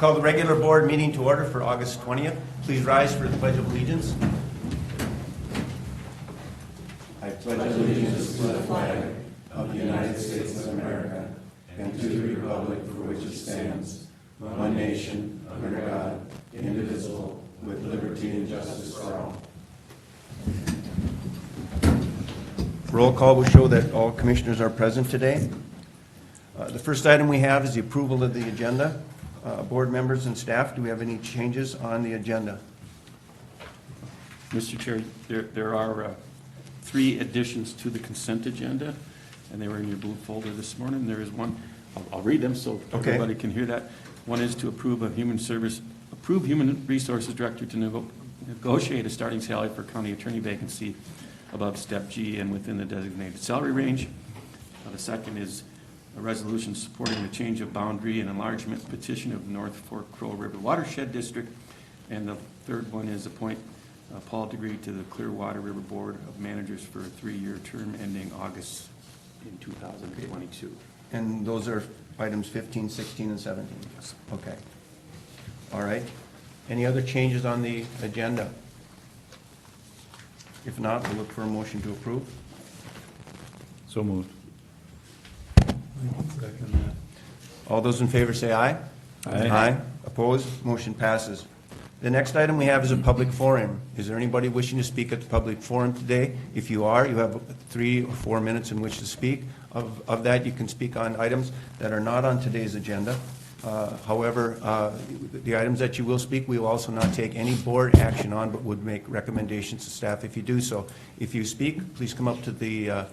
Call the regular board meeting to order for August 20th. Please rise for the Pledge of Allegiance. I pledge allegiance to the flag of the United States of America and to the republic for which it stands, one nation, under God, indivisible, with liberty and justice for all. Roll call will show that all commissioners are present today. The first item we have is the approval of the agenda. Board members and staff, do we have any changes on the agenda? Mr. Chair, there are 3 additions to the consent agenda, and they were in your blue folder this morning. There is one, I'll read them so everybody can hear that. One is to approve Human Resources Director to negotiate a starting salary for county attorney vacancy above step G and within the designated salary range. The second is a resolution supporting the change of boundary and enlargement petition of North Fork Crow River Watershed District. And the third one is appoint Paul DeGree to the Clearwater River Board of Managers for a 3-year term ending August in 2022. And those are items 15, 16, and 17? Yes. Okay. All right. Any other changes on the agenda? If not, we'll look for a motion to approve. So moved. All those in favor say aye. Aye. Aye. Opposed? Motion passes. The next item we have is a public forum. Is there anybody wishing to speak at the public forum today? If you are, you have 3 or 4 minutes in which to speak. Of that, you can speak on items that are not on today's agenda. However, the items that you will speak, we will also not take any board action on, but would make recommendations to staff if you do so. If you speak, please come up to the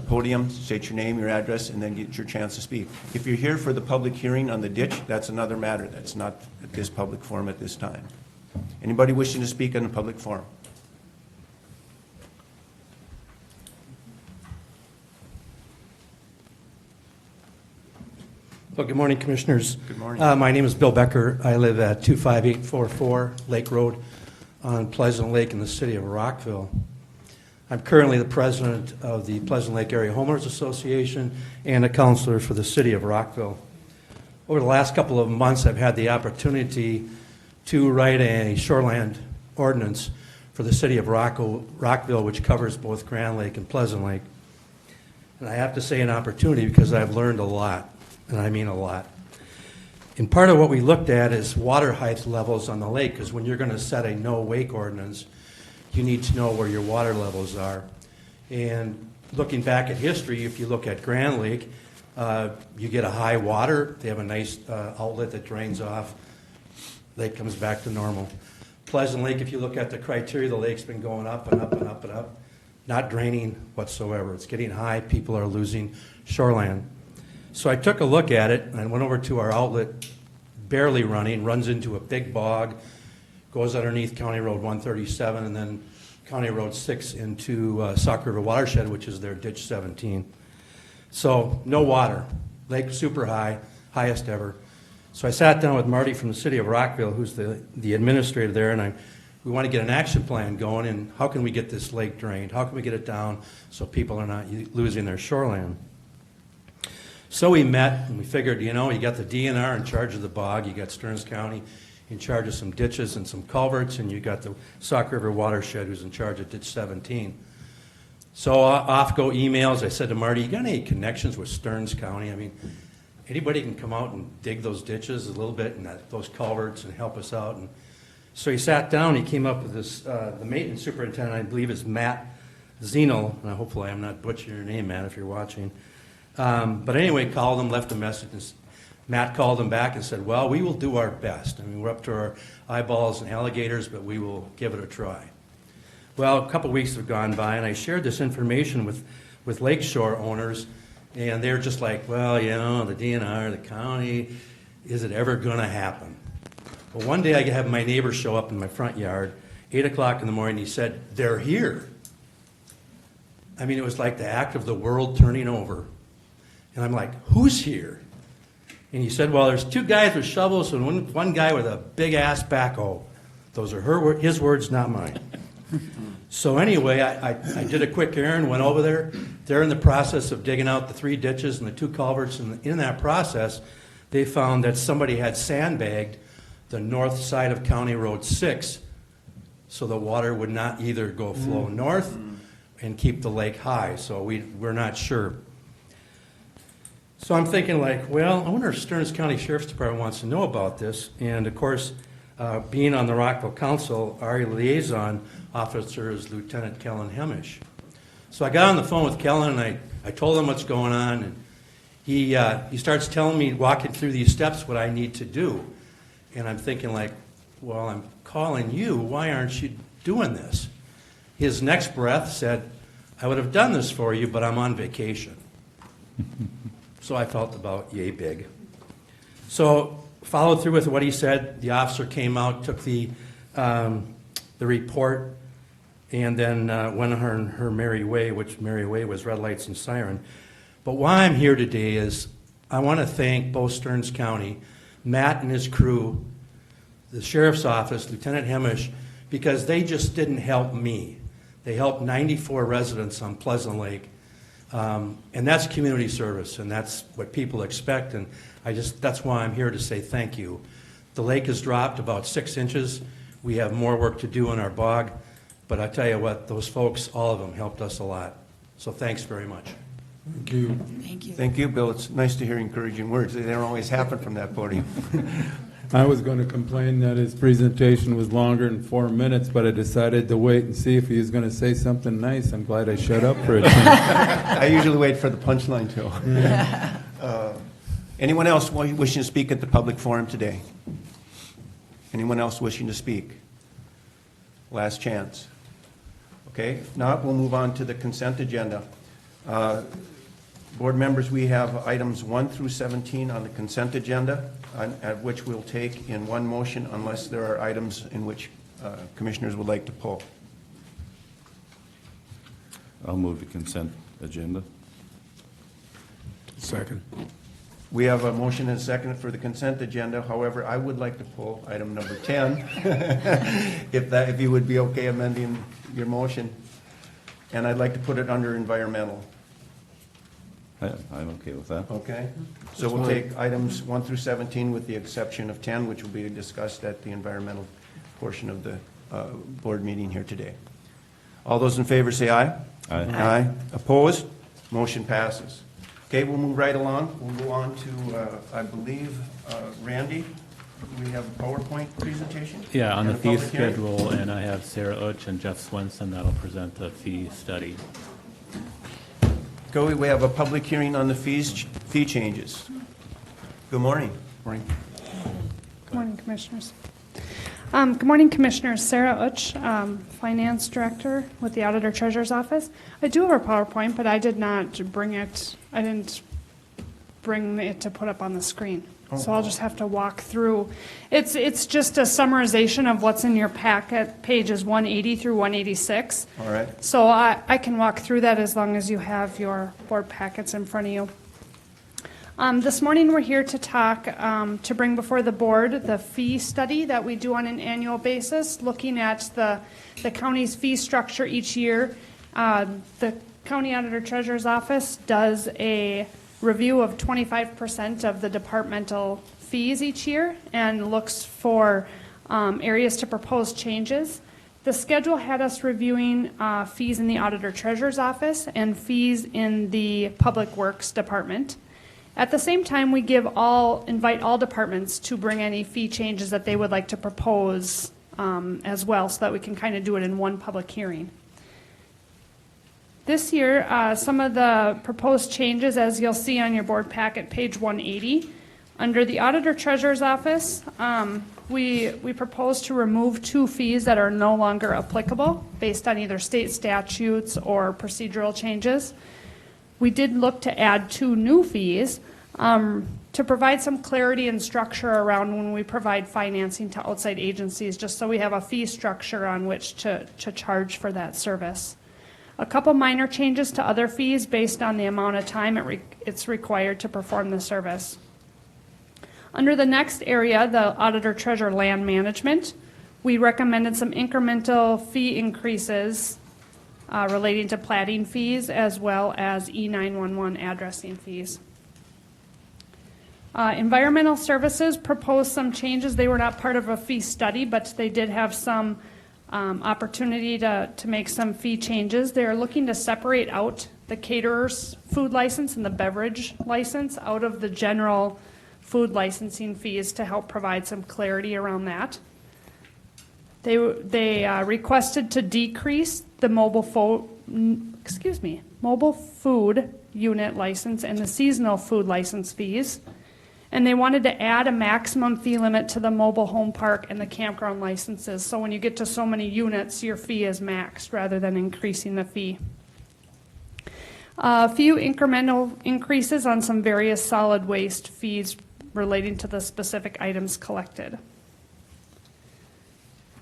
podium, state your name, your address, and then get your chance to speak. If you're here for the public hearing on the ditch, that's another matter. That's not at this public forum at this time. Anybody wishing to speak in the public forum? Well, good morning, Commissioners. Good morning. My name is Bill Becker. I live at 25844 Lake Road on Pleasant Lake in the city of Rockville. I'm currently the president of the Pleasant Lake Area Homeowners Association and a counselor for the city of Rockville. Over the last couple of months, I've had the opportunity to write a shoreland ordinance for the city of Rockville, which covers both Grand Lake and Pleasant Lake. And I have to say an opportunity because I've learned a lot. And I mean a lot. And part of what we looked at is water height levels on the lake, because when you're going to set a no-wake ordinance, you need to know where your water levels are. And looking back at history, if you look at Grand Lake, you get a high water. They have a nice outlet that drains off. Lake comes back to normal. Pleasant Lake, if you look at the criteria, the lake's been going up and up and up and up, not draining whatsoever. It's getting high. People are losing shoreland. So I took a look at it, and I went over to our outlet, barely running, runs into a big bog, goes underneath County Road 137, and then County Road 6 into Sauk River Watershed, which is their ditch 17. So no water, lake super high, highest ever. So I sat down with Marty from the city of Rockville, who's the administrator there, and we want to get an action plan going, and how can we get this lake drained? How can we get it down so people are not losing their shoreline? So we met, and we figured, you got the DNR in charge of the bog, you got Stearns County in charge of some ditches and some culverts, and you got the Sauk River Watershed who's in charge of ditch 17. So off go emails. I said to Marty, you got any connections with Stearns County? I mean, anybody can come out and dig those ditches a little bit and those culverts and help us out. And so he sat down, he came up with this, the maintenance superintendent, I believe is Matt Zenel, and hopefully I'm not butchering your name, Matt, if you're watching. But anyway, called him, left a message. And Matt called him back and said, well, we will do our best. I mean, we're up to our eyeballs and alligators, but we will give it a try. Well, a couple weeks have gone by, and I shared this information with lakeshore owners, and they're just like, well, the DNR, the county, is it ever going to happen? Well, one day I have my neighbor show up in my front yard, 8 o'clock in the morning, he said, they're here. I mean, it was like the act of the world turning over. And I'm like, who's here? And he said, well, there's 2 guys with shovels and one guy with a big-ass backhoe. Those are his words, not mine. So anyway, I did a quick errand, went over there. They're in the process of digging out the 3 ditches and the 2 culverts. And in that process, they found that somebody had sandbagged the north side of County Road 6 so the water would not either go flow north and keep the lake high, so we're not sure. So I'm thinking like, well, I wonder if Stearns County Sheriff's Department wants to know about this. And of course, being on the Rockville Council, our liaison officer is Lieutenant Kellen Hemish. So I got on the phone with Kellen and I told him what's going on, and he starts telling me, walking through these steps, what I need to do. And I'm thinking like, well, I'm calling you, why aren't you doing this? His next breath said, I would have done this for you, but I'm on vacation. So I felt about yay big. So followed through with what he said. The officer came out, took the report, and then went on her merry way, which merry way was red lights and siren. But why I'm here today is I want to thank both Stearns County, Matt and his crew, the Sheriff's Office, Lieutenant Hemish, because they just didn't help me. They helped 94 residents on Pleasant Lake. And that's community service, and that's what people expect, and that's why I'm here to say thank you. The lake has dropped about 6 inches. We have more work to do in our bog, but I tell you what, those folks, all of them, helped us a lot. So thanks very much. Thank you. Thank you. Thank you, Bill. It's nice to hear encouraging words. They don't always happen from that podium. I was going to complain that his presentation was longer than 4 minutes, but I decided to wait and see if he was going to say something nice. I'm glad I shut up for a change. I usually wait for the punchline, too. Anyone else wishing to speak at the public forum today? Anyone else wishing to speak? Last chance. Okay, if not, we'll move on to the consent agenda. Board members, we have items 1 through 17 on the consent agenda, at which we'll take in one motion unless there are items in which commissioners would like to pull. I'll move the consent agenda. Second. We have a motion and a second for the consent agenda. However, I would like to pull item number 10, if you would be okay amending your motion. And I'd like to put it under environmental. I'm okay with that. Okay? So we'll take items 1 through 17 with the exception of 10, which will be discussed at the environmental portion of the board meeting here today. All those in favor say aye. Aye. Aye. Opposed? Motion passes. Okay, we'll move right along. We'll go on to, I believe, Randy, we have a PowerPoint presentation? Yeah, on the And a fee public hearing? schedule, and I have Sarah Utsch and Jeff Swenson that'll present the fee study. Go, we have a public hearing on the fee changes. Good morning. Morning. Good morning, Commissioners. Good morning, Commissioners. Sarah Utsch, Finance Director with the Auditor Treasurer's Office. I do have a PowerPoint, but I did not bring it. I didn't bring it to put up on the screen. So I'll just have to walk through. It's just a summarization of what's in your packet, pages 180 through 186. All right. So I can walk through that as long as you have your board packets in front of you. This morning, we're here to talk, to bring before the board the fee study that we do on an annual basis, looking at the county's fee structure each year. The County Auditor Treasurer's Office does a review of 25% of the departmental fees each year and looks for areas to propose changes. The schedule had us reviewing fees in the Auditor Treasurer's Office and fees in the Public Works Department. At the same time, we invite all departments to bring any fee changes that they would like to propose as well, so that we can kind of do it in one public hearing. This year, some of the proposed changes, as you'll see on your board packet, page 180, under the Auditor Treasurer's Office, we propose to remove 2 fees that are no longer applicable based on either state statutes or procedural changes. We did look to add 2 new fees to provide some clarity and structure around when we provide financing to outside agencies, just so we have a fee structure on which to charge for that service. A couple minor changes to other fees based on the amount of time it's required to perform the service. Under the next area, the Auditor Treasurer Land Management, we recommended some incremental fee increases relating to platting fees as well as E911 addressing fees. Environmental Services proposed some changes. They were not part of a fee study, but they did have some opportunity to make some fee changes. They're looking to separate out the caterer's food license and the beverage license out of the general food licensing fees to help provide some clarity around that. They requested to decrease the mobile food unit license and the seasonal food license fees. And they wanted to add a maximum fee limit to the mobile home park and the campground licenses. So when you get to so many units, your fee is maxed rather than increasing the fee. A few incremental increases on some various solid waste fees relating to the specific items collected.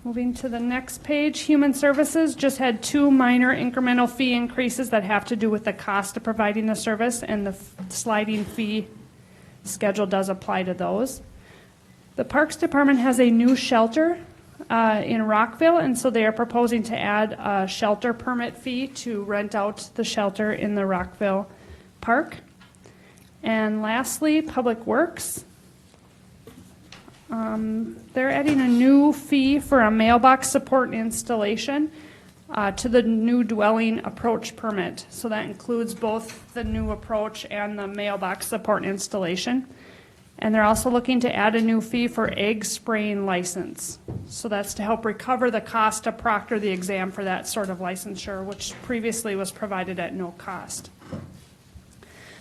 Moving to the next page, Human Services just had 2 minor incremental fee increases that have to do with the cost of providing the service, and the sliding fee schedule does apply to those. The Parks Department has a new shelter in Rockville, and so they are proposing to add a shelter permit fee to rent out the shelter in the Rockville Park. And lastly, Public Works. They're adding a new fee for a mailbox support and installation to the new dwelling approach permit. So that includes both the new approach and the mailbox support and installation. And they're also looking to add a new fee for egg spraying license. So that's to help recover the cost to proctor the exam for that sort of licensure, which previously was provided at no cost.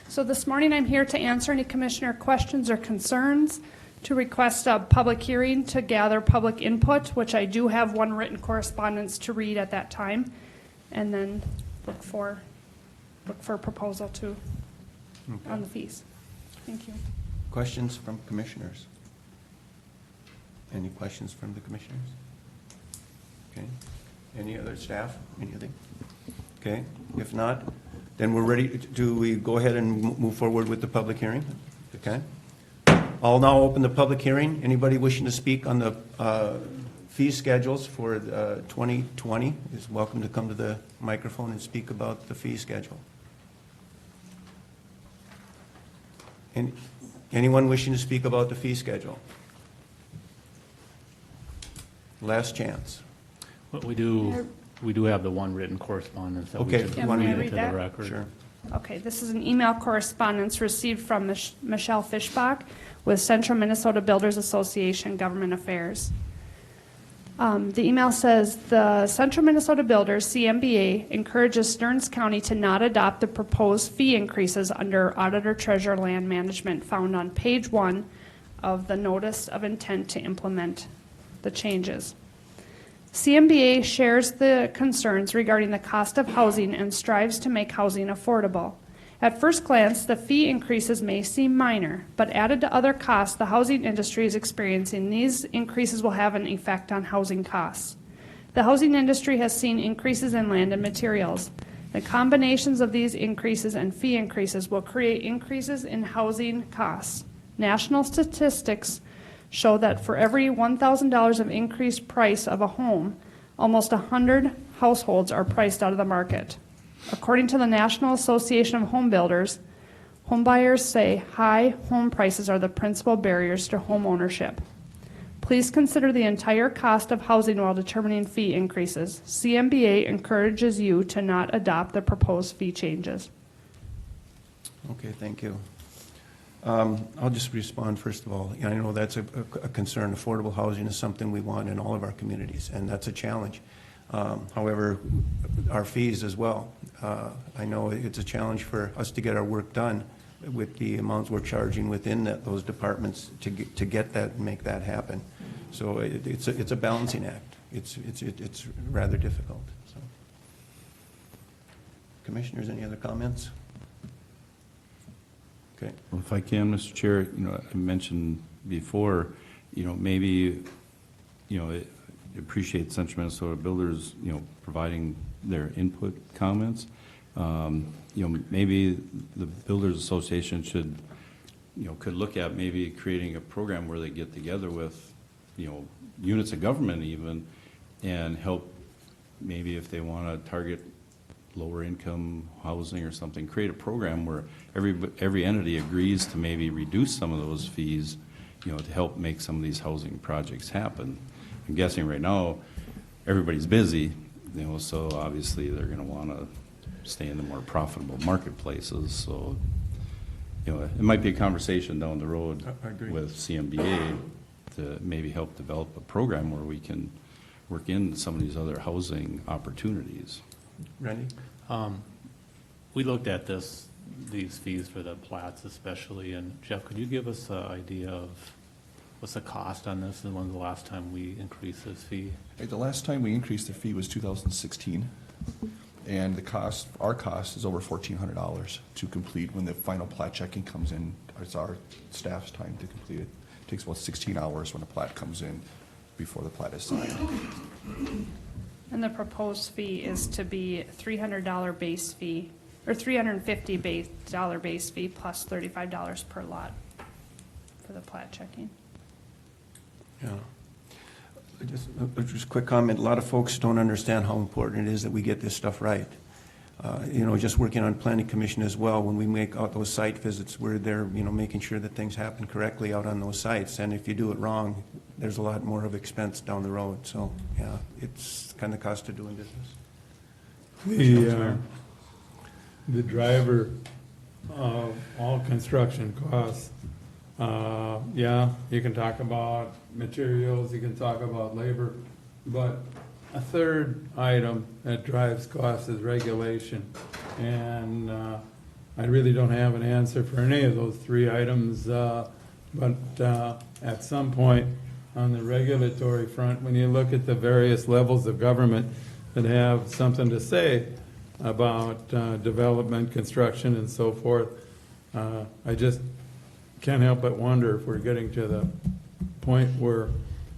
So this morning I'm here to answer any commissioner questions or concerns, to request a public hearing to gather public input, which I do have one written correspondence to read at that time, and then look for a proposal to on the fees. Thank you. Questions from commissioners? Any questions from the commissioners? Okay. Any other staff? Anything? Okay. If not, then we're ready. Do we go ahead and move forward with the public hearing? Okay. I'll now open the public hearing. Anybody wishing to speak on the fee schedules for 2020 is welcome to come to the microphone and speak about the fee schedule. Anyone wishing to speak about the fee schedule? Last chance. What we do have the one written correspondence that Okay. we should Yeah, may I read read into that? the record. Sure. Okay, this is an email correspondence received from Michelle Fischbach with Central Minnesota Builders Association Government Affairs. The email says, the Central Minnesota Builders, CMBA, encourages Stearns County to not adopt the proposed fee increases under Auditor Treasurer Land Management found on page 1 of the Notice of Intent to Implement the changes. CMBA shares the concerns regarding the cost of housing and strives to make housing affordable. At first glance, the fee increases may seem minor, but added to other costs the housing industry is experiencing, these increases will have an effect on housing costs. The housing industry has seen increases in land and materials. The combinations of these increases and fee increases will create increases in housing costs. National statistics show that for every $1,000 of increased price of a home, almost 100 households are priced out of the market. According to the National Association of Home Builders, homebuyers say high home prices are the principal barriers to home ownership. Please consider the entire cost of housing while determining fee increases. CMBA encourages you to not adopt the proposed fee changes. Okay, thank you. I'll just respond first of all. I know that's a concern. Affordable housing is something we want in all of our communities, and that's a challenge. However, our fees as well. I know it's a challenge for us to get our work done with the amounts we're charging within those departments to get that and make that happen. So it's a balancing act. It's rather difficult. So, commissioners, any other comments? Okay. Well, if I can, Mr. Chair, I mentioned before, maybe, appreciate Central Minnesota Builders, providing their input comments. Maybe the Builders Association should, could look at maybe creating a program where they get together with, units of government even, and help maybe if they want to target lower income housing or something, create a program where every entity agrees to maybe reduce some of those fees, to help make some of these housing projects happen. I'm guessing right now, everybody's busy, so obviously they're going to want to stay in the more profitable marketplaces. So, it might be a conversation down the road I agree. with CMBA to maybe help develop a program where we can work in some of these other housing opportunities. Randy? We looked at these fees for the plats especially, and Jeff, could you give us an idea of what's the cost on this, and when's the last time we increased this fee? The last time we increased the fee was 2016, and our cost is over $1,400 to complete when the final plat checking comes in. It's our staff's time to complete it. It takes about 16 hours when a plat comes in before the plat is signed. And the proposed fee is to be $300 base fee, or $350 base fee plus $35 per lot for the plat checking. Yeah. Just a quick comment. A lot of folks don't understand how important it is that we get this stuff right. Just working on planning commission as well, when we make out those site visits, we're there, making sure that things happen correctly out on those sites. And if you do it wrong, there's a lot more of expense down the road. So, yeah, it's kind of the cost of doing business. The driver of all construction costs, you can talk about materials, you can talk about labor, but a third item that drives costs is regulation. And I really don't have an answer for any of those three items, but at some point on the regulatory front, when you look at the various levels of government that have something to say about development, construction, and so forth, I just can't help but wonder if we're getting to the point where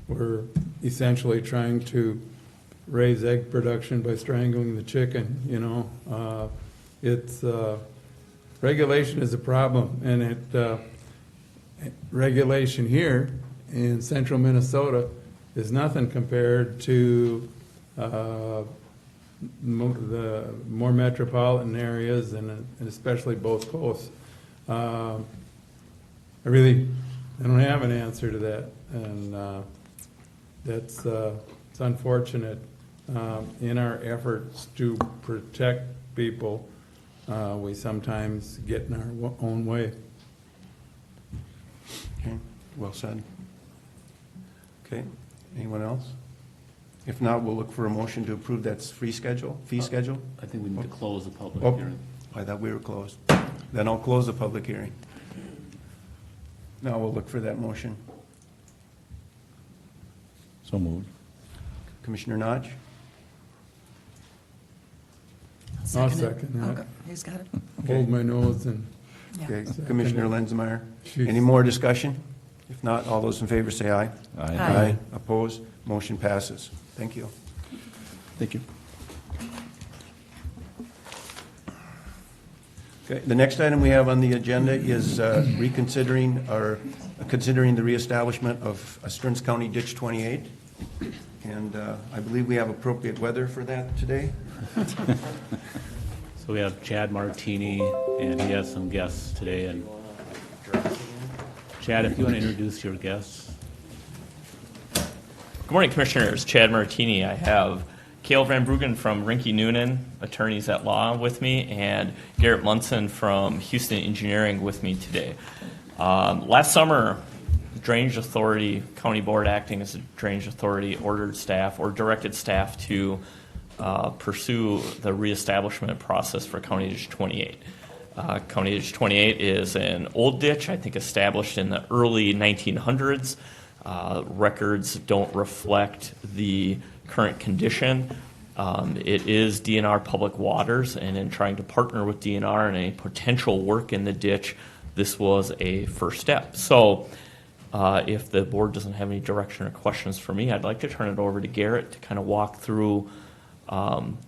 we're essentially trying to raise egg production by strangling the chicken. It's regulation is a problem, and regulation here in central Minnesota is nothing compared to the more metropolitan areas, and especially both coasts. I don't have an answer to that, and it's unfortunate. In our efforts to protect people, we sometimes get in our own way. Okay, well said. Okay, anyone else? If not, we'll look for a motion to approve that fee schedule. I think we need to close the public Oh, hearing. I thought we were closed. Then I'll close the public hearing. Now we'll look for that motion. So moved. Commissioner Notch? I'll second that. Okay, he's got it. Hold my nose and Yeah. Okay, Commissioner Lenzmeyer? Jeez. Any more discussion? If not, all those in favor say aye. Aye. Opposed? Motion passes. Thank you. Thank you. Okay, the next item we have on the agenda is considering the reestablishment of Stearns County Ditch 28. And I believe we have appropriate weather for that today. So we have Chad Martini, and he has some guests today. And Chad, if you want to introduce your guests. Good morning, Commissioners. Chad Martini. I have Cale Van Bruggen from Rinke Noonan, attorneys at law, with me, and Garrett Munson from Houston Engineering with me today. Last summer, Drainage Authority, County Board acting as a Drainage Authority, ordered staff or directed staff to pursue the reestablishment process for County Ditch 28. County Ditch 28 is an old ditch, I think established in the early 1900s. Records don't reflect the current condition. It is DNR public waters, and in trying to partner with DNR in any potential work in the ditch, this was a first step. So if the board doesn't have any direction or questions for me, I'd like to turn it over to Garrett to kind of walk through.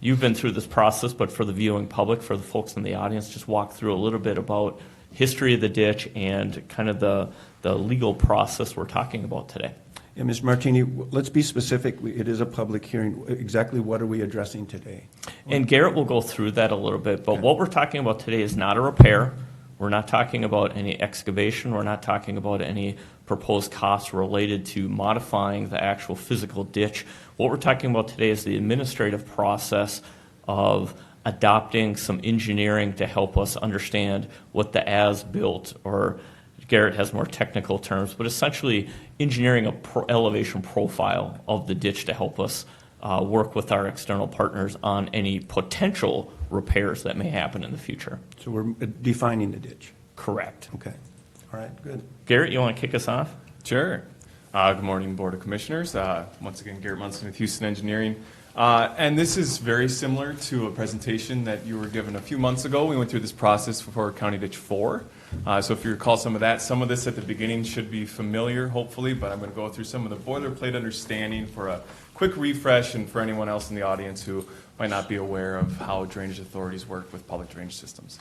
You've been through this process, but for the viewing public, for the folks in the audience, just walk through a little bit about history of the ditch and kind of the legal process we're talking about today. Yeah, Ms. Martini, let's be specific. It is a public hearing. Exactly what are we addressing today? And Garrett will go through that a little bit, but Okay. what we're talking about today is not a repair. We're not talking about any excavation. We're not talking about any proposed costs related to modifying the actual physical ditch. What we're talking about today is the administrative process of adopting some engineering to help us understand what the as-built, or Garrett has more technical terms, but essentially engineering a elevation profile of the ditch to help us work with our external partners on any potential repairs that may happen in the future. So we're defining the ditch. Correct. Okay. All right, good. Garrett, you want to kick us off? Sure. Good morning, Board of Commissioners. Once again, Garrett Munson with Houston Engineering. And this is very similar to a presentation that you were given a few months ago. We went through this process for County Ditch 4. So if you recall some of that, some of this at the beginning should be familiar, hopefully, but I'm going to go through some of the boilerplate understanding for a quick refresh and for anyone else in the audience who might not be aware of how drainage authorities work with public drainage systems.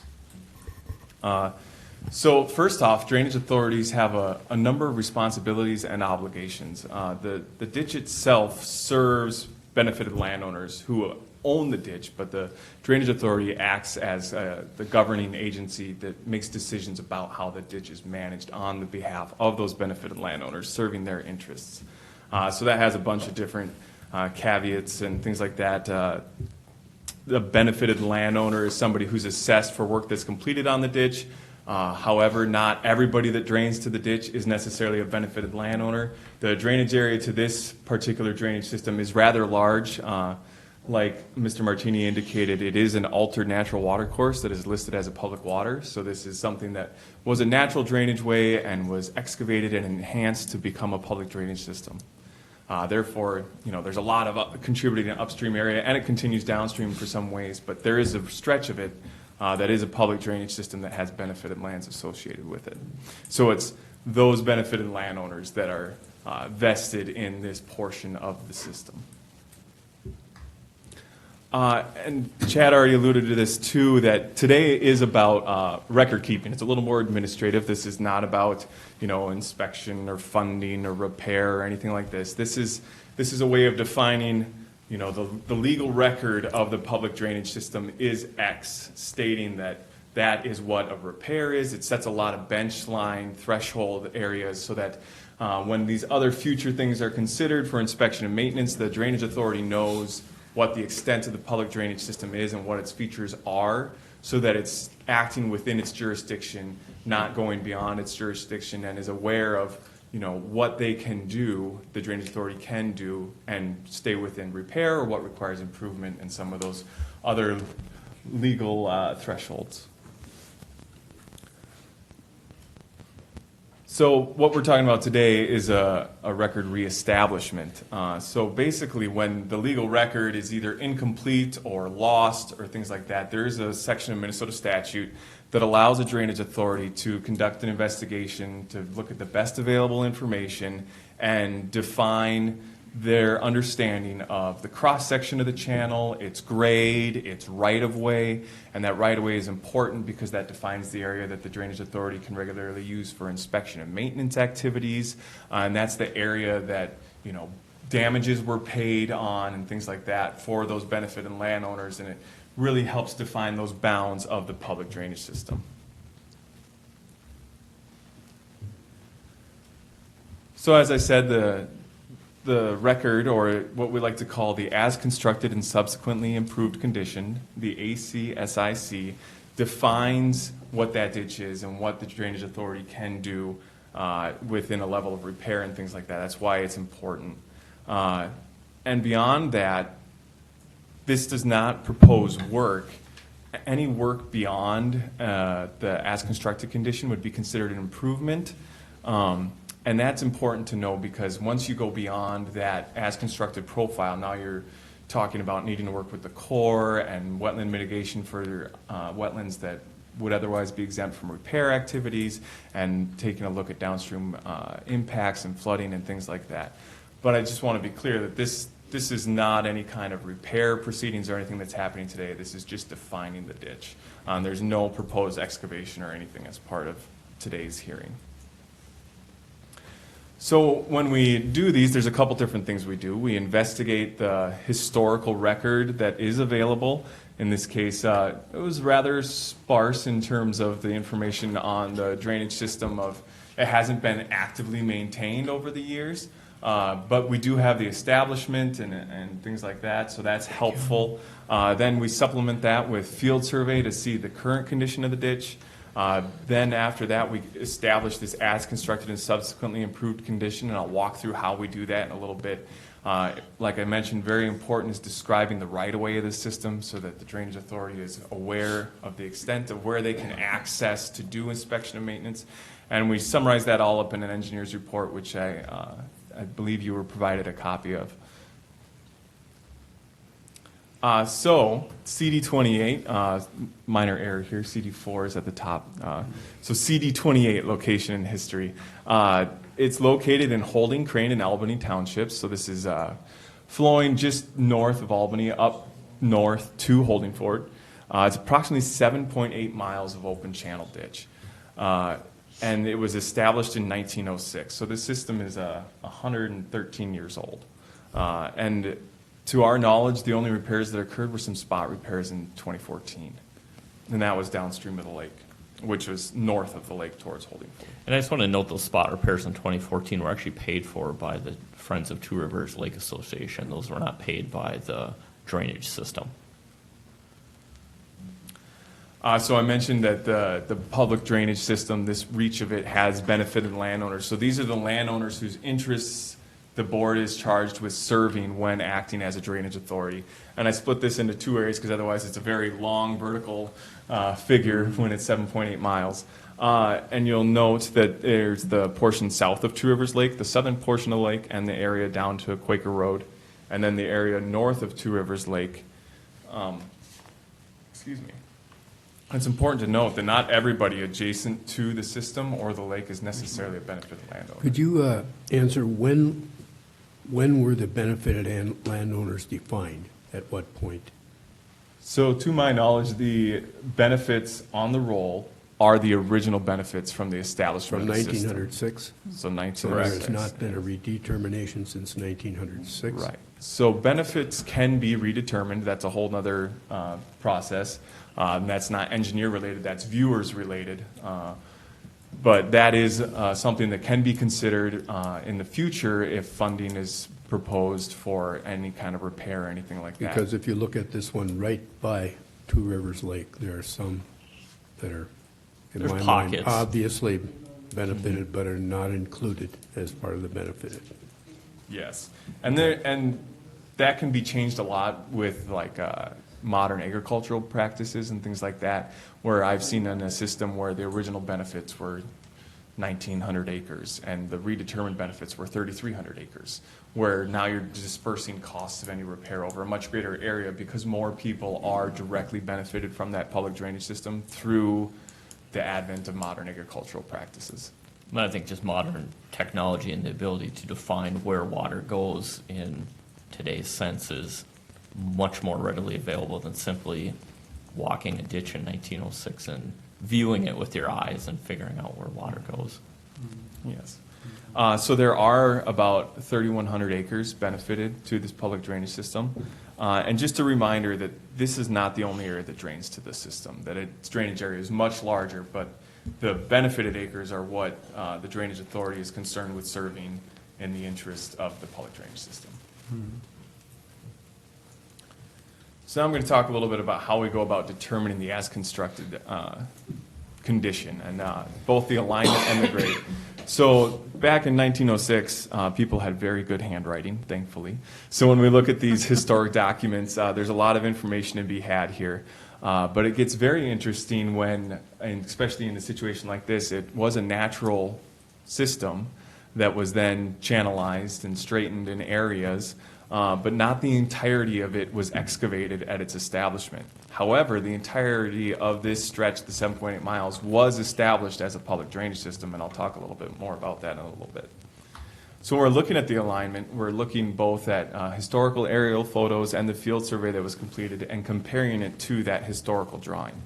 So first off, drainage authorities have a number of responsibilities and obligations. The ditch itself serves benefited landowners who own the ditch, but the drainage authority acts as the governing agency that makes decisions about how the ditch is managed on the behalf of those benefited landowners, serving their interests. So that has a bunch of different caveats and things like that. The benefited landowner is somebody who's assessed for work that's completed on the ditch. However, not everybody that drains to the ditch is necessarily a benefited landowner. The drainage area to this particular drainage system is rather large. Like Mr. Martini indicated, it is an altered natural water course that is listed as a public water. So this is something that was a natural drainage way and was excavated and enhanced to become a public drainage system. Therefore, there's a lot of contributing upstream area, and it continues downstream for some ways, but there is a stretch of it that is a public drainage system that has benefited lands associated with it. So it's those benefited landowners that are vested in this portion of the system. And Chad already alluded to this too, that today is about record keeping. It's a little more administrative. This is not about, inspection or funding or repair or anything like this. This is a way of defining, the legal record of the public drainage system is X, stating that that is what a repair is. It sets a lot of bench line threshold areas so that when these other future things are considered for inspection and maintenance, the drainage authority knows what the extent of the public drainage system is and what its features are, so that it's acting within its jurisdiction, not going beyond its jurisdiction, and is aware of what they can do, the drainage authority can do, and stay within repair or what requires improvement and some of those other legal thresholds. So what we're talking about today is a record reestablishment. So basically when the legal record is either incomplete or lost or things like that, there is a section of Minnesota statute that allows a drainage authority to conduct an investigation, to look at the best available information and define their understanding of the cross-section of the channel, its grade, its right-of-way, and that right-of-way is important because that defines the area that the drainage authority can regularly use for inspection and maintenance activities, and that's the area that, damages were paid on and things like that for those benefited landowners, and it really helps define those bounds of the public drainage system. So as I said, the record, or what we like to call the as constructed and subsequently improved condition, the ACSIC, defines what that ditch is and what the drainage authority can do within a level of repair and things like that. That's why it's important. And beyond that, this does not propose work. Any work beyond the as constructed condition would be considered an improvement. And that's important to know because once you go beyond that as constructed profile, now you're talking about needing to work with the Corps and wetland mitigation for wetlands that would otherwise be exempt from repair activities, and taking a look at downstream impacts and flooding and things like that. But I just want to be clear that this is not any kind of repair proceedings or anything that's happening today. This is just defining the ditch. There's no proposed excavation or anything as part of today's hearing. So when we do these, there's a couple different things we do. We investigate the historical record that is available. In this case, it was rather sparse in terms of the information on the drainage system. It hasn't been actively maintained over the years, but we do have the establishment and things like that, so that's helpful. Then we supplement that with field survey to see the current condition of the ditch. Then after that, we establish this as constructed and subsequently improved condition, and I'll walk through how we do that in a little bit. Like I mentioned, very important is describing the right-of-way of the system so that the Drainage Authority is aware of the extent of where they can access to do inspection and maintenance. And we summarize that all up in an engineer's report, which I believe you were provided a copy of. So CD28, minor error here, CD4 is at the top. So CD28, location and history. It's located in Holding, Crane, and Albany Townships. So this is flowing just north of Albany, up north to Holdingford. It's approximately 7.8 miles of open channel ditch. And it was established in 1906. So the system is 113 years old. And to our knowledge, the only repairs that occurred were some spot repairs in 2014. And that was downstream of the lake, which was north of the lake towards Holdingford. And I just want to note those spot repairs in 2014 were actually paid for by the Friends of Two Rivers Lake Association. Those were not paid by the drainage system. So I mentioned that the public drainage system, this reach of it has benefited landowners. So these are the landowners whose interests the board is charged with serving when acting as a drainage authority. And I split this into two areas because otherwise it's a very long vertical figure when it's 7.8 miles. And you'll note that there's the portion south of Two Rivers Lake, the southern portion of the lake, and the area down to Quaker Road. And then the area north of Two Rivers Lake. Excuse me. It's important to note that not everybody adjacent to the system or the lake is necessarily a benefited landowner. Could you answer when were the benefited landowners defined? At what point? So to my knowledge, the benefits on the roll are the original benefits from the establishment From of the system. 1906? So So 1906. there has not been a redetermination since 1906? Right. So benefits can be redetermined. That's a whole other process. That's not engineer related, that's viewers related. But that is something that can be considered in the future if funding is proposed for any kind of repair or anything like that. Because if you look at this one right by Two Rivers Lake, there are some that are, in There's my mind, pockets. obviously benefited but are not included as part of the benefited. Yes, and that can be changed a lot with like modern agricultural practices and things like that, where I've seen in a system where the original benefits were 1,900 acres and the redetermined benefits were 3,300 acres, where now you're dispersing costs of any repair over a much greater area because more people are directly benefited from that public drainage system through the advent of modern agricultural practices. And I think just modern technology and the ability to define where water goes in today's sense is much more readily available than simply walking a ditch in 1906 and viewing it with your eyes and figuring out where water goes. Yes. So there are about 3,100 acres benefited to this public drainage system. And just a reminder that this is not the only area that drains to the system, that its drainage area is much larger, but the benefited acres are what the Drainage Authority is concerned with serving in the interest of the public drainage system. So now I'm going to talk a little bit about how we go about determining the as-constructed condition, and both the alignment and the grade. So back in 1906, people had very good handwriting, thankfully. So when we look at these historic documents, there's a lot of information to be had here. But it gets very interesting when, and especially in a situation like this, it was a natural system that was then channelized and straightened in areas, but not the entirety of it was excavated at its establishment. However, the entirety of this stretch, the 7.8 miles, was established as a public drainage system, and I'll talk a little bit more about that in a little bit. So when we're looking at the alignment, we're looking both at historical aerial photos and the field survey that was completed and comparing it to that historical drawing.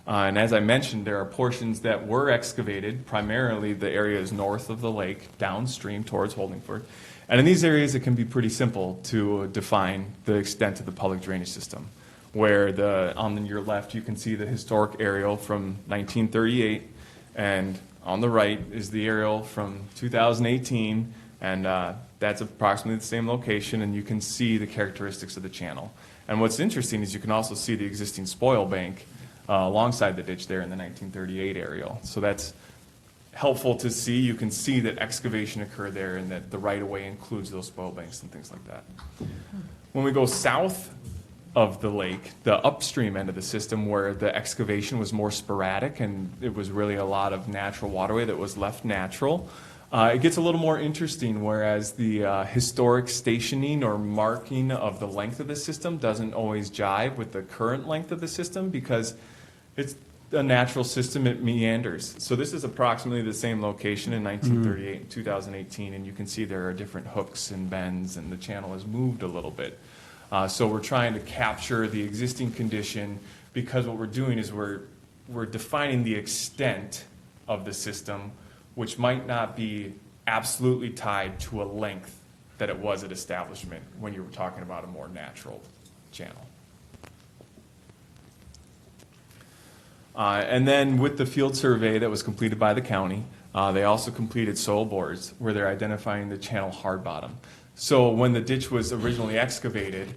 And as I mentioned, there are portions that were excavated, primarily the areas north of the lake, downstream towards Holdingford. And in these areas, it can be pretty simple to define the extent of the public drainage system, where on your left, you can see the historic aerial from 1938, and on the right is the aerial from 2018, and that's approximately the same location, and you can see the characteristics of the channel. And what's interesting is you can also see the existing spoil bank alongside the ditch there in the 1938 aerial. So that's helpful to see. You can see that excavation occurred there and that the right-of-way includes those spoil banks and things like that. When we go south of the lake, the upstream end of the system where the excavation was more sporadic and it was really a lot of natural waterway that was left natural, it gets a little more interesting, whereas the historic stationing or marking of the length of the system doesn't always jive with the current length of the system because it's a natural system, it meanders. So this is approximately the same location in 1938 and 2018, and you can see there are different hooks and bends, and the channel has moved a little bit. So we're trying to capture the existing condition because what we're doing is we're defining the extent of the system, which might not be absolutely tied to a length that it was at establishment when you were talking about a more natural channel. And then with the field survey that was completed by the county, they also completed soil bores where they're identifying the channel hard bottom. So when the ditch was originally excavated,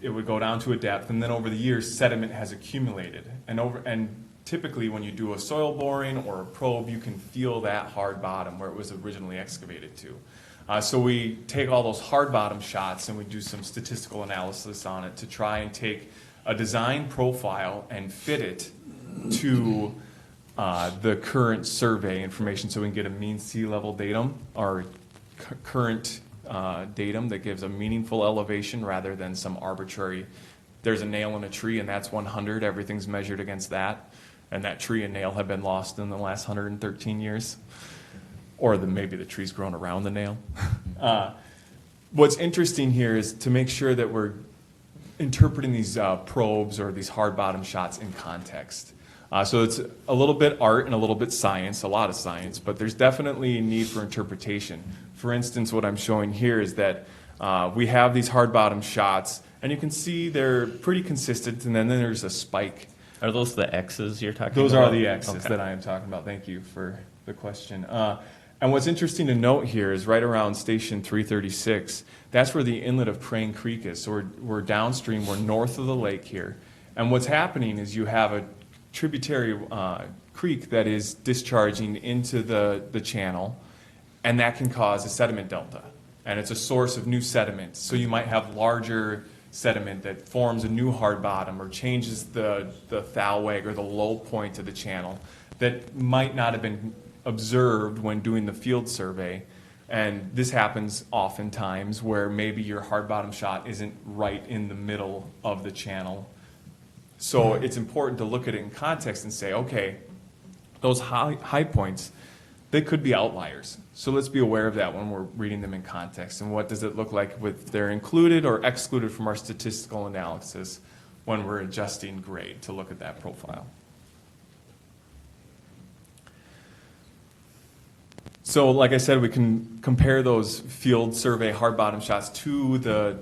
it would go down to a depth, and then over the years, sediment has accumulated. And typically when you do a soil boring or a probe, you can feel that hard bottom where it was originally excavated to. So we take all those hard bottom shots and we do some statistical analysis on it to try and take a design profile and fit it to the current survey information so we can get a mean sea level datum or current datum that gives a meaningful elevation rather than some arbitrary, there's a nail in a tree and that's 100, everything's measured against that, and that tree and nail have been lost in the last 113 years. Or maybe the tree's grown around the nail. What's interesting here is to make sure that we're interpreting these probes or these hard bottom shots in context. So it's a little bit art and a little bit science, a lot of science, but there's definitely a need for interpretation. For instance, what I'm showing here is that we have these hard bottom shots, and you can see they're pretty consistent, and then there's a spike. Are those the X's you're talking Those about? are the X's that I am talking about. Thank you for the question. And what's interesting to note here is right around station 336, that's where the inlet of Crane Creek is. So we're downstream, we're north of the lake here. And what's happening is you have a tributary creek that is discharging into the channel, and that can cause a sediment delta. And it's a source of new sediment. So you might have larger sediment that forms a new hard bottom or changes the thalweg or the low point of the channel that might not have been observed when doing the field survey. And this happens oftentimes where maybe your hard bottom shot isn't right in the middle of the channel. So it's important to look at it in context and say, okay, those high points, they could be outliers. So let's be aware of that when we're reading them in context. And what does it look like if they're included or excluded from our statistical analysis when we're adjusting grade to look at that profile. So like I said, we can compare those field survey hard bottom shots to the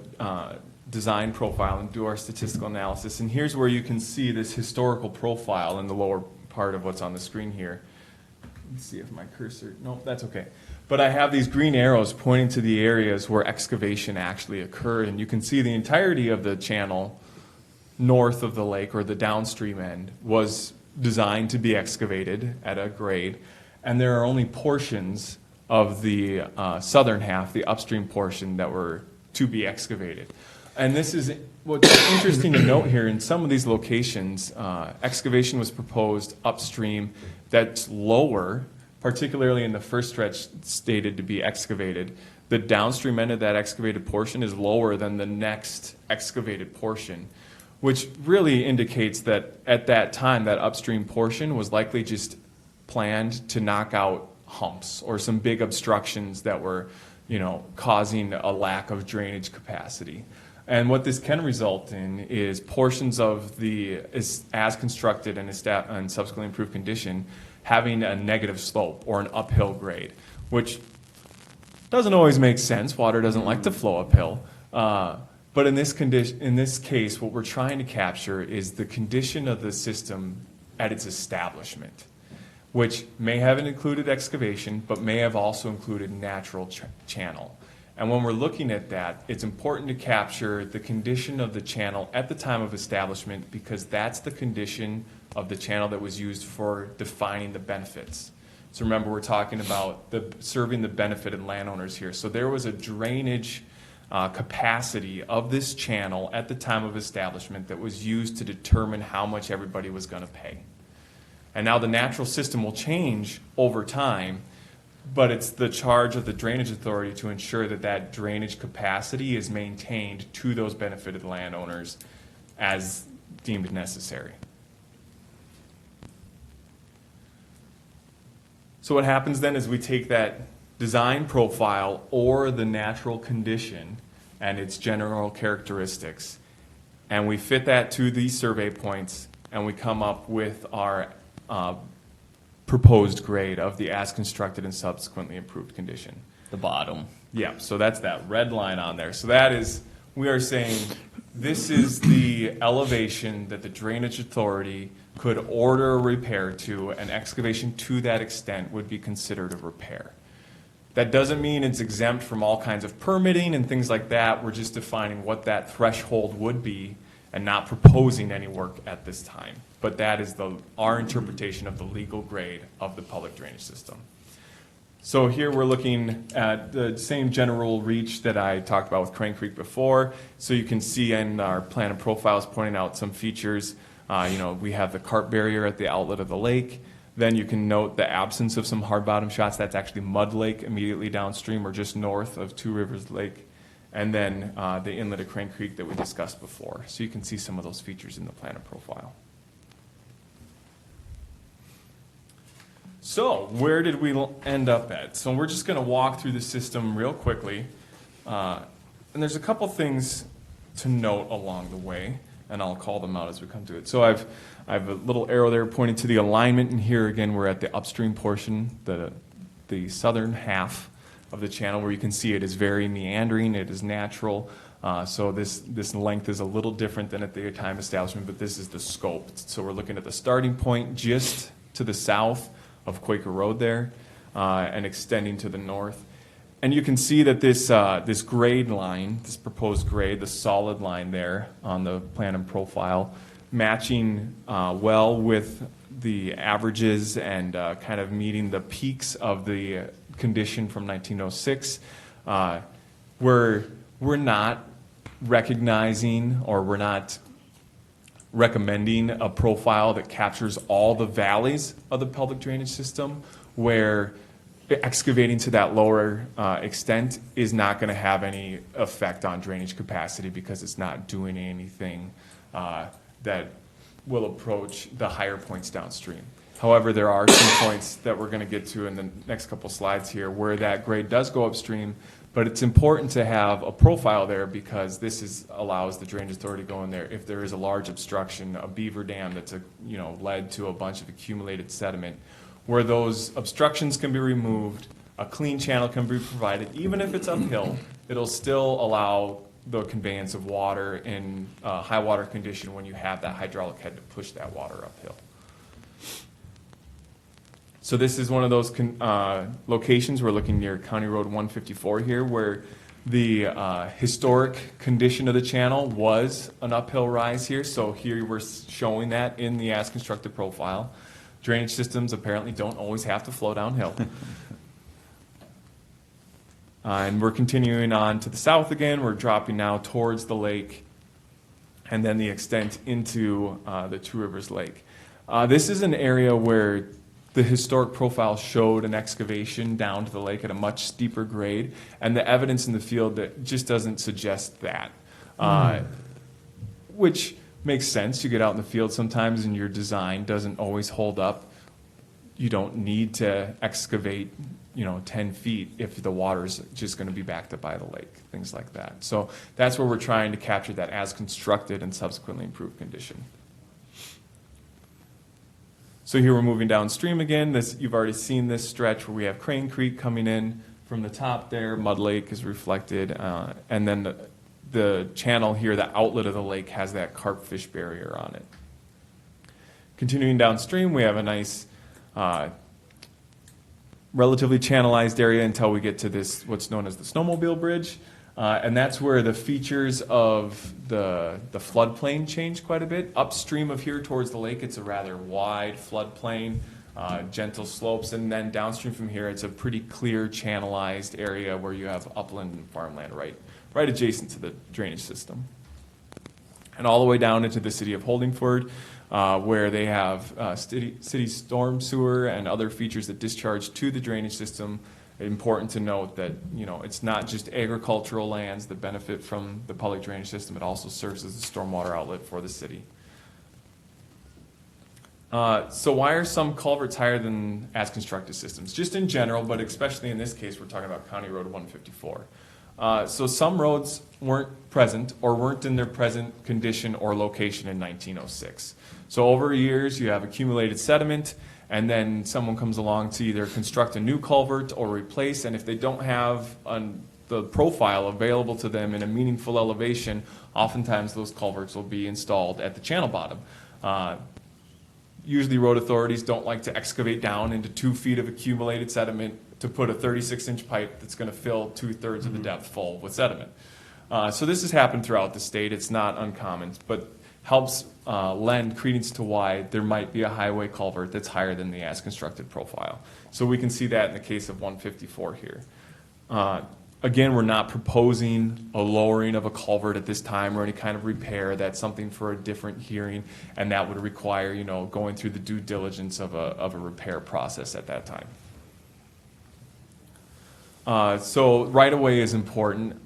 design profile and do our statistical analysis. And here's where you can see this historical profile in the lower part of what's on the screen here. Let's see if my cursor, no, that's okay. But I have these green arrows pointing to the areas where excavation actually occurred, and you can see the entirety of the channel north of the lake, or the downstream end, was designed to be excavated at a grade, and there are only portions of the southern half, the upstream portion, that were to be excavated. And this is what's interesting to note here. In some of these locations, excavation was proposed upstream that's lower, particularly in the first stretch stated to be excavated. The downstream end of that excavated portion is lower than the next excavated portion, which really indicates that at that time, that upstream portion was likely just planned to knock out humps or some big obstructions that were, causing a lack of drainage capacity. And what this can result in is portions of the as constructed and subsequently improved condition having a negative slope or an uphill grade, which doesn't always make sense. Water doesn't like to flow uphill. But in this case, what we're trying to capture is the condition of the system at its establishment, which may have included excavation, but may have also included natural channel. And when we're looking at that, it's important to capture the condition of the channel at the time of establishment, because that's the condition of the channel that was used for defining the benefits. So remember, we're talking about serving the benefited landowners here. So there was a drainage capacity of this channel at the time of establishment that was used to determine how much everybody was going to pay. And now the natural system will change over time, but it's the charge of the drainage authority to ensure that that drainage capacity is maintained to those benefited landowners as deemed necessary. So what happens then is we take that design profile or the natural condition and its general characteristics, and we fit that to these survey points, and we come up with our proposed grade of the as constructed and subsequently improved condition. The bottom. Yeah, so that's that red line on there. So that is, we are saying this is the elevation that the drainage authority could order a repair to, and excavation to that extent would be considered a repair. That doesn't mean it's exempt from all kinds of permitting and things like that. We're just defining what that threshold would be and not proposing any work at this time. But that is our interpretation of the legal grade of the public drainage system. So here we're looking at the same general reach that I talked about with Crane Creek before. So you can see in our plan and profiles pointing out some features. We have the carp barrier at the outlet of the lake. Then you can note the absence of some hard bottom shots. That's actually Mud Lake immediately downstream or just north of Two Rivers Lake. And then the inlet of Crane Creek that we discussed before. So you can see some of those features in the plan and profile. So where did we end up at? So we're just going to walk through the system real quickly. And there's a couple things to note along the way, and I'll call them out as we come to it. So I have a little arrow there pointing to the alignment, and here again we're at the upstream portion, the southern half of the channel, where you can see it is very meandering, it is natural. So this length is a little different than at the time establishment, but this is the scope. So we're looking at the starting point just to the south of Quaker Road there, and extending to the north. And you can see that this grade line, this proposed grade, the solid line there on the plan and profile, matching well with the averages and kind of meeting the peaks of the condition from 1906. We're not recognizing, or we're not recommending a profile that captures all the valleys of the public drainage system, where excavating to that lower extent is not going to have any effect on drainage capacity, because it's not doing anything that will approach the higher points downstream. However, there are some points that we're going to get to in the next couple slides here where that grade does go upstream, but it's important to have a profile there, because this allows the drainage authority to go in there if there is a large obstruction, a beaver dam that's led to a bunch of accumulated sediment, where those obstructions can be removed, a clean channel can be provided. Even if it's uphill, it'll still allow the conveyance of water in high water condition when you have that hydraulic head to push that water uphill. So this is one of those locations. We're looking near County Road 154 here, where the historic condition of the channel was an uphill rise here. So here we're showing that in the as constructed profile. Drainage systems apparently don't always have to flow downhill. And we're continuing on to the south again. We're dropping now towards the lake, and then the extent into the Two Rivers Lake. This is an area where the historic profile showed an excavation down to the lake at a much steeper grade, and the evidence in the field that just doesn't suggest that, which makes sense. You get out in the field sometimes and your design doesn't always hold up. you don't need to excavate, 10 feet if the water's just going to be backed up by the lake, things like that. So that's where we're trying to capture that as constructed and subsequently improved condition. So here we're moving downstream again. You've already seen this stretch where we have Crane Creek coming in from the top there. Mud Lake is reflected. And then the channel here, the outlet of the lake, has that carp fish barrier on it. Continuing downstream, we have a nice relatively channelized area until we get to this, what's known as the snowmobile bridge. And that's where the features of the floodplain change quite a bit. Upstream of here towards the lake, it's a rather wide floodplain, gentle slopes. And then downstream from here, it's a pretty clear channelized area where you have upland and farmland right adjacent to the drainage system. And all the way down into the city of Holdingford, where they have city storm sewer and other features that discharge to the drainage system. Important to note that, it's not just agricultural lands that benefit from the public drainage system. It also serves as a stormwater outlet for the city. So why are some culverts higher than as constructed systems? Just in general, but especially in this case, we're talking about County Road 154. So some roads weren't present or weren't in their present condition or location in 1906. So over years, you have accumulated sediment, and then someone comes along to either construct a new culvert or replace, and if they don't have the profile available to them in a meaningful elevation, oftentimes those culverts will be installed at the channel bottom. Usually road authorities don't like to excavate down into 2 feet of accumulated sediment to put a 36-inch pipe that's going to fill 2/3 of the depth full with sediment. So this has happened throughout the state. It's not uncommon, but helps lend credence to why there might be a highway culvert that's higher than the as-constructed profile. So we can see that in the case of 154 here. Again, we're not proposing a lowering of a culvert at this time or any kind of repair. That's something for a different hearing, and that would require, going through the due diligence of a repair process at that time. So right-of-way is important.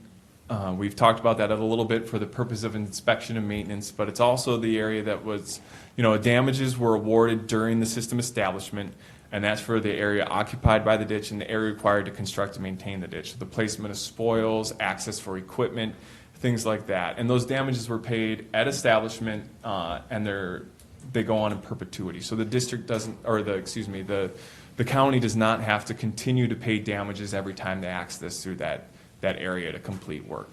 We've talked about that a little bit for the purpose of inspection and maintenance, but it's also the area that was, damages were awarded during the system establishment, and that's for the area occupied by the ditch and the area required to construct and maintain the ditch. The placement of spoils, access for equipment, things like that. And those damages were paid at establishment, and they go on in perpetuity. So the district doesn't, or the county does not have to continue to pay damages every time they access through that area to complete work.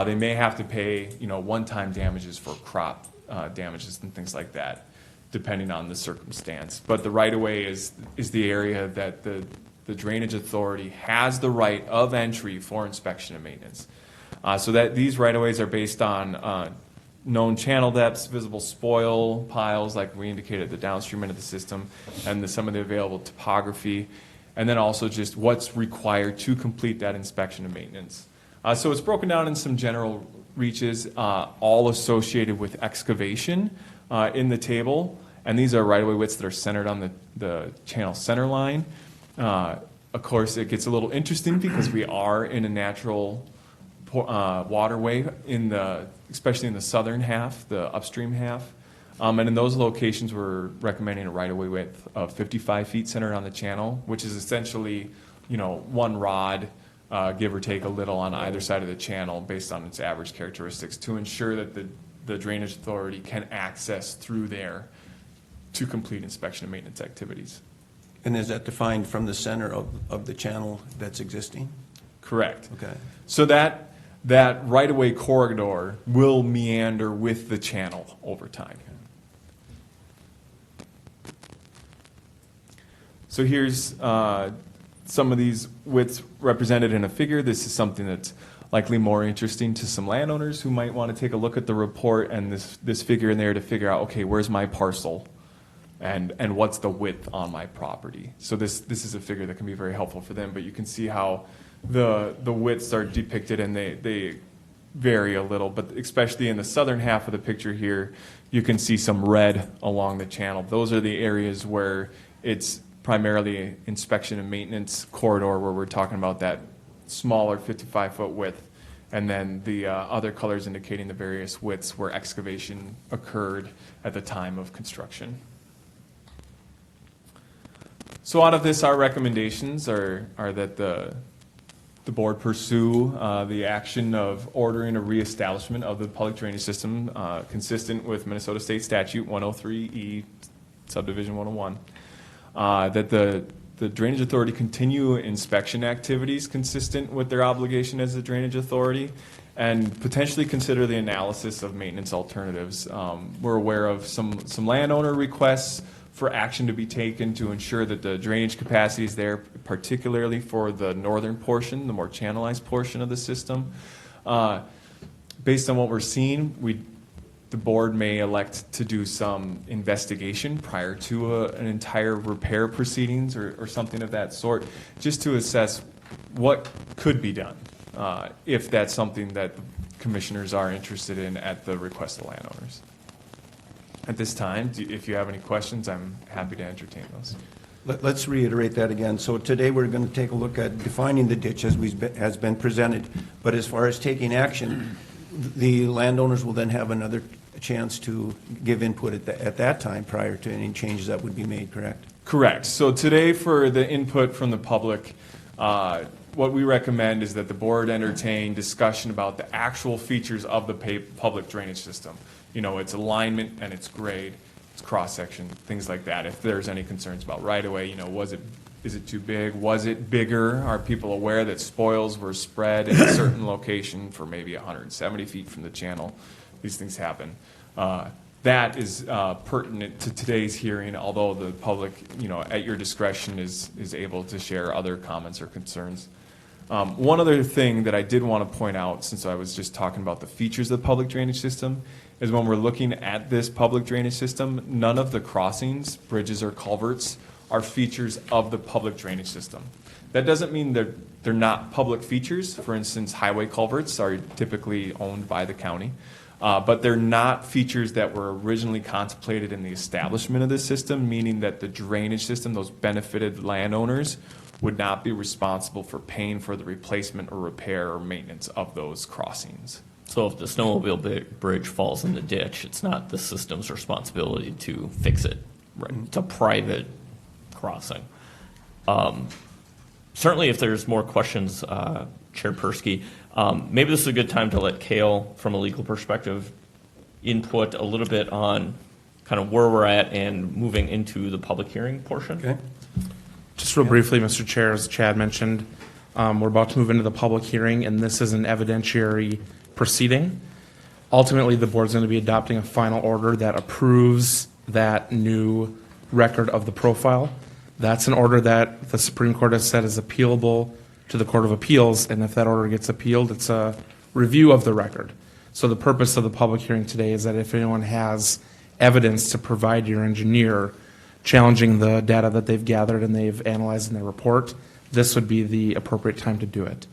They may have to pay, one-time damages for crop damages and things like that, depending on the circumstance. But the right-of-way is the area that the drainage authority has the right of entry for inspection and maintenance. So that these right-of-ways are based on known channel depths, visible spoil piles, like we indicated, the downstream end of the system, and some of the available topography, and then also just what's required to complete that inspection and maintenance. So it's broken down in some general reaches, all associated with excavation in the table, and these are right-of-way widths that are centered on the channel center line. Of course, it gets a little interesting because we are in a natural waterway, especially in the southern half, the upstream half. And in those locations, we're recommending a right-of-way width of 55 feet centered on the channel, which is essentially, one rod, give or take a little on either side of the channel based on its average characteristics to ensure that the drainage authority can access through there to complete inspection and maintenance activities. And is that defined from the center of the channel that's existing? Correct. Okay. So that right-of-way corridor will meander with the channel over time. So here's some of these widths represented in a figure. This is something that's likely more interesting to some landowners who might want to take a look at the report and this figure in there to figure out, okay, where's my parcel and what's the width on my property. So this is a figure that can be very helpful for them, but you can see how the widths are depicted and they vary a little, but especially in the southern half of the picture here, you can see some red along the channel. Those are the areas where it's primarily inspection and maintenance corridor where we're talking about that smaller 55-foot width, and then the other colors indicating the various widths where excavation occurred at the time of construction. So out of this, our recommendations are that the board pursue the action of ordering a reestablishment of the public drainage system consistent with Minnesota State Statute 103E, Subdivision 101. That the Drainage Authority continue inspection activities consistent with their obligation as a drainage authority, and potentially consider the analysis of maintenance alternatives. We're aware of some landowner requests for action to be taken to ensure that the drainage capacity is there, particularly for the northern portion, the more channelized portion of the system. Based on what we're seeing, the board may elect to do some investigation prior to an entire repair proceedings or something of that sort, just to assess what could be done, if that's something that the commissioners are interested in at the request of landowners. At this time, if you have any questions, I'm happy to entertain those. Let's reiterate that again. So today, we're going to take a look at defining the ditch has been presented. But as far as taking action, the landowners will then have another chance to give input at that time prior to any changes that would be made, correct? Correct. So today, for the input from the public, what we recommend is that the board entertain discussion about the actual features of the public drainage system. You know, its alignment and its grade, its cross-section, things like that. If there's any concerns about right-of-way, you know, is it too big? Was it bigger? Are people aware that spoils were spread in a certain location for maybe 170 feet from the channel? These things happen. That is pertinent to today's hearing, although the public, you know, at your discretion is able to share other comments or concerns. One other thing that I did want to point out, since I was just talking about the features of the public drainage system, is when we're looking at this public drainage system, none of the crossings, bridges, or culverts are features of the public drainage system. That doesn't mean they're not public features. For instance, highway culverts are typically owned by the county, but they're not features that were originally contemplated in the establishment of this system, meaning that the drainage system, those benefited landowners, would not be responsible for paying for the replacement or repair or maintenance of those crossings. So if the snowmobile bridge falls in the ditch, it's not the system's responsibility to fix it. Right. It's a private crossing. Certainly, if there's more questions, Chair Persky, maybe this is a good time to let Kale, from a legal perspective, input a little bit on kind of where we're at and moving into the public hearing portion. Okay. Just real briefly, Mr. Chair, as Chad mentioned, we're about to move into the public hearing, and this is an evidentiary proceeding. Ultimately, the board's going to be adopting a final order that approves that new record of the profile. That's an order that the Supreme Court has said is appealable to the Court of Appeals, and if that order gets appealed, it's a review of the record. So the purpose of the public hearing today is that if anyone has evidence to provide your engineer challenging the data that they've gathered and they've analyzed in their report, this would be the appropriate time to do it.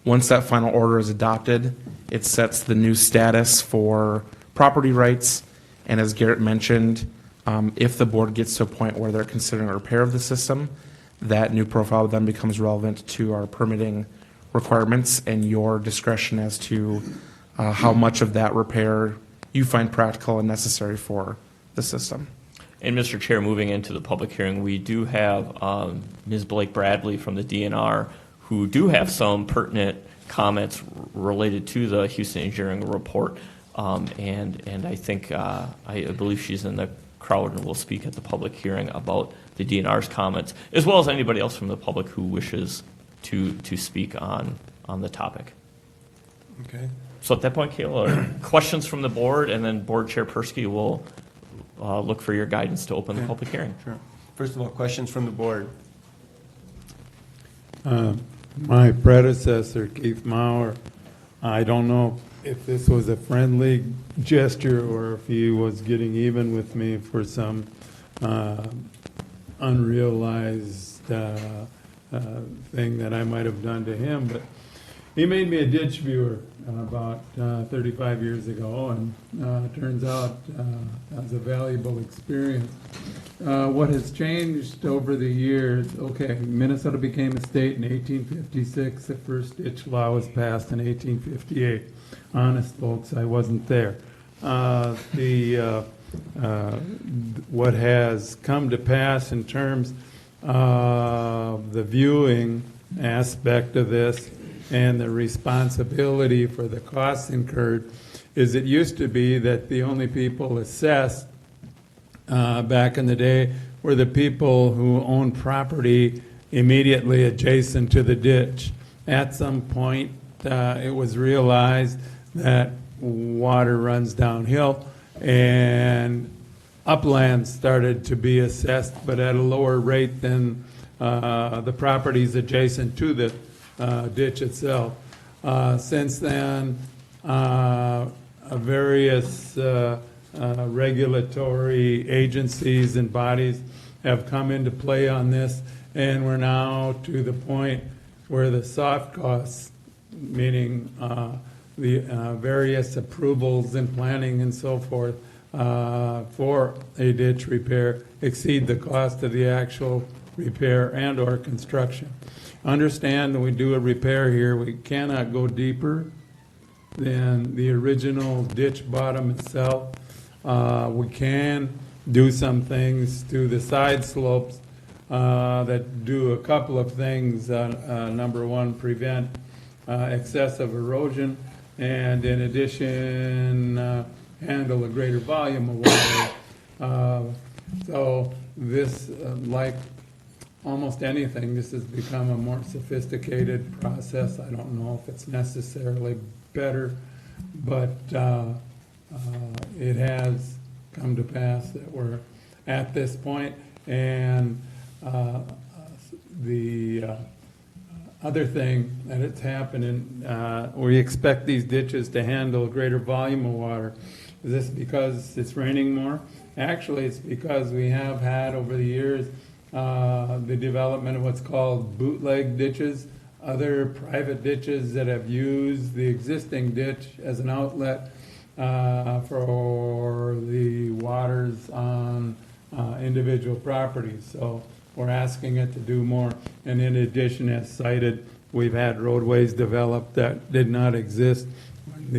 Once that final order is adopted, it sets the new status for property rights, and as Garrett mentioned, if the board gets to a point where they're considering a repair of the system, that new profile then becomes relevant to our permitting requirements and your discretion as to how much of that repair you find practical and necessary for the system. And Mr. Chair, moving into the public hearing, we do have Ms. Blake Bradley from the DNR who do have some pertinent comments related to the Houston Engineering report. And I think, I believe she's in the crowd and will speak at the public hearing about the DNR's comments, as well as anybody else from the public who wishes to speak on the topic. Okay. So at that point, Kayla, questions from the board, and then Board Chair Persky will look for your guidance to open the public hearing. Sure. First of all, questions from the board. My predecessor, Keith Maurer, I don't know if this was a friendly gesture or if he was getting even with me for some unrealized thing that I might have done to him, but he made me a ditch viewer about 35 years ago, and it turns out that was a valuable experience. What has changed over the years, okay, Minnesota became a state in 1856. The first ditch law was passed in 1858. Honest folks, I wasn't there. What has come to pass in terms the viewing aspect of this and the responsibility for the costs incurred is it used to be that the only people assessed back in the day were the people who owned property immediately adjacent to the ditch. At some point, it was realized that water runs downhill and upland started to be assessed, but at a lower rate than the properties adjacent to the ditch itself. Since then, various regulatory agencies and bodies have come into play on this, and we're now to the point where the soft costs, meaning the various approvals and planning and so forth for a ditch repair, exceed the cost of the actual repair and or construction. Understand when we do a repair here, we cannot go deeper than the original ditch bottom itself. We can do some things to the side slopes that do a couple of things. Number one, prevent excessive erosion, and in addition, handle a greater volume of water. So this, like almost anything, this has become a more sophisticated process. I don't know if it's necessarily better, but it has come to pass that we're at this point, and the other thing that it's happening, we expect these ditches to handle a greater volume of water. Is this because it's raining more? Actually, it's because we have had over the years the development of what's called bootleg ditches, other private ditches that have used the existing ditch as an outlet for the waters on individual properties. So we're asking it to do more. And in addition, as cited, we've had roadways developed that did not exist when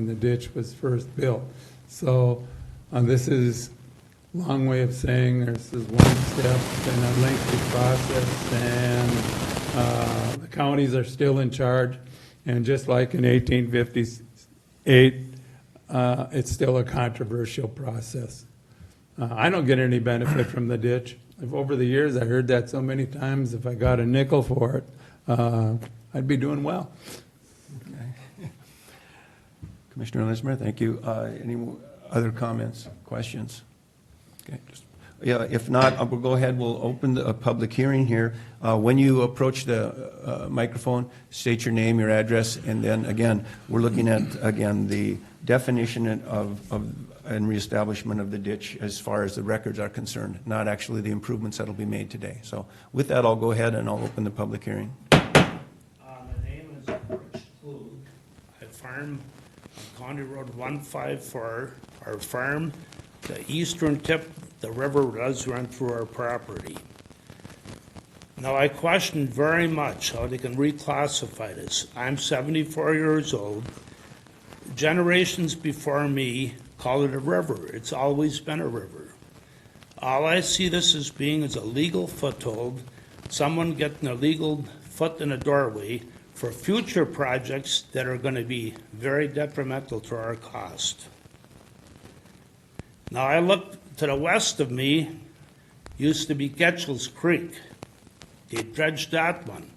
the ditch was first built. So this is a long way of saying this is one step in a lengthy process, and the counties are still in charge. And just like in 1858, it's still a controversial process. I don't get any benefit from the ditch. Over the years, I heard that so many times, if I got a nickel for it, I'd be doing well. Okay. Commissioner Lismer, thank you. Any other comments, questions? Okay. Yeah, if not, we'll go ahead, we'll open the public hearing here. When you approach the microphone, state your name, your address, and then, again, we're looking at, again, the definition of and reestablishment of the ditch as far as the records are concerned, not actually the improvements that will be made today. So with that, I'll go ahead and I'll open the public hearing. My name is Rich Klug. I farm on County Road 154. Our farm, the eastern tip, the river does run through our property. Now, I question very much how they can reclassify this. I'm 74 years old. Generations before me called it a river. It's always been a river. All I see this as being is a legal foothold, someone getting a legal foot in a doorway for future projects that are going to be very detrimental to our cost. Now, I look to the west of me, used to be Getchell's Creek. They dredged that one.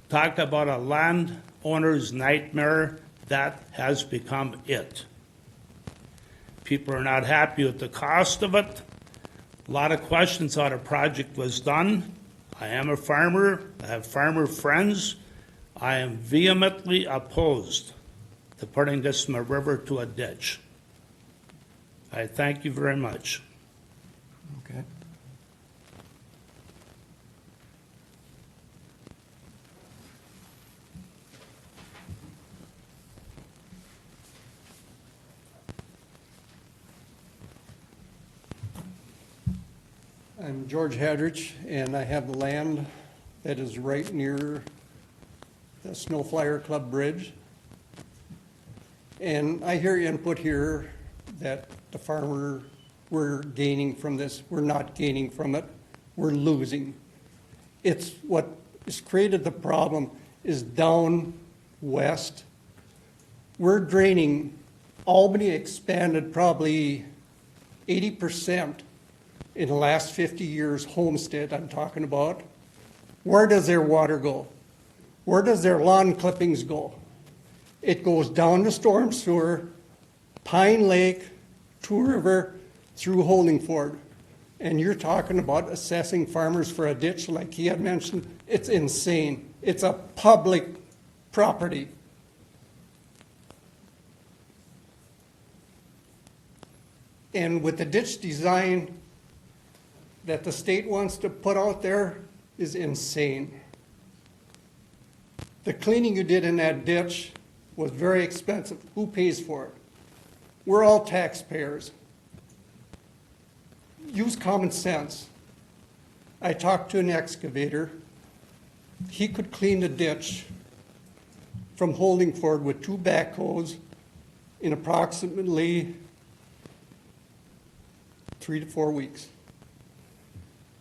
Talk about a landowner's nightmare, that has become it. People are not happy with the cost of it. A lot of questions how the project was done. I am a farmer. I have farmer friends. I am vehemently opposed to putting this from a river to a ditch. I thank you very much. Okay. I'm George Hadrich, and I have land that is right near the Snow Flyer Club Bridge. And I hear input here that the farmer we're gaining from this. We're not gaining from it. We're losing. It's what has created the problem is down west. We're draining. Albany expanded probably 80% in the last 50 years, Homestead I'm talking about. Where does their water go? Where does their lawn clippings go? It goes down the storm sewer, Pine Lake, Two River, through Holdingford. And you're talking about assessing farmers for a ditch like he had mentioned. It's insane. It's a public property. And with the ditch design that the state wants to put out there is insane. The cleaning you did in that ditch was very expensive. Who pays for it? We're all taxpayers. Use common sense. I talked to an excavator. He could clean the ditch from Holdingford with 2 backhoes in approximately 3 to 4 weeks.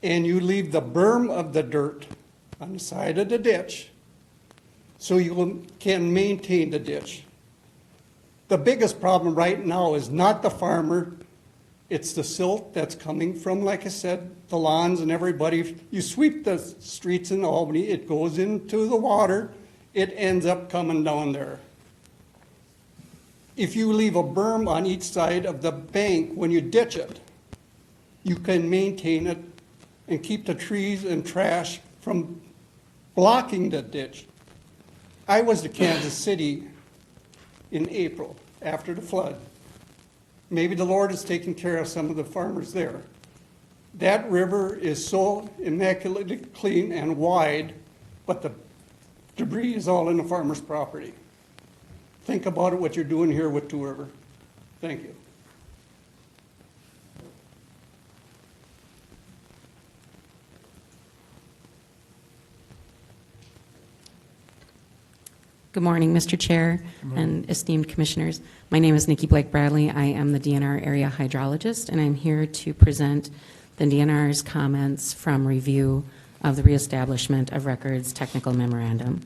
And you leave the berm of the dirt on the side of the ditch so you can maintain the ditch. The biggest problem right now is not the farmer, it's the silt that's coming from, like I said, the lawns and everybody. You sweep the streets in Albany, it goes into the water, it ends up coming down there. If you leave a berm on each side of the bank when you ditch it, you can maintain it and keep the trees and trash from blocking the ditch. I was to Kansas City in April after the flood. Maybe the Lord is taking care of some of the farmers there. That river is so immaculately clean and wide, but the debris is all in the farmer's property. Think about it, what you're doing here with Two River. Thank you. Good morning, Mr. Chair and esteemed commissioners. My name is Nikki Blake Bradley. I am the DNR area hydrologist, and I'm here to present the DNR's comments from review of the reestablishment of records technical memorandum.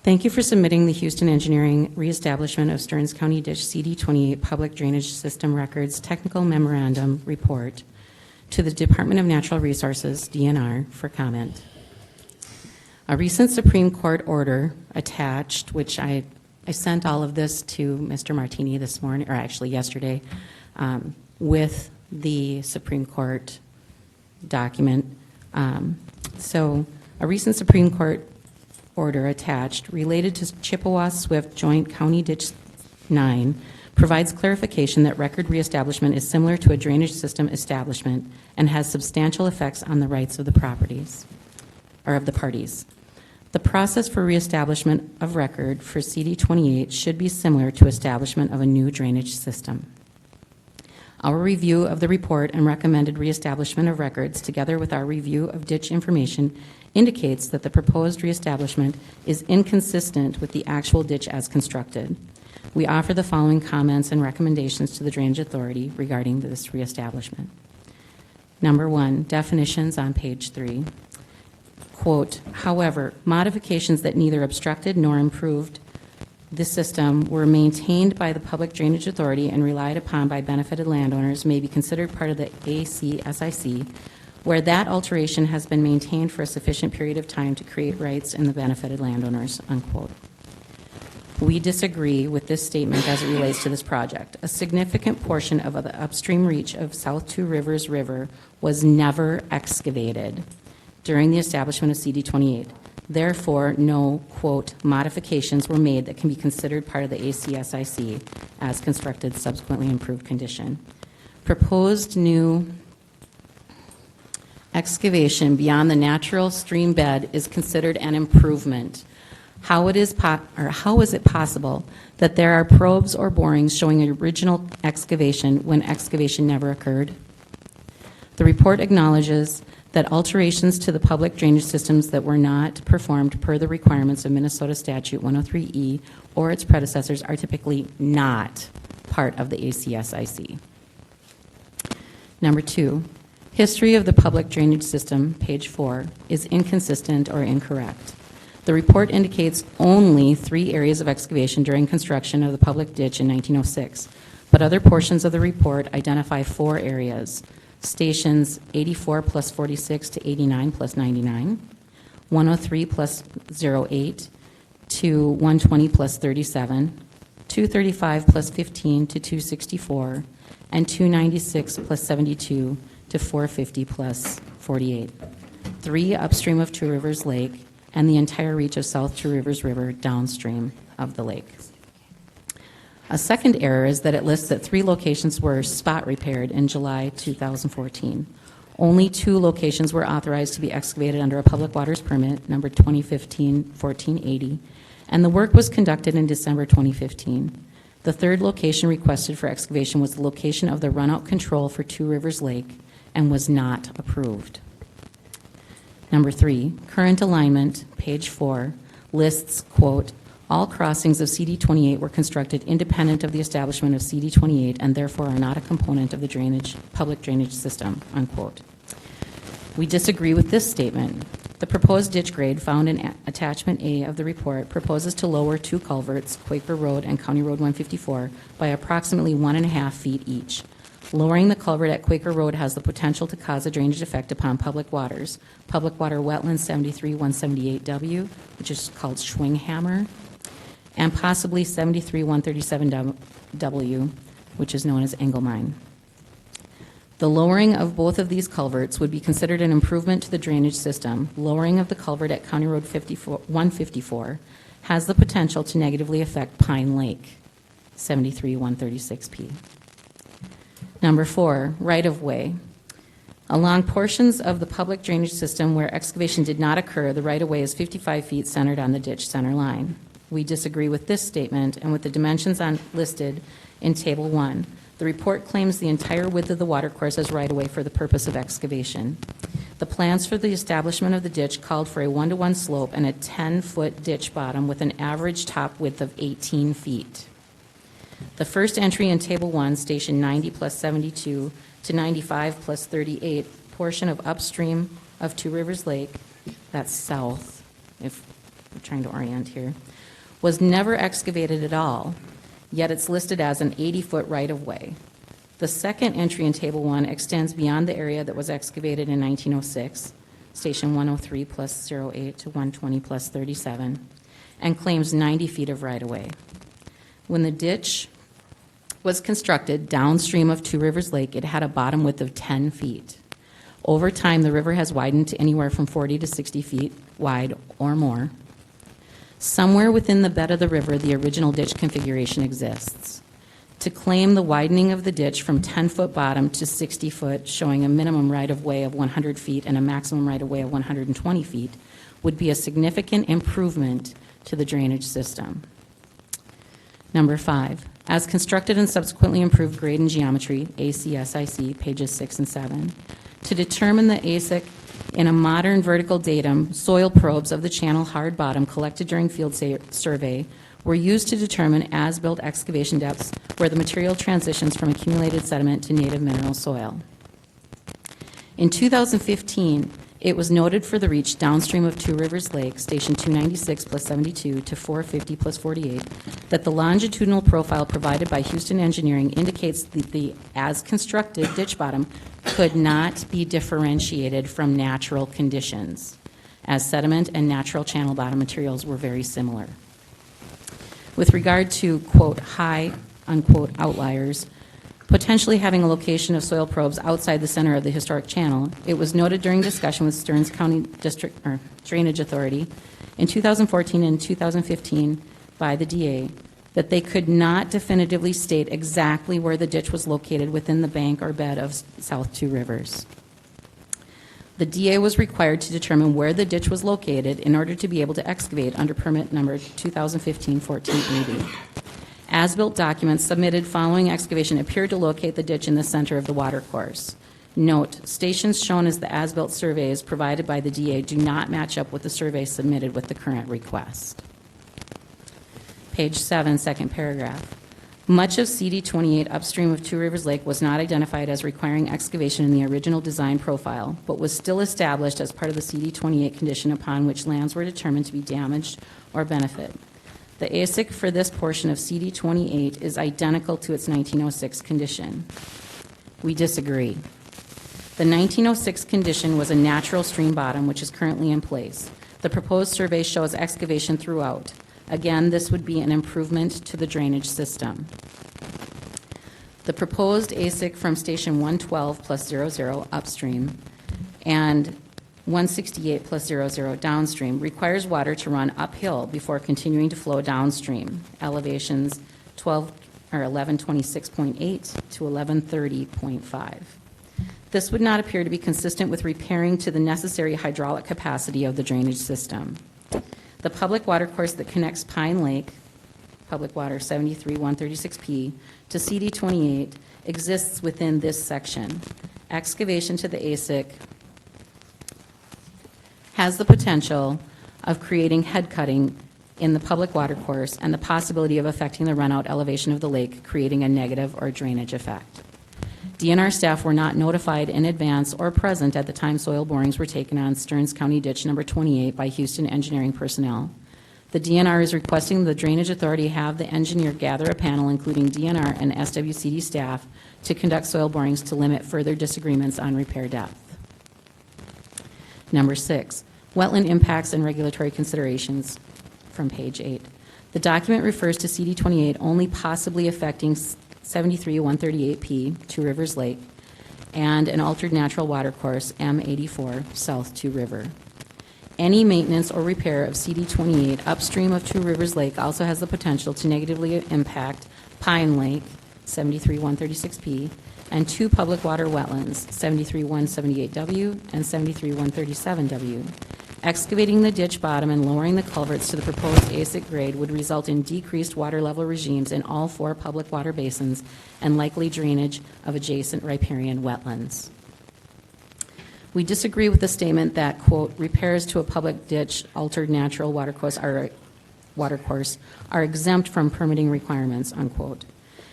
Thank you for submitting the Houston Engineering reestablishment of Stearns County Ditch CD28 Public Drainage System Records Technical Memorandum Report to the Department of Natural Resources, DNR, for comment. A recent Supreme Court order attached, which I sent all of this to Mr. Martini this morning, or actually yesterday, with the Supreme Court document. So a recent Supreme Court order attached related to Chippewa-Swift Joint County Ditch 9 provides clarification that record reestablishment is similar to a drainage system establishment and has substantial effects on the rights of the properties, or of the parties. The process for reestablishment of record for CD28 should be similar to establishment of a new drainage system. Our review of the report and recommended reestablishment of records, together with our review of ditch information, indicates that the proposed reestablishment is inconsistent with the actual ditch as constructed. We offer the following comments and recommendations to the Drainage Authority regarding this reestablishment. Number 1, definitions on page 3. Quote, however, modifications that neither obstructed nor improved the system were maintained by the Public Drainage Authority and relied upon by benefited landowners may be considered part of the ACSIC, where that alteration has been maintained for a sufficient period of time to create rights in the benefited landowners, unquote. We disagree with this statement as it relates to this project. A significant portion of the upstream reach of South Two Rivers River was never excavated during the establishment of CD28. Therefore, no, quote, modifications were made that can be considered part of the ACSIC as constructed, subsequently improved condition. Proposed new excavation beyond the natural stream bed is considered an improvement. How is it possible that there are probes or borings showing original excavation when excavation never occurred? The report acknowledges that alterations to the public drainage systems that were not performed per the requirements of Minnesota Statute 103E or its predecessors are typically not part of the ACSIC. Number 2, history of the public drainage system, page 4, is inconsistent or incorrect. The report indicates only 3 areas of excavation during construction of the public ditch in 1906, but other portions of the report identify 4 areas: stations 84 plus 46 to 89 plus 99, 103 plus 08 to 120 plus 37, 235 plus 15 to 264, and 296 plus 72 to 450 plus 48. 3 upstream of Two Rivers Lake, and the entire reach of South Two Rivers River downstream of the lake. A second error is that it lists that 3 locations were spot repaired in July 2014. Only 2 locations were authorized to be excavated under a public waters permit, number 2015-1480, and the work was conducted in December 2015. The 3rd location requested for excavation was the location of the runout control for Two Rivers Lake and was not approved. Number 3, current alignment, page 4, lists, quote, all crossings of CD 28 were constructed independent of the establishment of CD 28 and therefore are not a component of the public drainage system, unquote. We disagree with this statement. The proposed ditch grade found in attachment A of the report proposes to lower 2 culverts, Quaker Road and County Road 154, by approximately 1.5 feet each. Lowering the culvert at Quaker Road has the potential to cause a drainage effect upon public waters. Public water wetlands 73-178W, which is called Schwinghammer, and possibly 73-137W, which is known as Engelmine. The lowering of both of these culverts would be considered an improvement to the drainage system. Lowering of the culvert at County Road 154 has the potential to negatively affect Pine Lake, 73-136P. Number 4, right-of-way. Along portions of the public drainage system where excavation did not occur, the right-of-way is 55 feet centered on the ditch center line. We disagree with this statement and with the dimensions listed in Table 1. The report claims the entire width of the watercourse as right-of-way for the purpose of excavation. The plans for the establishment of the ditch called for a 1-to-1 slope and a 10-foot ditch bottom with an average top width of 18 feet. The first entry in Table 1, Station 90 plus 72 to 95 plus 38, portion of upstream of Two Rivers Lake, that's south, if we're trying to orient here, was never excavated at all, yet it's listed as an 80-foot right-of-way. The second entry in Table 1 extends beyond the area that was excavated in 1906, Station 103 plus 08 to 120 plus 37, and claims 90 feet of right-of-way. When the ditch was constructed downstream of Two Rivers Lake, it had a bottom width of 10 feet. Over time, the river has widened to anywhere from 40 to 60 feet wide or more. Somewhere within the bed of the river, the original ditch configuration exists. To claim the widening of the ditch from 10-foot bottom to 60-foot, showing a minimum right-of-way of 100 feet and a maximum right-of-way of 120 feet, would be a significant improvement to the drainage system. Number 5, as constructed and subsequently improved grade and geometry, ACSIC, pages 6 and 7, to determine the ASIC in a modern vertical datum, soil probes of the channel hard bottom collected during field survey were used to determine as-built excavation depths where the material transitions from accumulated sediment to native mineral soil. In 2015, it was noted for the reach downstream of Two Rivers Lake, Station 296 plus 72 to 450 plus 48, that the longitudinal profile provided by Houston Engineering indicates that the as-constructed ditch bottom could not be differentiated from natural conditions, as sediment and natural channel bottom materials were very similar. With regard to, quote, high, unquote, outliers, potentially having a location of soil probes outside the center of the historic channel, it was noted during discussion with Stearns County District or Drainage Authority in 2014 and 2015 by the DA that they could not definitively state exactly where the ditch was located within the bank or bed of South Two Rivers. The DA was required to determine where the ditch was located in order to be able to excavate under permit number 2015-1480. As-built documents submitted following excavation appeared to locate the ditch in the center of the watercourse. Note, stations shown as the as-built surveys provided by the DA do not match up with the survey submitted with the current request. Page 7, second paragraph. Much of CD 28 upstream of Two Rivers Lake was not identified as requiring excavation in the original design profile, but was still established as part of the CD 28 condition upon which lands were determined to be damaged or benefit. The ASIC for this portion of CD 28 is identical to its 1906 condition. We disagree. The 1906 condition was a natural stream bottom, which is currently in place. The proposed survey shows excavation throughout. Again, this would be an improvement to the drainage system. The proposed ASIC from station 112 plus 00 upstream and 168 plus 00 downstream requires water to run uphill before continuing to flow downstream. Elevations 1126.8 to 1130.5. This would not appear to be consistent with repairing to the necessary hydraulic capacity of the drainage system. The public water course that connects Pine Lake, Public Water 73-136P, to CD 28 exists within this section. Excavation to the ASIC has the potential of creating head cutting in the public water course and the possibility of affecting the runout elevation of the lake, creating a negative or drainage effect. DNR staff were not notified in advance or present at the time soil borings were taken on Stearns County Ditch Number 28 by Houston engineering personnel. The DNR is requesting the Drainage Authority have the engineer gather a panel including DNR and SWCD staff to conduct soil borings to limit further disagreements on repair depth. Number 6, wetland impacts and regulatory considerations from page 8. The document refers to CD 28 only possibly affecting 73-138P, Two Rivers Lake, and an altered natural water course, M84, South Two River. Any maintenance or repair of CD 28 upstream of Two Rivers Lake also has the potential to negatively impact Pine Lake, 73-136P, and two public water wetlands, 73-178W and 73-137W. Excavating the ditch bottom and lowering the culverts to the proposed ASIC grade would result in decreased water level regimes in all 4 public water basins and likely drainage of adjacent riparian wetlands. We disagree with the statement that, quote, repairs to a public ditch, altered natural water course are exempt from permitting requirements, unquote.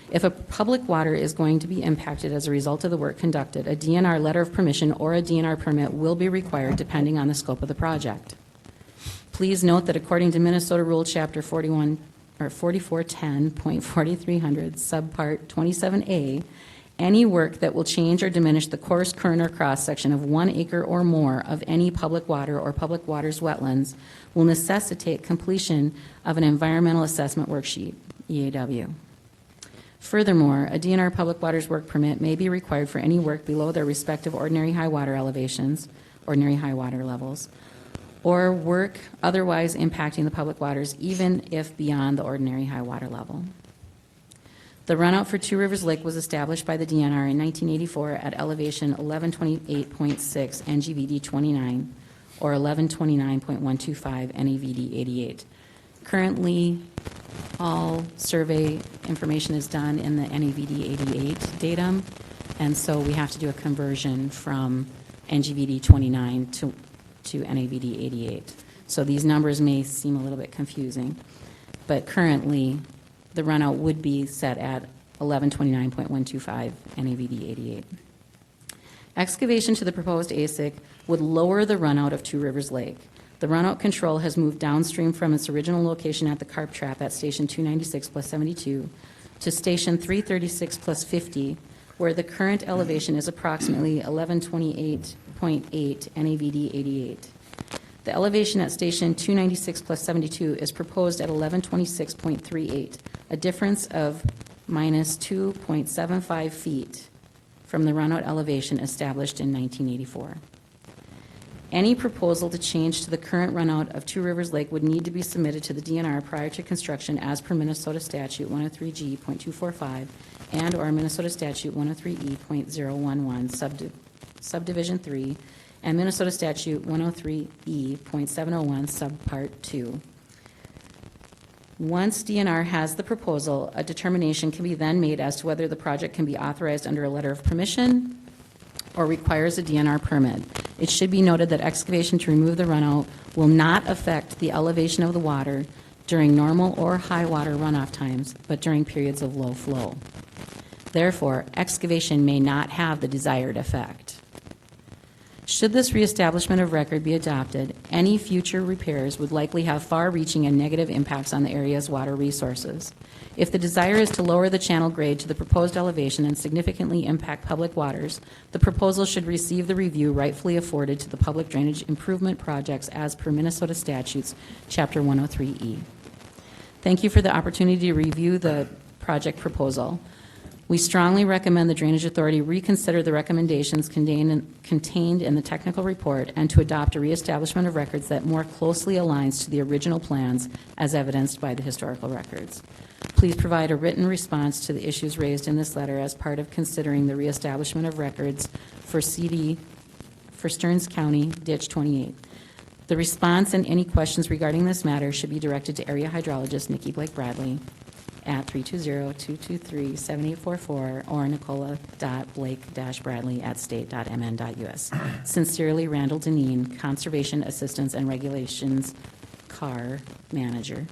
If a public water is going to be impacted as a result of the work conducted, a DNR letter of permission or a DNR permit will be required depending on the scope of the project. Please note that according to Minnesota Rule Chapter 41 or 4410.4300, subpart 27A, any work that will change or diminish the course, current, or cross section of 1 acre or more of any public water or public waters wetlands will necessitate completion of an environmental assessment worksheet, EAW. Furthermore, a DNR public waters work permit may be required for any work below their respective ordinary high water elevations, ordinary high water levels, or work otherwise impacting the public waters even if beyond the ordinary high water level. The runout for Two Rivers Lake was established by the DNR in 1984 at elevation 1128.6 NGVD 29 or 1129.125 NAVD 88. Currently, all survey information is done in the NAVD 88 datum, and so we have to do a conversion from NGVD 29 to NAVD 88. So these numbers may seem a little bit confusing, but currently the runout would be set at 1129.125 NAVD 88. Excavation to the proposed ASIC would lower the runout of Two Rivers Lake. The runout control has moved downstream from its original location at the carp trap at station 296 plus 72 to station 336 plus 50, where the current elevation is approximately 1128.8 NAVD 88. The elevation at station 296 plus 72 is proposed at 1126.38, a difference of minus 2.75 feet from the runout elevation established in 1984. Any proposal to change to the current runout of Two Rivers Lake would need to be submitted to the DNR prior to construction as per Minnesota Statute 103G.245 and or Minnesota Statute 103E.011 subdivision 3 and Minnesota Statute 103E.701 subpart 2. Once DNR has the proposal, a determination can be then made as to whether the project can be authorized under a letter of permission or requires a DNR permit. It should be noted that excavation to remove the runout will not affect the elevation of the water during normal or high water runoff times, but during periods of low flow. Therefore, excavation may not have the desired effect. Should this reestablishment of record be adopted, any future repairs would likely have far-reaching and negative impacts on the area's water resources. If the desire is to lower the channel grade to the proposed elevation and significantly impact public waters, the proposal should receive the review rightfully afforded to the public drainage improvement projects as per Minnesota statutes, Chapter 103E. Thank you for the opportunity to review the project proposal. We strongly recommend the Drainage Authority reconsider the recommendations contained in the technical report and to adopt a reestablishment of records that more closely aligns to the original plans as evidenced by the historical records. Please provide a written response to the issues raised in this letter as part of considering the reestablishment of records for Stearns County, Ditch 28. The response and any questions regarding this matter should be directed to Area Hydrologist Nikki Blake Bradley at 320-223-7844 or nicola.blake-bradley@state.mn.us. Sincerely, Randall Deneen, Conservation Assistance and Regulations CAR Manager.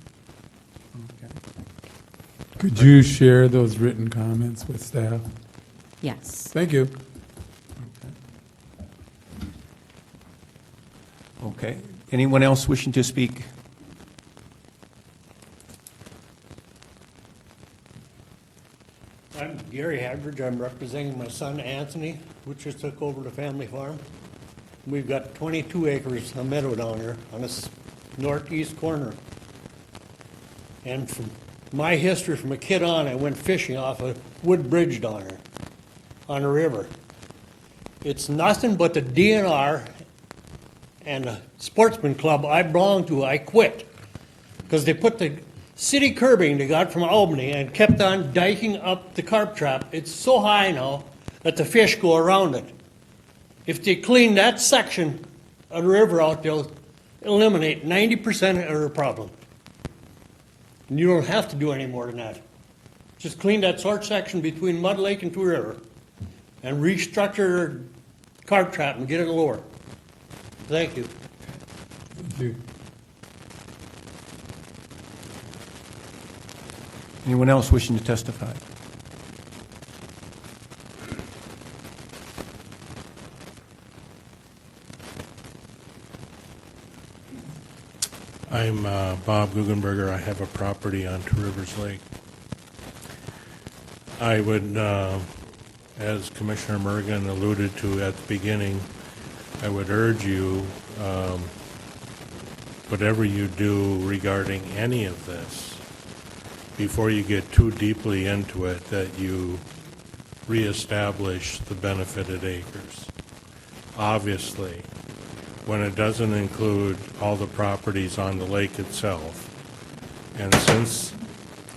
Could you share those written comments with staff? Yes. Thank you. Okay. Anyone else wishing to speak? I'm Gary Hadridge. I'm representing my son Anthony, who just took over the family farm. We've got 22 acres of meadow down here on this northeast corner. And from my history from a kid on, I went fishing off a wood bridge down here on a river. It's nothing but the DNR and the sportsman club I belong to, I quit. Because they put the city curbing they got from Albany and kept on diking up the carp trap. It's so high now that the fish go around it. If they clean that section of the river out, they'll eliminate 90% of the problem. And you don't have to do any more than that. Just clean that short section between Mud Lake and Two River and restructure the carp trap and get it lower. Thank you. Thank you. Anyone else wishing to testify? I'm Bob Guggenberger. I have a property on Two Rivers Lake. I would, as Commissioner Mergen alluded to at the beginning, I would urge you, whatever you do regarding any of this, before you get too deeply into it, that you reestablish the benefited acres. Obviously, when it doesn't include all the properties on the lake itself, and since...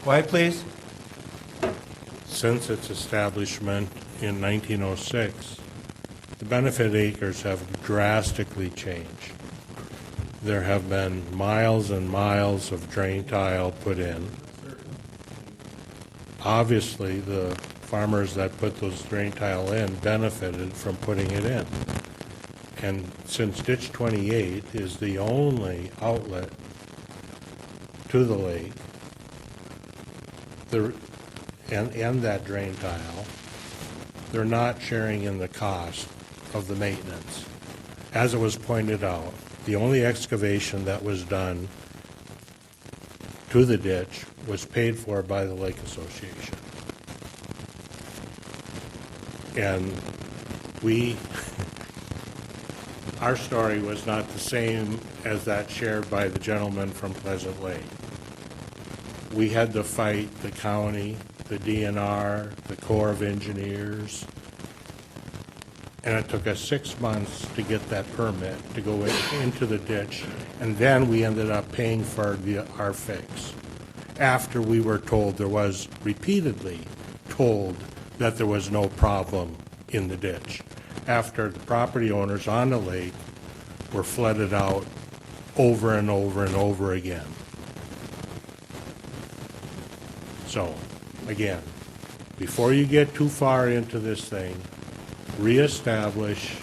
Quiet, please. Since its establishment in 1906, the benefit acres have drastically changed. There have been miles and miles of drain tile put in. Obviously, the farmers that put those drain tile in benefited from putting it in. And since Ditch 28 is the only outlet to the lake, and that drain tile, they're not sharing in the cost of the maintenance. As it was pointed out, the only excavation that was done to the ditch was paid for by the Lake Association. And our story was not the same as that shared by the gentleman from Pleasant Lake. We had to fight the county, the DNR, the Corps of Engineers, and it took us 6 months to get that permit to go into the ditch, and then we ended up paying for our fix. After we were told, repeatedly told, that there was no problem in the ditch. After the property owners on the lake were flooded out over and over and over again. So, again, before you get too far into this thing, reestablish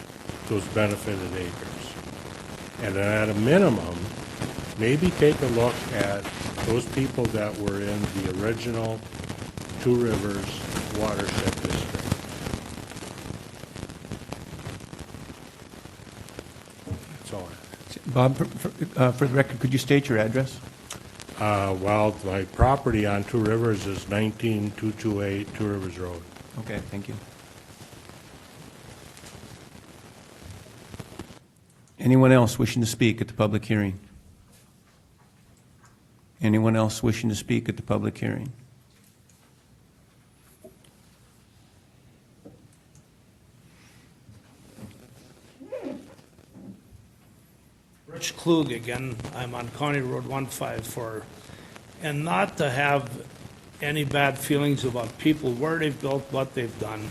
those benefited acres. And at a minimum, maybe take a look at those people that were in the original Two Rivers watershed district. That's all I have. Bob, for the record, could you state your address? Well, my property on Two Rivers is 19228 Two Rivers Road. Okay, thank you. Anyone else wishing to speak at the public hearing? Anyone else wishing to speak at the public hearing? Rich Klug again. I'm on County Road 154. And not to have any bad feelings about people, where they've built, what they've done.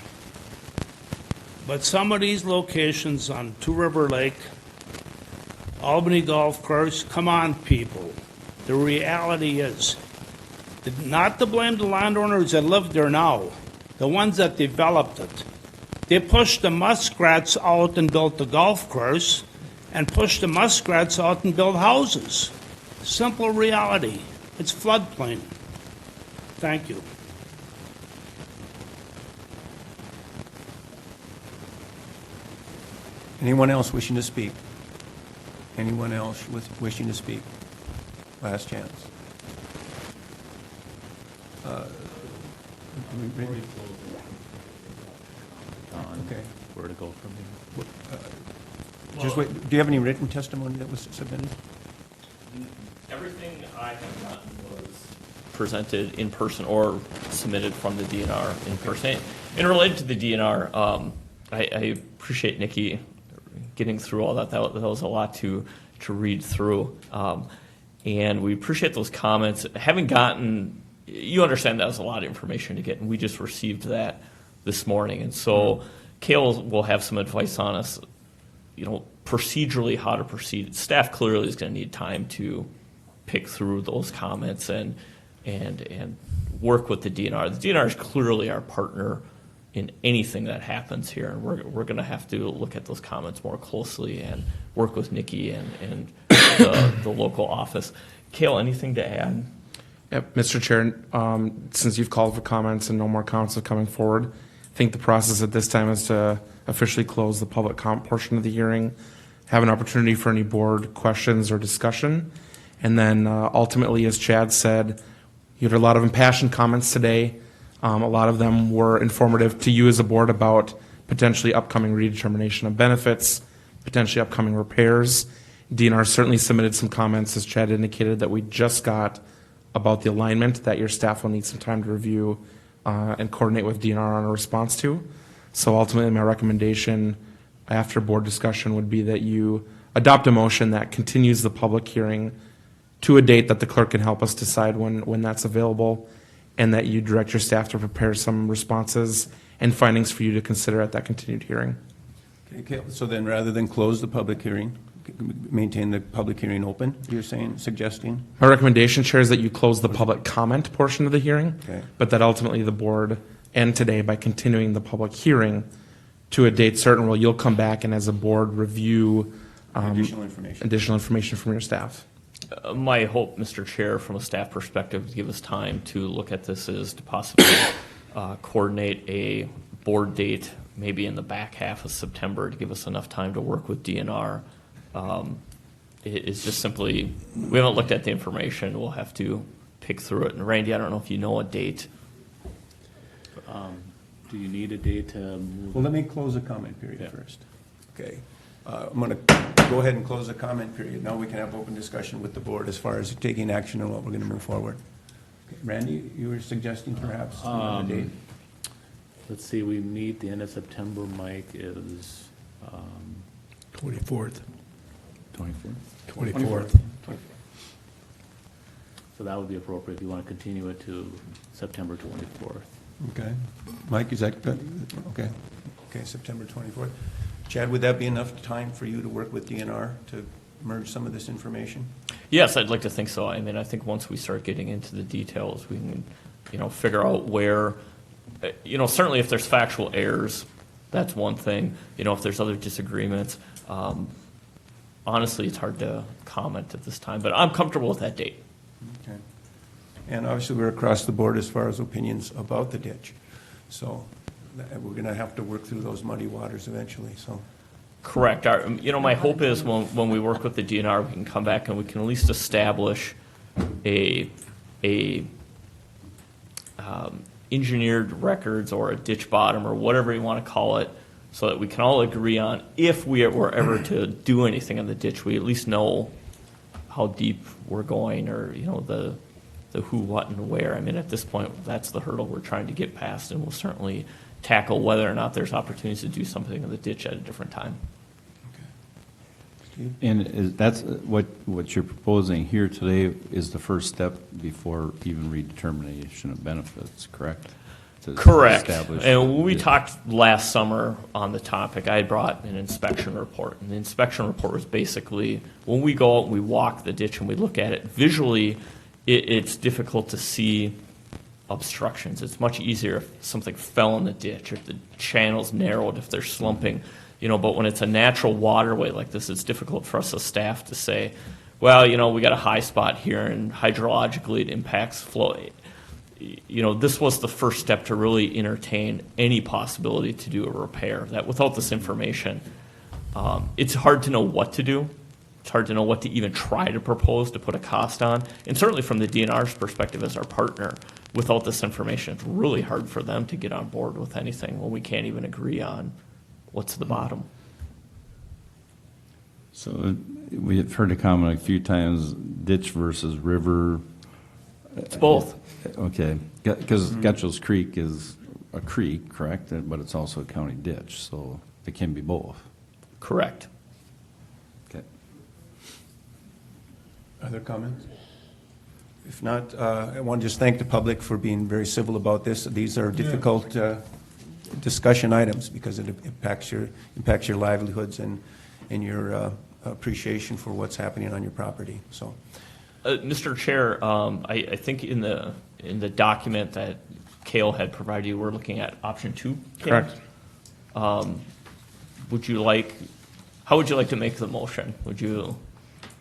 But some of these locations on Two River Lake, Albany Golf Course, come on, people. The reality is, not to blame the landowners that live there now, the ones that developed it. They pushed the muskrats out and built the golf course, and pushed the muskrats out and built houses. Simple reality. It's floodplain. Thank you. Anyone else wishing to speak? Anyone else wishing to speak? Last chance. Okay. Where to go from here? Just wait, do you have any written testimony that was submitted? Everything I have gotten was presented in person or submitted from the DNR in person. And related to the DNR, I appreciate Nikki getting through all that. That was a lot to read through. And we appreciate those comments. Having gotten, you understand that was a lot of information to get, and we just received that this morning. And so Kale will have some advice on us, procedurally how to proceed. Staff clearly is going to need time to pick through those comments and work with the DNR. The DNR is clearly our partner in anything that happens here, and we're going to have to look at those comments more closely and work with Nikki and the local office. Kale, anything to add? Yep, Mr. Chair, since you've called for comments and no more comments are coming forward, I think the process at this time is to officially close the public comment portion of the hearing, have an opportunity for any board questions or discussion, and then ultimately, as Chad said, you had a lot of impassioned comments today. A lot of them were informative to you as a board about potentially upcoming redetermination of benefits, potentially upcoming repairs. DNR certainly submitted some comments, as Chad indicated, that we just got about the alignment that your staff will need some time to review and coordinate with DNR on a response to. So ultimately, my recommendation after board discussion would be that you adopt a motion that continues the public hearing to a date that the clerk can help us decide when that's available, and that you direct your staff to prepare some responses and findings for you to consider at that continued hearing. Okay, so then rather than close the public hearing, maintain the public hearing open, you're suggesting? My recommendation, Chair, is that you close the public comment portion of the hearing, but that ultimately the board, and today by continuing the public hearing to a date certain, where you'll come back and as a board review additional information from your staff. My hope, Mr. Chair, from a staff perspective, to give us time to look at this is to possibly coordinate a board date maybe in the back half of September to give us enough time to work with DNR. It's just simply, we haven't looked at the information. We'll have to pick through it. And Randy, I don't know if you know a date. Do you need a date to move? Well, let me close the comment period first. Okay. I'm going to go ahead and close the comment period. Now we can have open discussion with the board as far as taking action on what we're going to move forward. Okay. Randy, you were suggesting perhaps another date? Let's see, we meet the end of September. Mike is 24th. 24th? 24th. So that would be appropriate if you want to continue it to September 24th. Okay. Mike, is that good? Okay. Okay, September 24th. Chad, would that be enough time for you to work with DNR to merge some of this information? Yes, I'd like to think so. I mean, I think once we start getting into the details, we can, figure out where, certainly if there's factual errors, that's one thing. If there's other disagreements, honestly, it's hard to comment at this time, but I'm comfortable with that date. Okay. And obviously, we're across the board as far as opinions about the ditch. So we're going to have to work through those muddy waters eventually, so. Correct. My hope is when we work with the DNR, we can come back and we can at least establish a engineered records or a ditch bottom or whatever you want to call it, so that we can all agree on, if we were ever to do anything in the ditch, we at least know how deep we're going, or the who, what, and where. I mean, at this point, that's the hurdle we're trying to get past, and we'll certainly tackle whether or not there's opportunities to do something in the ditch at a different time. And that's what you're proposing here today is the first step before even redetermination of benefits, correct? To Correct. establish And when we the- talked last summer on the topic, I had brought an inspection report. And the inspection report was basically, when we go out and we walk the ditch and we look at it, visually, it's difficult to see obstructions. It's much easier if something fell in the ditch, or if the channel's narrowed, if they're slumping. But when it's a natural waterway like this, it's difficult for us as staff to say, well, we got a high spot here, and hydrologically it impacts flow. This was the first step to really entertain any possibility to do a repair. That without this information, it's hard to know what to do. It's hard to know what to even try to propose to put a cost on. And certainly from the DNR's perspective as our partner, without this information, it's really hard for them to get on board with anything when we can't even agree on what's the bottom. So we've heard a comment a few times, ditch versus river. It's both. Okay, because Getchell's Creek is a creek, correct? But it's also a county ditch, so it can be both. Correct. Okay. Other comments? If not, I want to just thank the public for being very civil about this. These are difficult discussion items because it impacts your livelihoods and your appreciation for what's happening on your property. So, Mr. Chair, I think in the document that Cale had provided you, we're looking at option 2. Cale? Correct. How would you like to make the motion? Would you?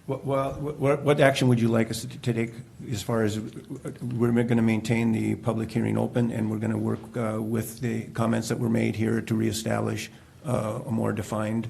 well, what action would you like us to take as far as we're going to maintain the public hearing open, and we're going to work with the comments that were made here to reestablish a more defined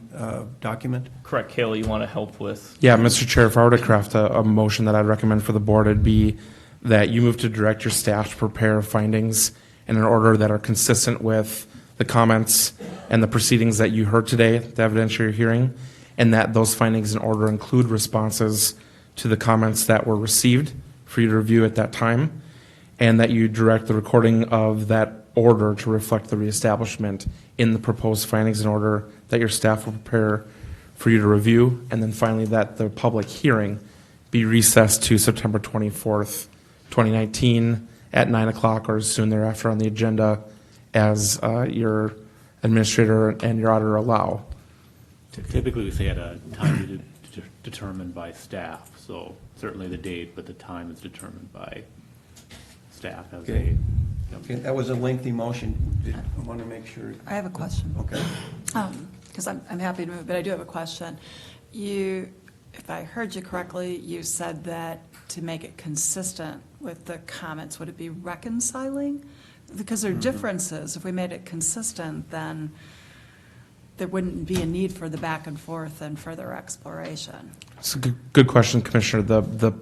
document? Correct. Cale, you want to help with? Yeah, Mr. Chair, if I were to craft a motion that I'd recommend for the board, it'd be that you move to direct your staff to prepare findings in an order that are consistent with the comments and the proceedings that you heard today, the evidentiary hearing, and that those findings in order include responses to the comments that were received for you to review at that time, and that you direct the recording of that order to reflect the reestablishment in the proposed findings in order that your staff will prepare for you to review, and then finally that the public hearing be recessed to September 24th, 2019 at 9 o'clock or as soon thereafter on the agenda as your administrator and your auditor allow. Typically, we say at a time determined by staff, so certainly the date, but the time is determined by staff as Okay. Okay, that was a lengthy motion. I want to make sure. I have a question. Okay. Because I'm happy to move, but I do have a question. If I heard you correctly, you said that to make it consistent with the comments, would it be reconciling? Because there are differences. If we made it consistent, then there wouldn't be a need for the back and forth and further exploration. It's a good question, Commissioner. The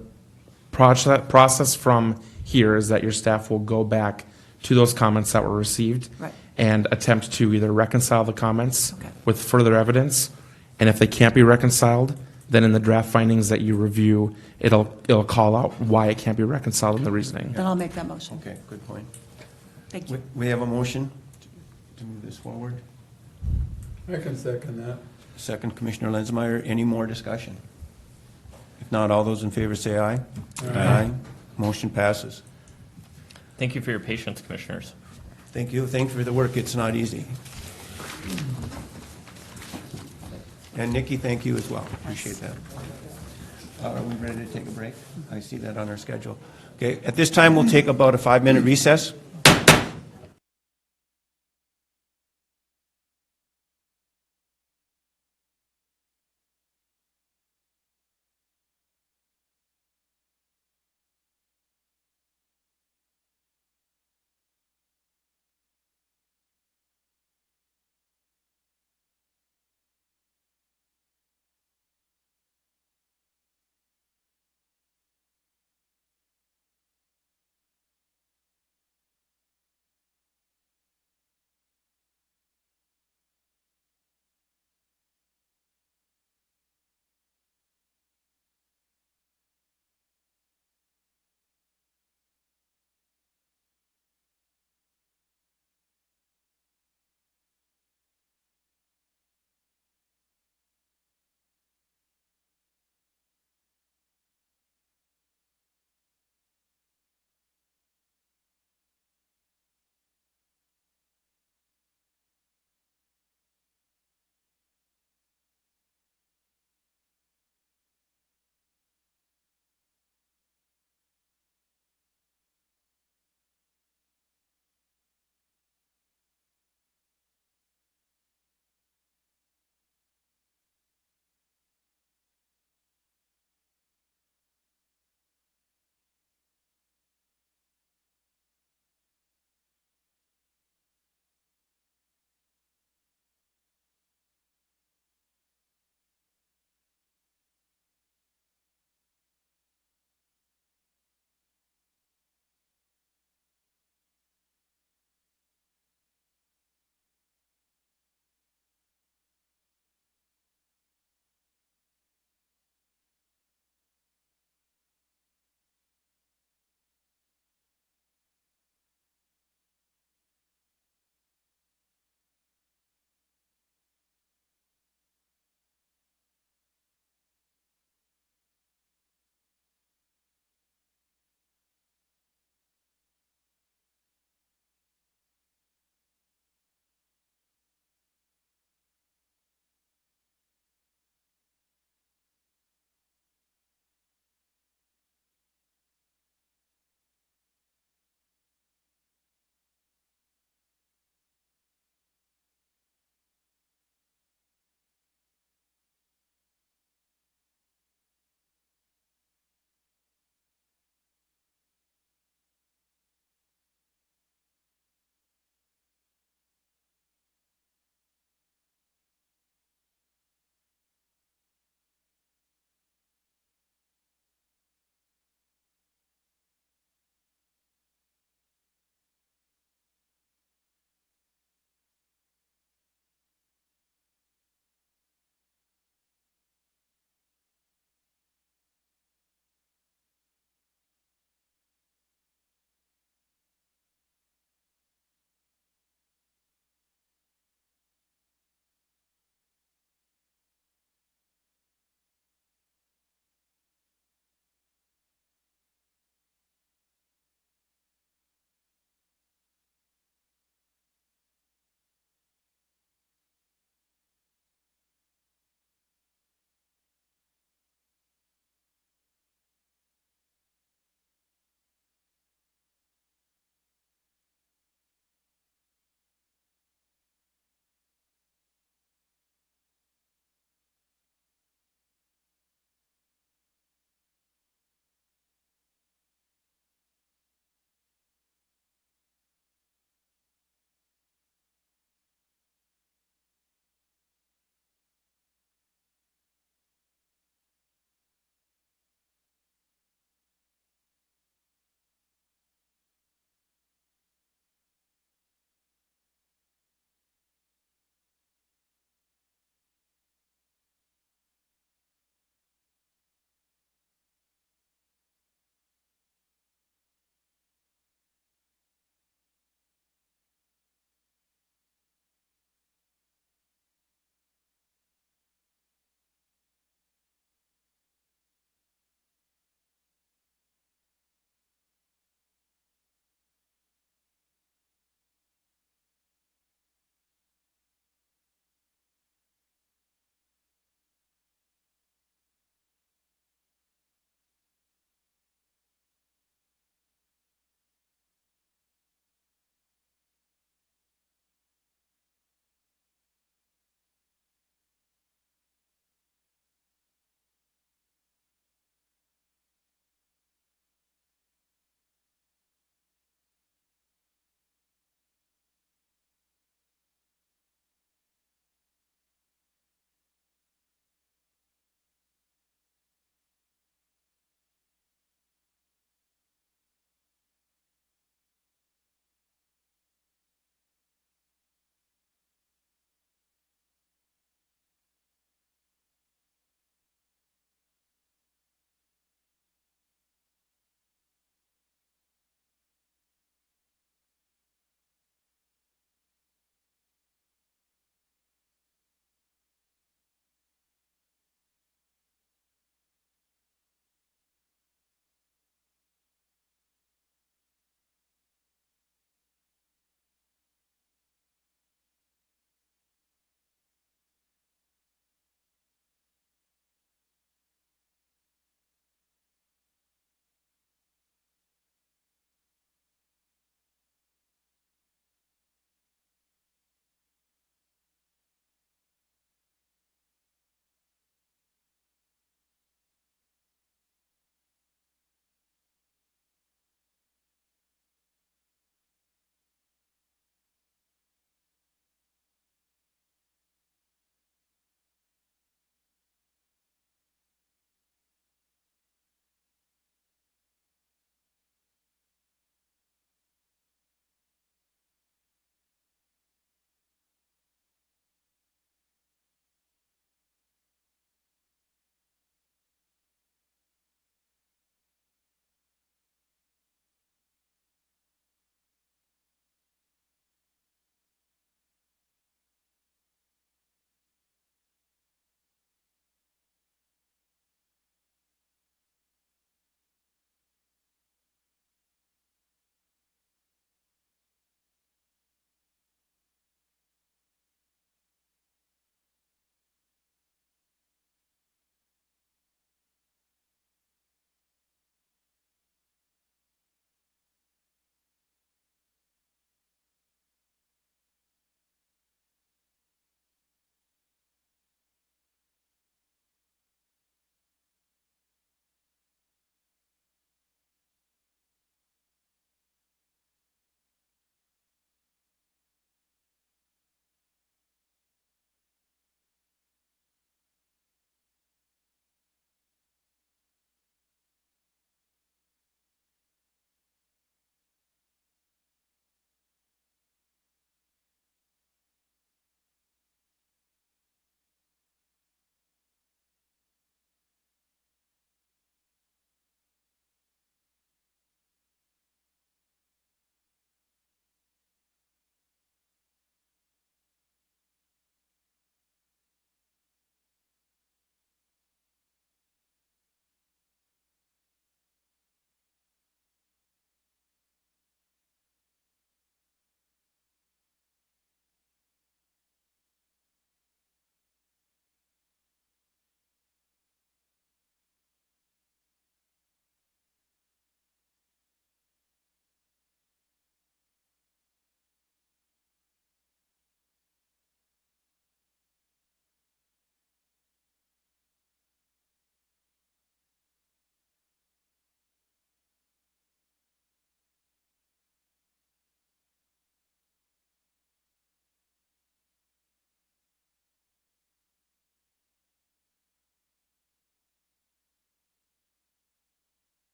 process from here is that your staff will go back to those comments that were received Right. and attempt to either reconcile the comments with further evidence, and if they can't be reconciled, then in the draft findings that you review, it'll call out why it can't be reconciled in the reasoning. Then I'll make that motion. Okay, good point. Thank you. We have a motion to move this forward. I can second that. Second, Commissioner Lenzmeyer. Any more discussion? If not, all those in favor say aye. Aye. Motion passes. Thank you for your patience, commissioners. Thank you. Thank you for the work. It's not easy. And Nikki, thank you as well. Appreciate that. Are we ready to take a break? I see that on our schedule. Okay, at this time, we'll take about a 5-minute recess.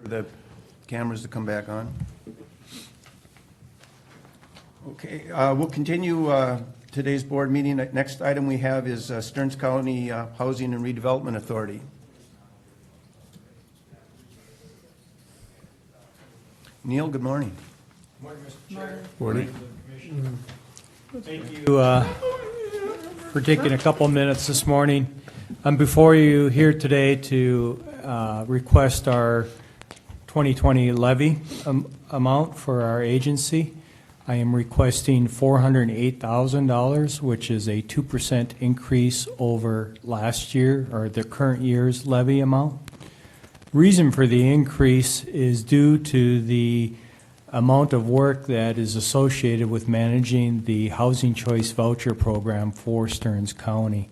for the cameras to come back on. Okay, we'll continue today's board meeting. Next item we have is Stearns County Housing and Redevelopment Authority. Neil, good morning. Morning. Thank you for taking a couple minutes this morning. I'm before you here today to request our 2020 levy amount for our agency. I am requesting $408,000, which is a 2% increase over last year, or the current year's levy amount. Reason for the increase is due to the amount of work that is associated with managing the Housing Choice Voucher Program for Stearns County.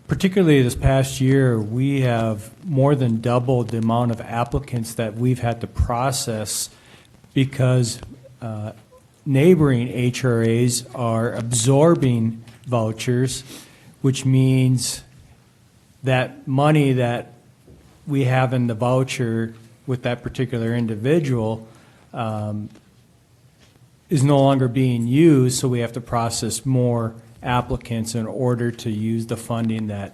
Particularly this past year, we have more than doubled the amount of applicants that we've had to process because neighboring HRAs are absorbing vouchers, which means that money that we have in the voucher with that particular individual is no longer being used, so we have to process more applicants in order to use the funding that,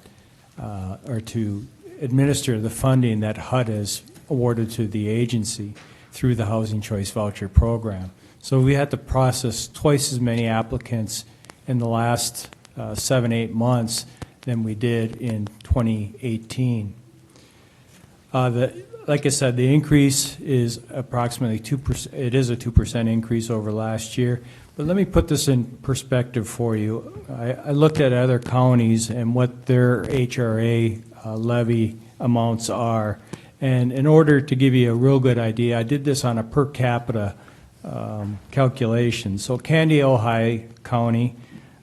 or to administer the funding that HUD has awarded to the agency through the Housing Choice Voucher Program. So we had to process twice as many applicants in the last 7-8 months than we did in 2018. Like I said, the increase is approximately 2%. It is a 2% increase over last year. But let me put this in perspective for you. I looked at other counties and what their HRA levy amounts are. And in order to give you a real good idea, I did this on a per capita calculation. So Candy, Ojai County,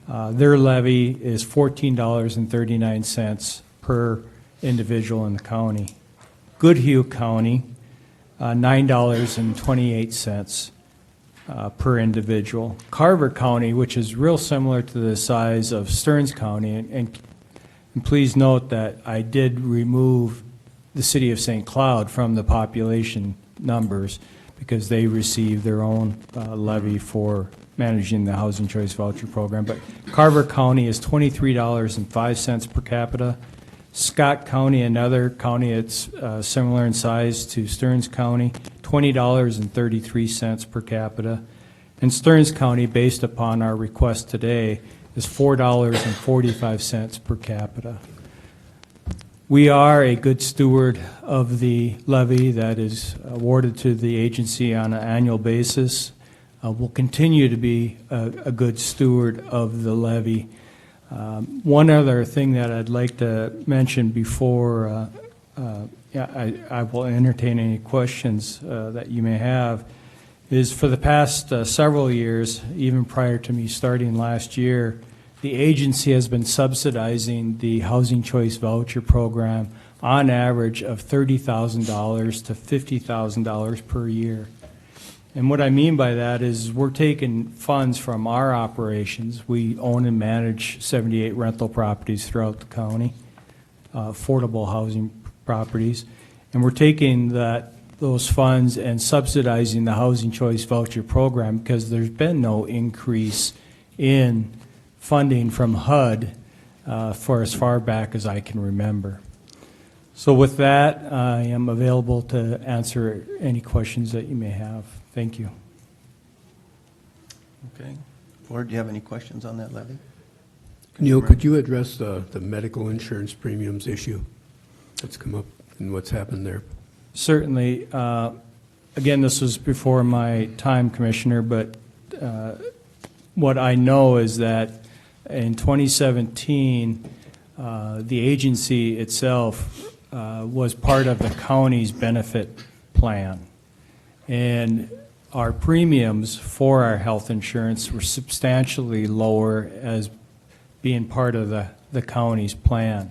their levy is $14.39 per individual in the county. Goodhue County, $9.28 per individual. Carver County, which is real similar to the size of Stearns County, and please note that I did remove the city of St. Cloud from the population numbers because they receive their own levy for managing the Housing Choice Voucher Program. But Carver County is $23.05 per capita. Scott County, another county that's similar in size to Stearns County, $20.33 per capita. And Stearns County, based upon our request today, is $4.45 per capita. We are a good steward of the levy that is awarded to the agency on an annual basis. We'll continue to be a good steward of the levy. One other thing that I'd like to mention before I will entertain any questions that you may have is for the past several years, even prior to me starting last year, the agency has been subsidizing the Housing Choice Voucher Program on average of $30,000 to $50,000 per year. And what I mean by that is we're taking funds from our operations. We own and manage 78 rental properties throughout the county, affordable housing properties, and we're taking those funds and subsidizing the Housing Choice Voucher Program because there's been no increase in funding from HUD for as far back as I can remember. So with that, I am available to answer any questions that you may have. Thank you. Okay. Board, do you have any questions on that levy? Neil, could you address the medical insurance premiums issue that's come up and what's happened there? Certainly. Again, this was before my time, Commissioner, but what I know is that in 2017, the agency itself was part of the county's benefit plan. And our premiums for our health insurance were substantially lower as being part of the county's plan.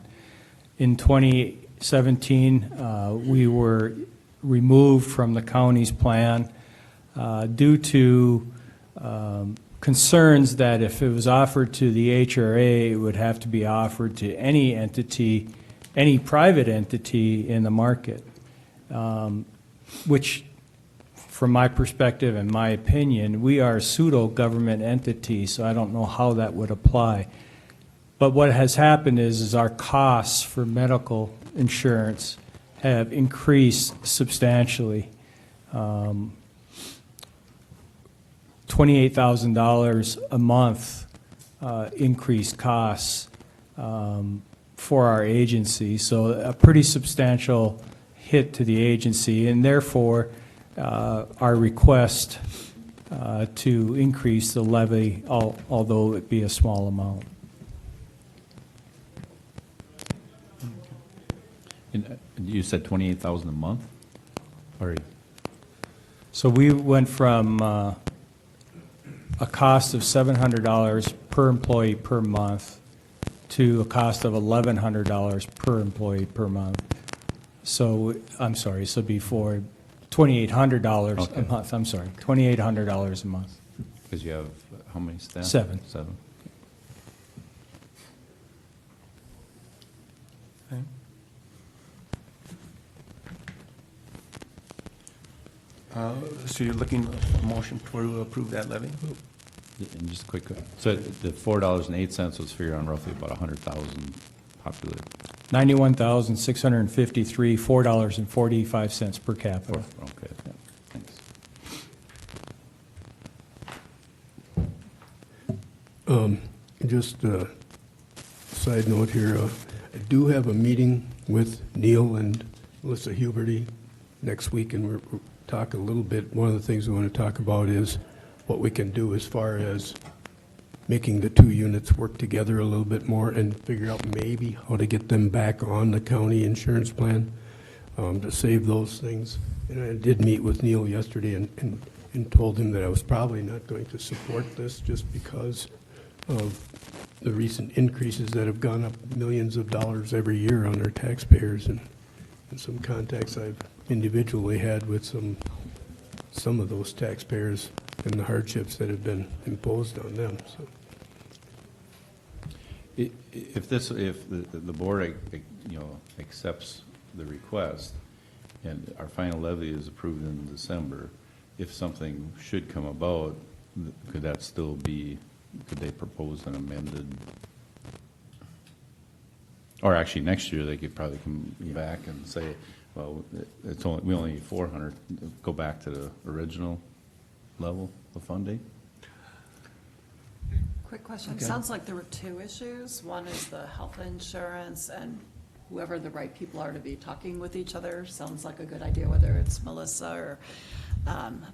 In 2017, we were removed from the county's plan due to concerns that if it was offered to the HRA, it would have to be offered to any entity, any private entity in the market. which, from my perspective and my opinion, we are a pseudo-government entity, so I don't know how that would apply. But what has happened is our costs for medical insurance have increased substantially. $28,000 a month increased costs for our agency, so a pretty substantial hit to the agency, and therefore our request to increase the levy, although it be a small amount. And you said 28,000 a month? Or So we went from a cost of $700 per employee per month to a cost of $1,100 per employee per month. So, I'm sorry, so before $2,800 Okay. a month, I'm sorry, $2,800 a month. because you have, how many staff? 7. 7. Okay. So you're looking for a motion to approve that levy? And just quick, so the $4.08 was figured on roughly about 100,000 populated. $91,653, $4.45 per capita. Okay, yeah, thanks. Just a side note here, I do have a meeting with Neil and Melissa Huberty next week, and we're talking a little bit, one of the things we want to talk about is what we can do as far as making the two units work together a little bit more and figure out maybe how to get them back on the county insurance plan to save those things. And I did meet with Neil yesterday and told him that I was probably not going to support this just because of the recent increases that have gone up millions of dollars every year on our taxpayers, and some contacts I've individually had with some of those taxpayers and the hardships that have been imposed on them. So. If the board, accepts the request and our final levy is approved in December, if something should come about, could that still be, could they propose an amended? Or actually, next year, they could probably come back and say, well, we only need 400, go back to the original level of funding? Quick question. Okay. Sounds like there were two issues. One is the health insurance and whoever the right people are to be talking with each other. Sounds like a good idea, whether it's Melissa or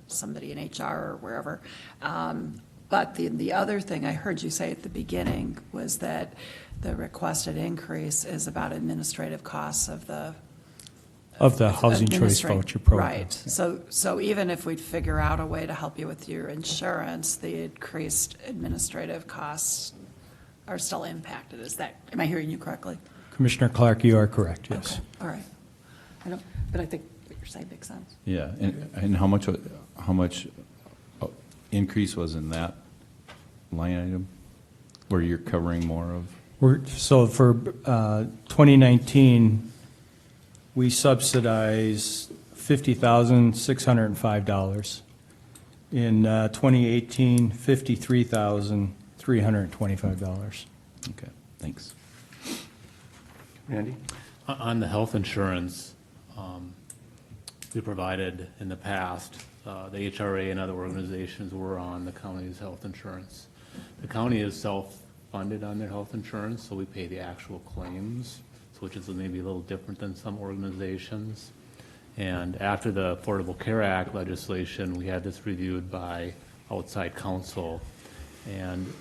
somebody in HR or wherever. But the other thing I heard you say at the beginning was that the requested increase is about administrative costs of the Housing Choice Voucher Program. Right. So even if we'd figure out a way to help you with your insurance, the increased administrative costs are still impacted. Am I hearing you correctly? Commissioner Clark, you are correct, yes. Okay. All right. But I think what you're saying makes sense. Yeah, and how much increase was in that line item where you're covering more of? So for 2019, we subsidize $50,605. In 2018, $53,325. Okay, thanks. Randy? On the health insurance, we provided in the past, the HRA and other organizations were on the county's health insurance. The county is self-funded on their health insurance, so we pay the actual claims, which is maybe a little different than some organizations. And after the Affordable Care Act legislation, we had this reviewed by outside counsel. And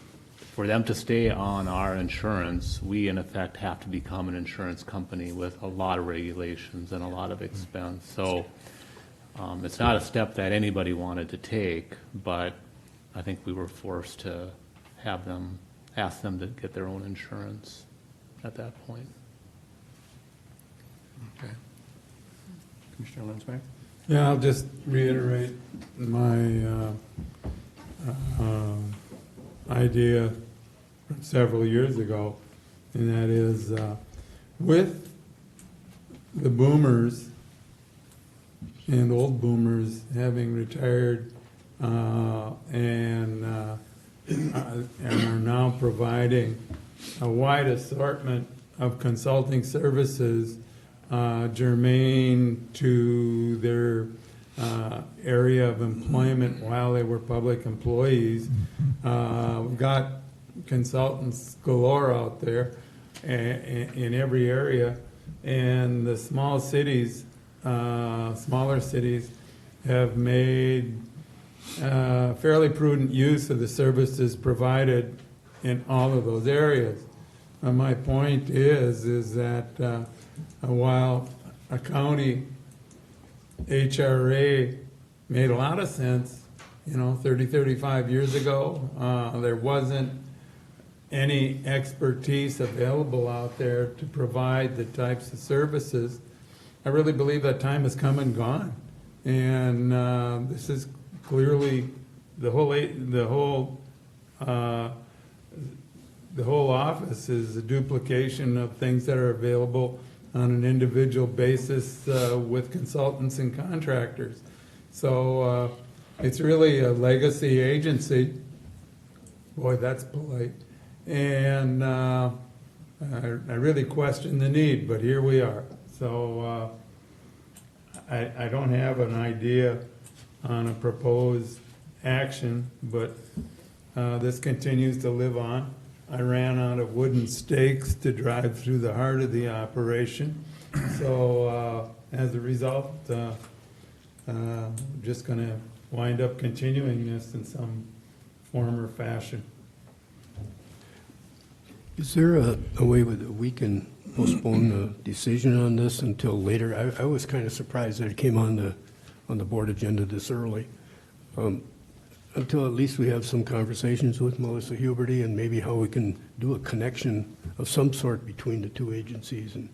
for them to stay on our insurance, we in effect have to become an insurance company with a lot of regulations and a lot of expense. So it's not a step that anybody wanted to take, but I think we were forced to ask them to get their own insurance at that point. Okay. Commissioner Lensmeyer? Yeah, I'll just reiterate my idea from several years ago, and that is with the boomers and old boomers having retired and are now providing a wide assortment of consulting services germane to their area of employment while they were public employees. We've got consultants galore out there in every area, and the smaller cities have made fairly prudent use of the services provided in all of those areas. My point is that while a county HRA made a lot of sense, 30, 35 years ago, there wasn't any expertise available out there to provide the types of services. I really believe that time has come and gone. And this is clearly the whole office is a duplication of things that are available on an individual basis with consultants and contractors. So it's really a legacy agency. Boy, that's polite. And I really question the need, but here we are. So I don't have an idea on a proposed action, but this continues to live on. I ran out of wooden stakes to drive through the heart of the operation. So as a result, I'm just going to wind up continuing this in some form or fashion. Is there a way that we can postpone the decision on this until later? I was kind of surprised that it came on the board agenda this early. Until at least we have some conversations with Melissa Huberty and maybe how we can do a connection of some sort between the two agencies and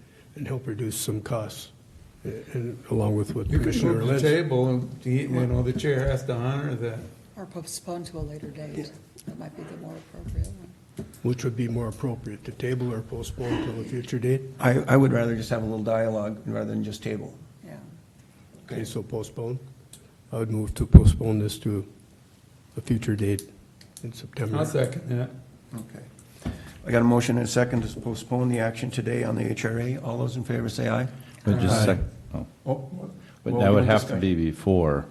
help reduce some costs, and along with what You could Commissioner move the Lynch. table, and the chair has to honor that. Or postpone to a later date. That might be the more appropriate one. Which would be more appropriate, to table or postpone till a future date? I would rather just have a little dialogue rather than just table. Yeah. Okay, so postpone. I would move to postpone this to a future date in September. I'll second that. Okay. I got a motion and a second to postpone the action today on the HRA. All those in favor say aye. But just Aye. oh. Oh, But well, that would we'll have to discuss. be before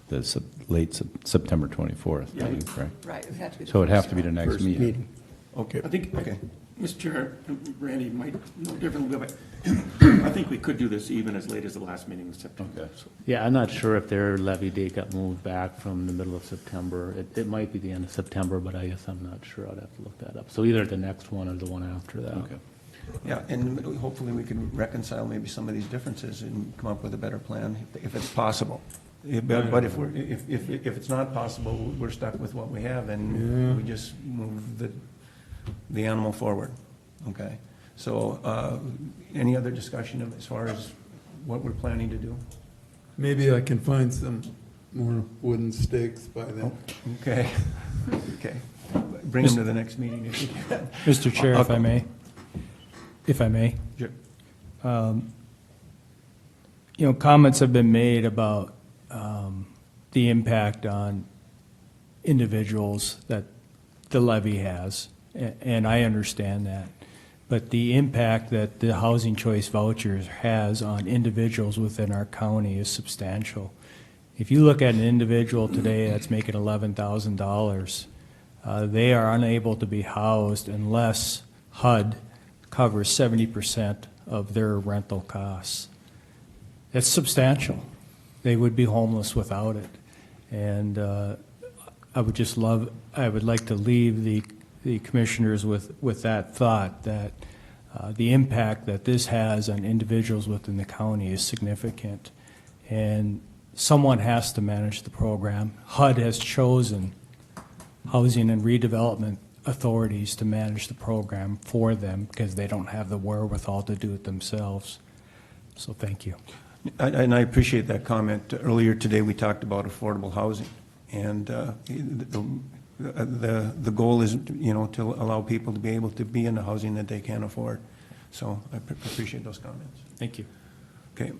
the late September 24th meeting, correct? Right, it would have to be the So it'd have first to be the one. next First meeting. meeting. Okay. I think, Okay. Mr. Chair, Randy might know differently, but I think we could do this even as late as the last meeting in September. Okay. So- Yeah, I'm not sure if their levy date got moved back from the middle of September. It might be the end of September, but I guess I'm not sure. I'd have to look that up. So either the next one or the one after that. Okay. Yeah, and hopefully we can reconcile maybe some of these differences and come up with a better plan if it's possible. But if it's not possible, we're stuck with what we have and we just move the animal forward. Okay? So any other discussion of as far as what we're planning to do? Maybe I can find some more wooden stakes by then. Okay. Okay. Bring them to the next meeting if you can. Mr. Chair, if I may. If I may. Sure. Comments have been made about the impact on individuals that the levy has, and I understand that. But the impact that the housing choice vouchers has on individuals within our county is substantial. If you look at an individual today that's making $11,000, they are unable to be housed unless HUD covers 70% of their rental costs. It's substantial. They would be homeless without it. And I would like to leave the commissioners with that thought, that the impact that this has on individuals within the county is significant. And someone has to manage the program. HUD has chosen Housing and Redevelopment authorities to manage the program for them because they don't have the wherewithal to do it themselves. So thank you. And I appreciate that comment. Earlier today, we talked about affordable housing. And the goal is, to allow people to be able to be in the housing that they can afford. So I appreciate those comments. Thank you. Okay.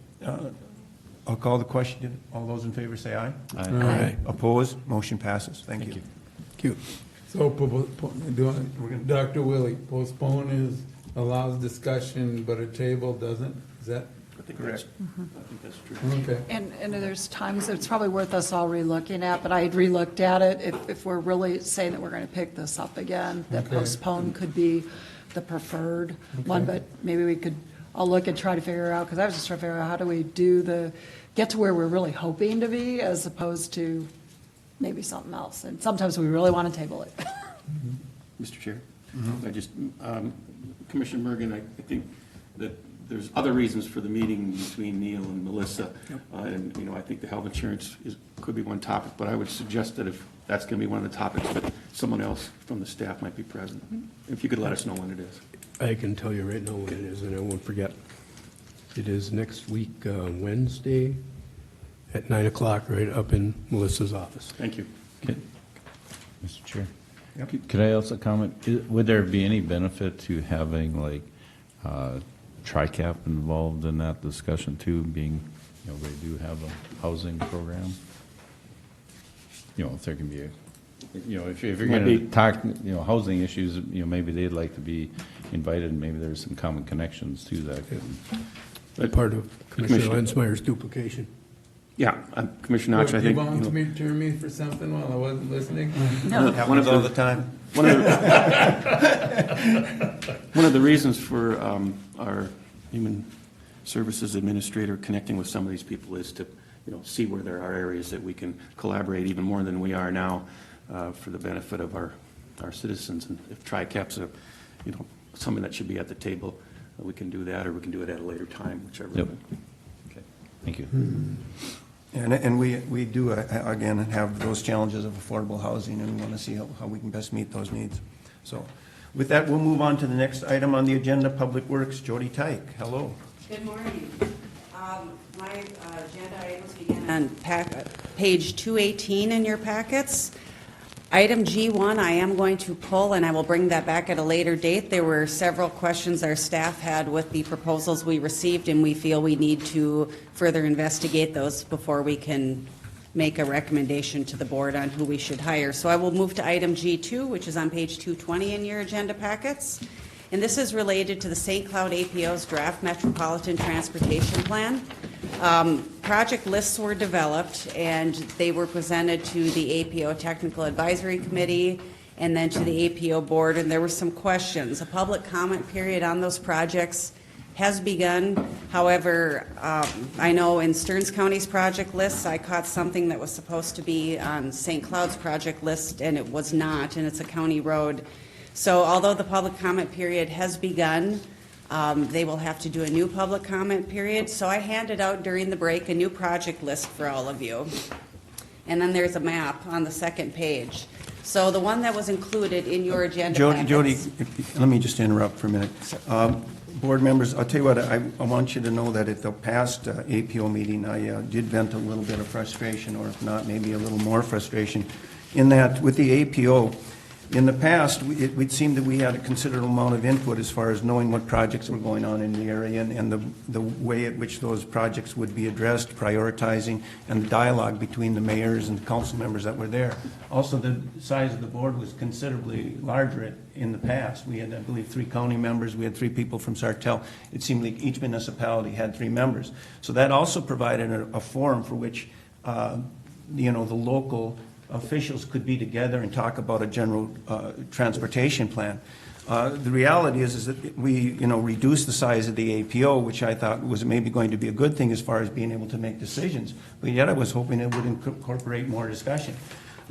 I'll call the question. All those in favor say aye. Aye. Opposed? Motion passes. Thank you. Thank you. So, Dr. Willie, postpone is, allows discussion, but a table doesn't? Is that Correct. I think that's true. okay? And there's times it's probably worth us all relooking at, but I had relooked at it. If we're really saying that we're going to pick this up again, that Okay. postpone could be the preferred one, but maybe we could, I'll look and try to figure out, because I was just trying to figure out how do we get to where we're really hoping to be as opposed to maybe something else. And sometimes we really want to table it. Mr. Chair, I just, Commissioner Mergen, I think that there's other reasons for the meeting between Neil and Melissa. And, I think the health insurance could be one topic, but I would suggest that if that's going to be one of the topics, that someone else from the staff might be present. If you could let us know when it is. I can tell you right now when it is, and I won't forget. It is next week, Wednesday, at 9 o'clock, right up in Melissa's office. Thank you. Mr. Chair? Yep. Could I also comment, would there be any benefit to having like TRICAP involved in that discussion too, being, they do have a housing program? If there can be if you're going to talk, housing issues, maybe they'd like to be invited, and maybe there's some common connections to that. Part of Commissioner Lensmeyer's duplication. Yeah, Commissioner Knox, I think. You volunteer me for something while I wasn't listening? Happens all the time. One of the reasons for our Human Services Administrator connecting with some of these people is to, see where there are areas that we can collaborate even more than we are now for the benefit of our citizens. And if TRICAP's something that should be at the table, we can do that, or we can do it at a later time, whichever. Yep. Okay. Thank you. And we do, again, have those challenges of affordable housing, and we want to see how we can best meet those needs. So with that, we'll move on to the next item on the agenda, Public Works. Jody Tyke, hello. Good morning. My agenda items begin on page 218 in your packets. Item G1, I am going to pull, and I will bring that back at a later date. There were several questions our staff had with the proposals we received, and we feel we need to further investigate those before we can make a recommendation to the board on who we should hire. So I will move to item G2, which is on page 220 in your agenda packets. And this is related to the St. Cloud APO's draft Metropolitan Transportation Plan. Project lists were developed, and they were presented to the APO Technical Advisory Committee and then to the APO Board, and there were some questions. A public comment period on those projects has begun. However, I know in Stearns County's project list, I caught something that was supposed to be on St. Cloud's project list, and it was not, and it's a county road. So although the public comment period has begun, they will have to do a new public comment period. So I handed out during the break a new project list for all of you. And then there's a map on the second page. So the one that was included in your agenda packets. Jody, let me just interrupt for a minute. Board members, I'll tell you what, I want you to know that at the past APO meeting, I did vent a little bit of frustration, or if not, maybe a little more frustration, in that with the APO, in the past, it would seem that we had a considerable amount of input as far as knowing what projects were going on in the area and the way at which those projects would be addressed, prioritizing, and the dialogue between the mayors and the council members that were there. Also, the size of the board was considerably larger in the past. We had, I believe, 3 county members. We had 3 people from Sartell. It seemed like each municipality had 3 members. So that also provided a forum for which, the local officials could be together and talk about a general transportation plan. The reality is that we, reduced the size of the APO, which I thought was maybe going to be a good thing as far as being able to make decisions. But yet I was hoping it would incorporate more discussion.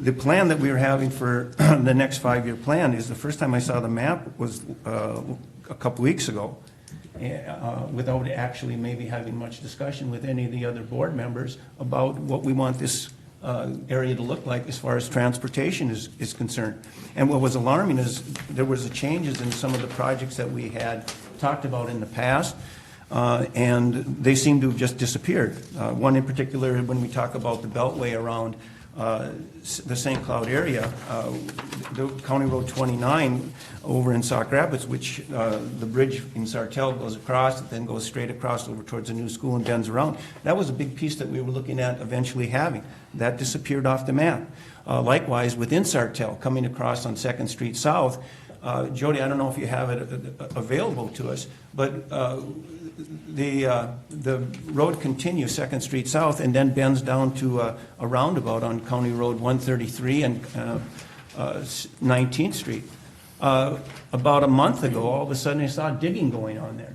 The plan that we were having for the next 5-year plan is the first time I saw the map was a couple weeks ago, without actually maybe having much discussion with any of the other board members about what we want this area to look like as far as transportation is concerned. And what was alarming is there was changes in some of the projects that we had talked about in the past, and they seem to have just disappeared. One in particular, when we talk about the beltway around the St. Cloud area, the County Road 29 over in Sauk Rapids, which the bridge in Sartell goes across, it then goes straight across over towards the new school and bends around. That was a big piece that we were looking at eventually having. That disappeared off the map. Likewise, within Sartell, coming across on 2nd Street South, Jody, I don't know if you have it available to us, but the road continues 2nd Street South and then bends down to a roundabout on County Road 133 and 19th Street. About a month ago, all of a sudden I saw digging going on there.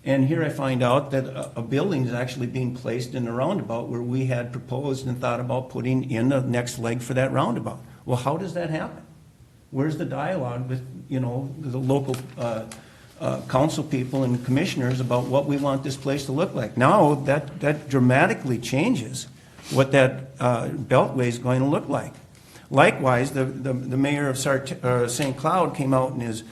And here I find out that a building is actually being placed in the roundabout where we had proposed and thought about putting in the next leg for that roundabout. Well, how does that happen? Where's the dialogue with, the local council people and commissioners about what we want this place to look like? Now, that dramatically changes what that beltway is going to look like. Likewise, the mayor of St. Cloud came out in his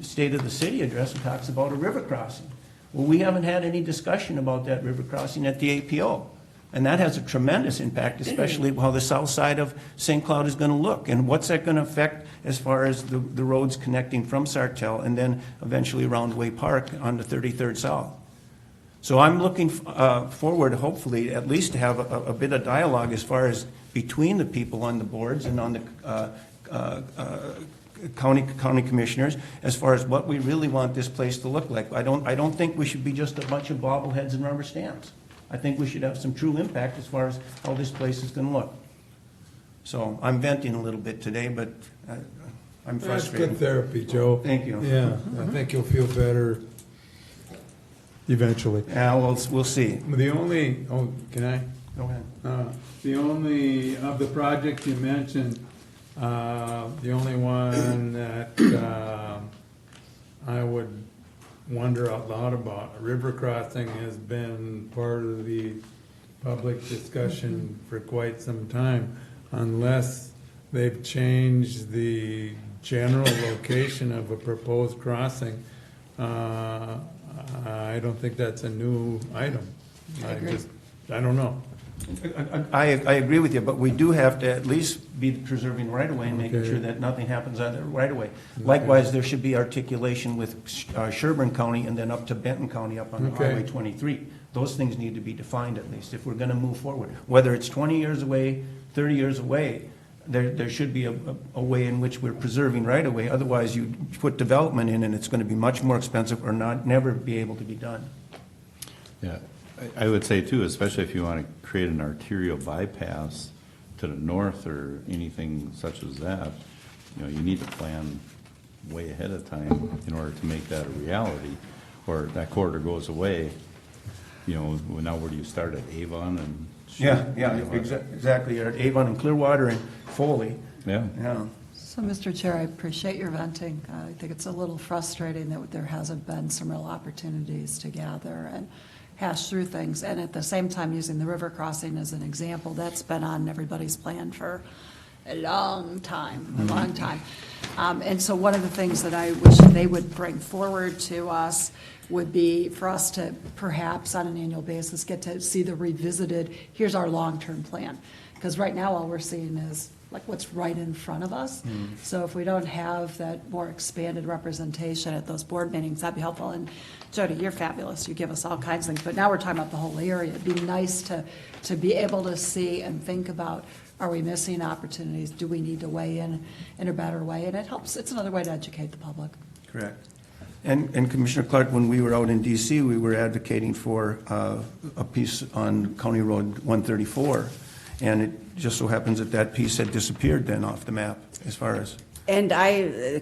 State of the City address and talks about a river crossing. Well, we haven't had any discussion about that river crossing at the APO. And that has a tremendous impact, especially how the south side of St. Cloud is going to look. And what's that going to affect as far as the roads connecting from Sartell and then eventually around Way Park on the 33rd South. So I'm looking forward, hopefully, at least to have a bit of dialogue as far as between the people on the boards and on the county commissioners as far as what we really want this place to look like. I don't think we should be just a bunch of bobbleheads and rubber stamps. I think we should have some true impact as far as how this place is going to look. So I'm venting a little bit today, but I'm frustrated. That's good therapy, Joe. Thank you. Yeah, I think you'll feel better eventually. Yeah, we'll see. The only, can I? Go ahead. The only, of the projects you mentioned, the only one that I would wonder out loud about, a river crossing has been part of the public discussion for quite some time. Unless they've changed the general location of a proposed crossing, I don't think that's a new item. I don't know. I agree with you, but we do have to at least be preserving right-of-way and making sure that nothing happens on the right-of-way. Likewise, there should be articulation with Sherburne County and then up to Benton County up on Highway 23. Those things need to be defined at least if we're going to move forward. Whether it's 20 years away, 30 years away, there should be a way in which we're preserving right-of-way. Otherwise, you put development in and it's going to be much more expensive or never be able to be done. Yeah. I would say too, especially if you want to create an arterial bypass to the north or anything such as that, you need to plan way ahead of time in order to make that a reality, or that corridor goes away. Now where do you start, at Avon and? Exactly. You're at Avon and Clearwater and Foley. Yeah. So, Mr. Chair, I appreciate your venting. I think it's a little frustrating that there hasn't been some real opportunities to gather and hash through things, and at the same time using the river crossing as an example. That's been on everybody's plan for a long time, and so one of the things that I wish they would bring forward to us would be for us to perhaps on an annual basis get to see the revisited, here's our long-term plan. Because right now all we're seeing is like what's right in front of us. So if we don't have that more expanded representation at those board meetings, that'd be helpful. And Jody, you're fabulous. You give us all kinds of things, but now we're talking about the whole area. It'd be nice to be able to see and think about, are we missing opportunities? Do we need to weigh in a better way? And it helps. It's another way to educate the public. Correct. And Commissioner Clark, when we were out in D.C., we were advocating for a piece on County Road 134. And it just so happens that piece had disappeared then off the map as far as. And I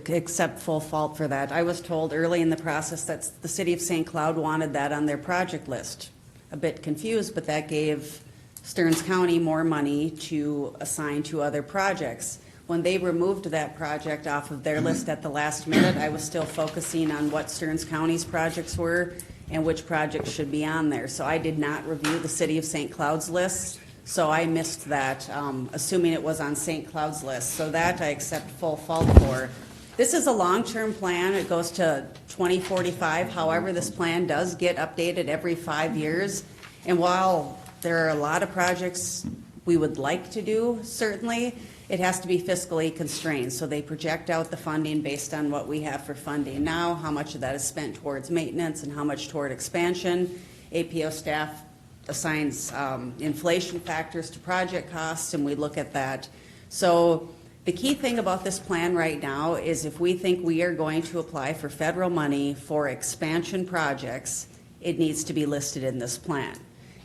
accept full fault for that. I was told early in the process that the city of St. Cloud wanted that on their project list. A bit confused, but that gave Stearns County more money to assign to other projects. When they removed that project off of their list at the last minute, I was still focusing on what Stearns County's projects were and which projects should be on there. So I did not review the city of St. Cloud's list. So I missed that, assuming it was on St. Cloud's list. So that I accept full fault for. This is a long-term plan. It goes to 2045. However, this plan does get updated every 5 years. And while there are a lot of projects we would like to do, certainly. It has to be fiscally constrained, so they project out the funding based on what we have for funding now, how much of that is spent towards maintenance and how much toward expansion. APO staff assigns inflation factors to project costs, and we look at that. So the key thing about this plan right now is if we think we are going to apply for federal money for expansion projects, it needs to be listed in this plan.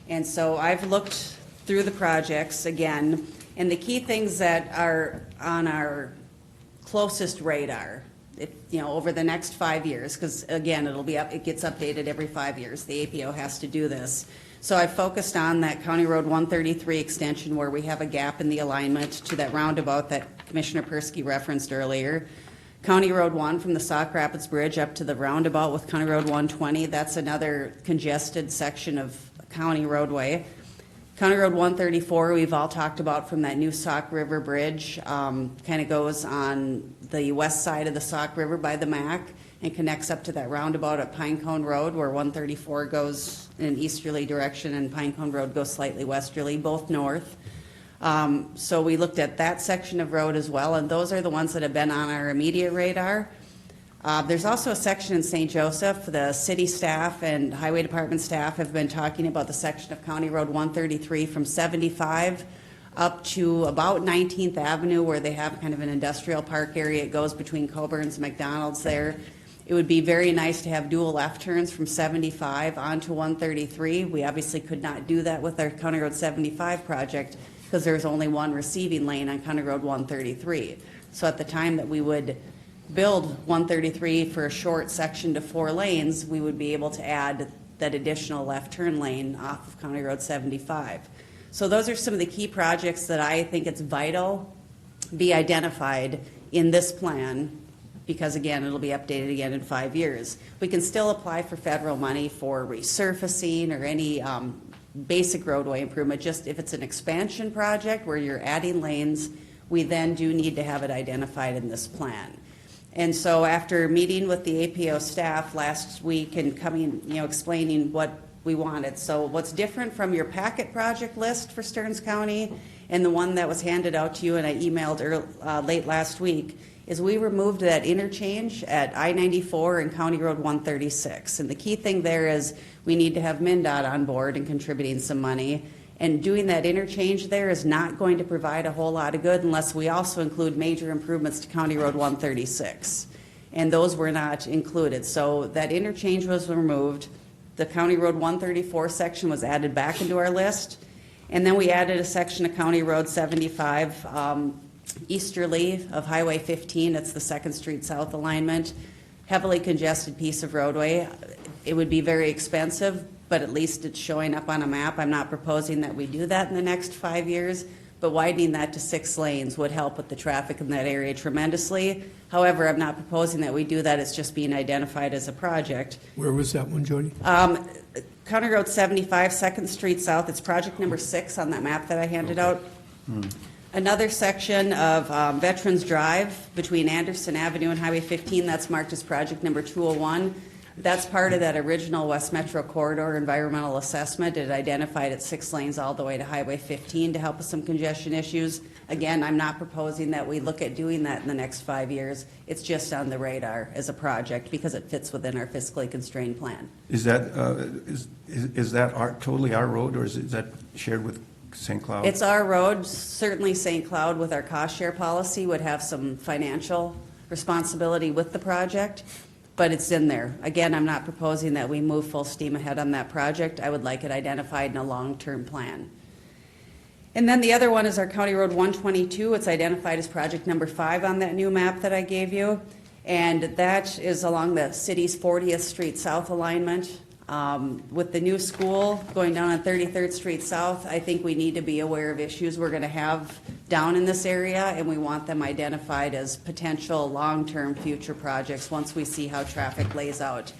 And so I've looked through the projects again, and the key things that are on our closest radar, over the next 5 years, because again, it gets updated every 5 years. The APO has to do this. So I focused on that County Road 133 extension where we have a gap in the alignment to that roundabout that Commissioner Persky referenced earlier. County Road 1 from the Sauk Rapids Bridge up to the roundabout with County Road 120. That's another congested section of county roadway. County Road 134, we've all talked about from that new Sauk River Bridge, kind of goes on the west side of the Sauk River by the MAC and connects up to that roundabout at Pinecone Road where 134 goes in an easterly direction and Pinecone Road goes slightly westerly, both north. So we looked at that section of road as well, and those are the ones that have been on our immediate radar. There's also a section in St. Joseph. The city staff and highway department staff have been talking about the section of County Road 133 from 75 up to about 19th Avenue where they have kind of an industrial park area. It goes between Coburn's and McDonald's there. It would be very nice to have dual left turns from 75 onto 133. We obviously could not do that with our County Road 75 project because there's only one receiving lane on County Road 133. So at the time that we would build 133 for a short section to 4 lanes, we would be able to add that additional left turn lane off of County Road 75. So those are some of the key projects that I think it's vital be identified in this plan because, again, it'll be updated again in 5 years. We can still apply for federal money for resurfacing or any basic roadway improvement. Just if it's an expansion project where you're adding lanes, we then do need to have it identified in this plan. And so after meeting with the APO staff last week and coming, explaining what we wanted. So what's different from your packet project list for Stearns County and the one that was handed out to you and I emailed late last week is we removed that interchange at I-94 and County Road 136. And the key thing there is we need to have MnDOT on board and contributing some money. And doing that interchange there is not going to provide a whole lot of good unless we also include major improvements to County Road 136. And those were not included. So that interchange was removed. The County Road 134 section was added back into our list. And then we added a section of County Road 75 easterly of Highway 15. It's the 2nd Street South alignment. Heavily congested piece of roadway. It would be very expensive, but at least it's showing up on a map. I'm not proposing that we do that in the next 5 years, but widening that to 6 lanes would help with the traffic in that area tremendously. However, I'm not proposing that we do that. It's just being identified as a project. Where was that one, Jody? County Road 75, 2nd Street South. It's project number 6 on that map that I handed out. Another section of Veterans Drive between Anderson Avenue and Highway 15, that's marked as project number 201. That's part of that original West Metro Corridor environmental assessment. It identified it 6 lanes all the way to Highway 15 to help with some congestion issues. Again, I'm not proposing that we look at doing that in the next 5 years. It's just on the radar as a project because it fits within our fiscally constrained plan. Is that totally our road, or is that shared with St. Cloud? It's our road. Certainly St. Cloud with our cost share policy would have some financial responsibility with the project. But it's in there. Again, I'm not proposing that we move full steam ahead on that project. I would like it identified in a long-term plan. And then the other one is our County Road 122. It's identified as project number 5 on that new map that I gave you. And that is along the city's 40th Street South alignment. With the new school going down on 33rd Street South, I think we need to be aware of issues we're going to have down in this area, and we want them identified as potential long-term future projects once we see how traffic lays out.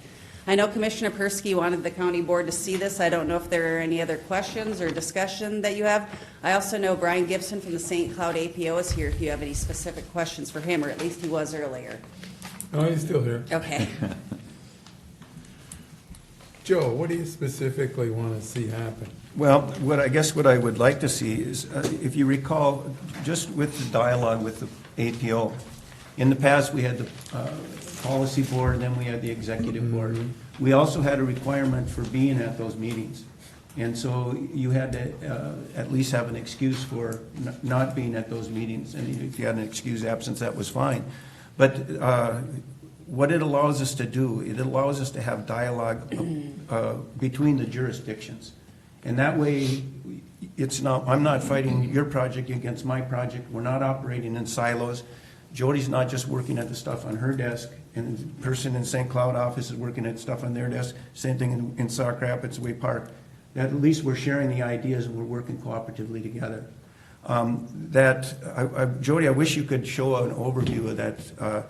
I know Commissioner Persky wanted the county board to see this. I don't know if there are any other questions or discussion that you have. I also know Brian Gibson from the St. Cloud APO is here if you have any specific questions for him, or at least he was earlier. No, he's still here. Okay. Joe, what do you specifically want to see happen? Well, what I would like to see is, if you recall, just with the dialogue with the APO, in the past, we had the policy board, and then we had the executive board. We also had a requirement for being at those meetings. And so you had to at least have an excuse for not being at those meetings. And if you had an excused absence, that was fine. But what it allows us to do, it allows us to have dialogue between the jurisdictions. And that way, I'm not fighting your project against my project. We're not operating in silos. Jody's not just working at the stuff on her desk, and the person in St. Cloud office is working at stuff on their desk. Same thing in Sauk Rapids, Way Park. At least we're sharing the ideas and we're working cooperatively together. Jody, I wish you could show an overview of that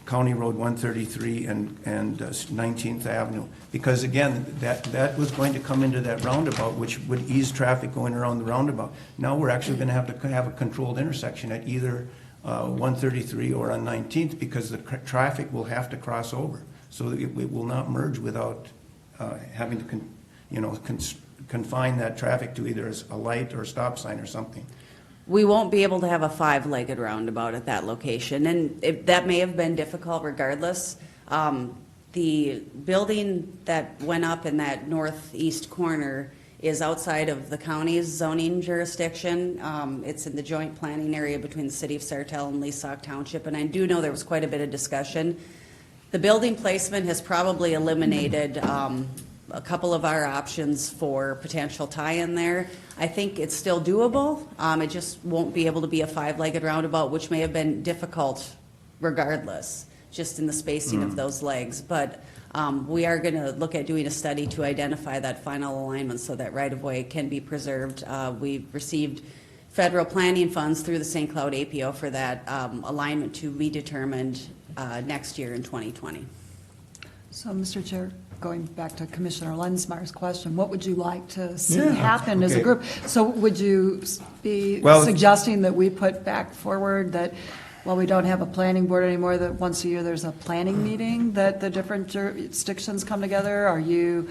County Road 133 and 19th Avenue, because again, that was going to come into that roundabout, which would ease traffic going around the roundabout. Now we're actually going to have a controlled intersection at either 133 or on 19th, because the traffic will have to cross over, so that it will not merge without having to confine that traffic to either a light or a stop sign or something. We won't be able to have a five-legged roundabout at that location, and that may have been difficult regardless. The building that went up in that northeast corner is outside of the county's zoning jurisdiction. It's in the joint planning area between the city of Sartell and Leesauk Township, and I do know there was quite a bit of discussion. The building placement has probably eliminated a couple of our options for potential tie-in there. I think it's still doable. It just won't be able to be a five-legged roundabout, which may have been difficult regardless, just in the spacing of those legs. But we are going to look at doing a study to identify that final alignment so that right-of-way can be preserved. We've received federal planning funds through the St. Cloud APO for that alignment to be determined next year in 2020. So, Mr. Chair, going back to Commissioner Lensmar's question, what would you like to see happen as a group? So would you be suggesting that we put back forward that, while we don't have a planning board anymore, that once a year there's a planning meeting, that the different jurisdictions come together? Are you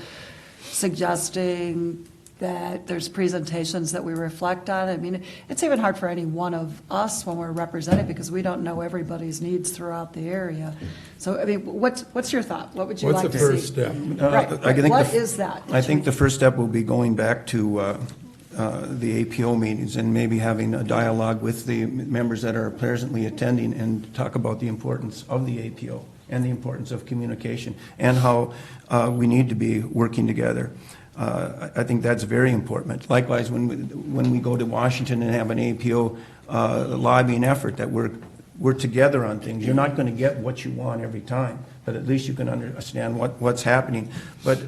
suggesting that there's presentations that we reflect on? I mean, it's even hard for any one of us when we're represented, because we don't know everybody's needs throughout the area. So, I mean, what's your thought? What would you like to see? What's the first step? Right. What is that? I think the first step will be going back to the APO meetings and maybe having a dialogue with the members that are presently attending and talk about the importance of the APO and the importance of communication and how we need to be working together. I think that's very important. Likewise, when we go to Washington and have an APO lobbying effort, that we're together on things. You're not going to get what you want every time, but at least you can understand what's happening. But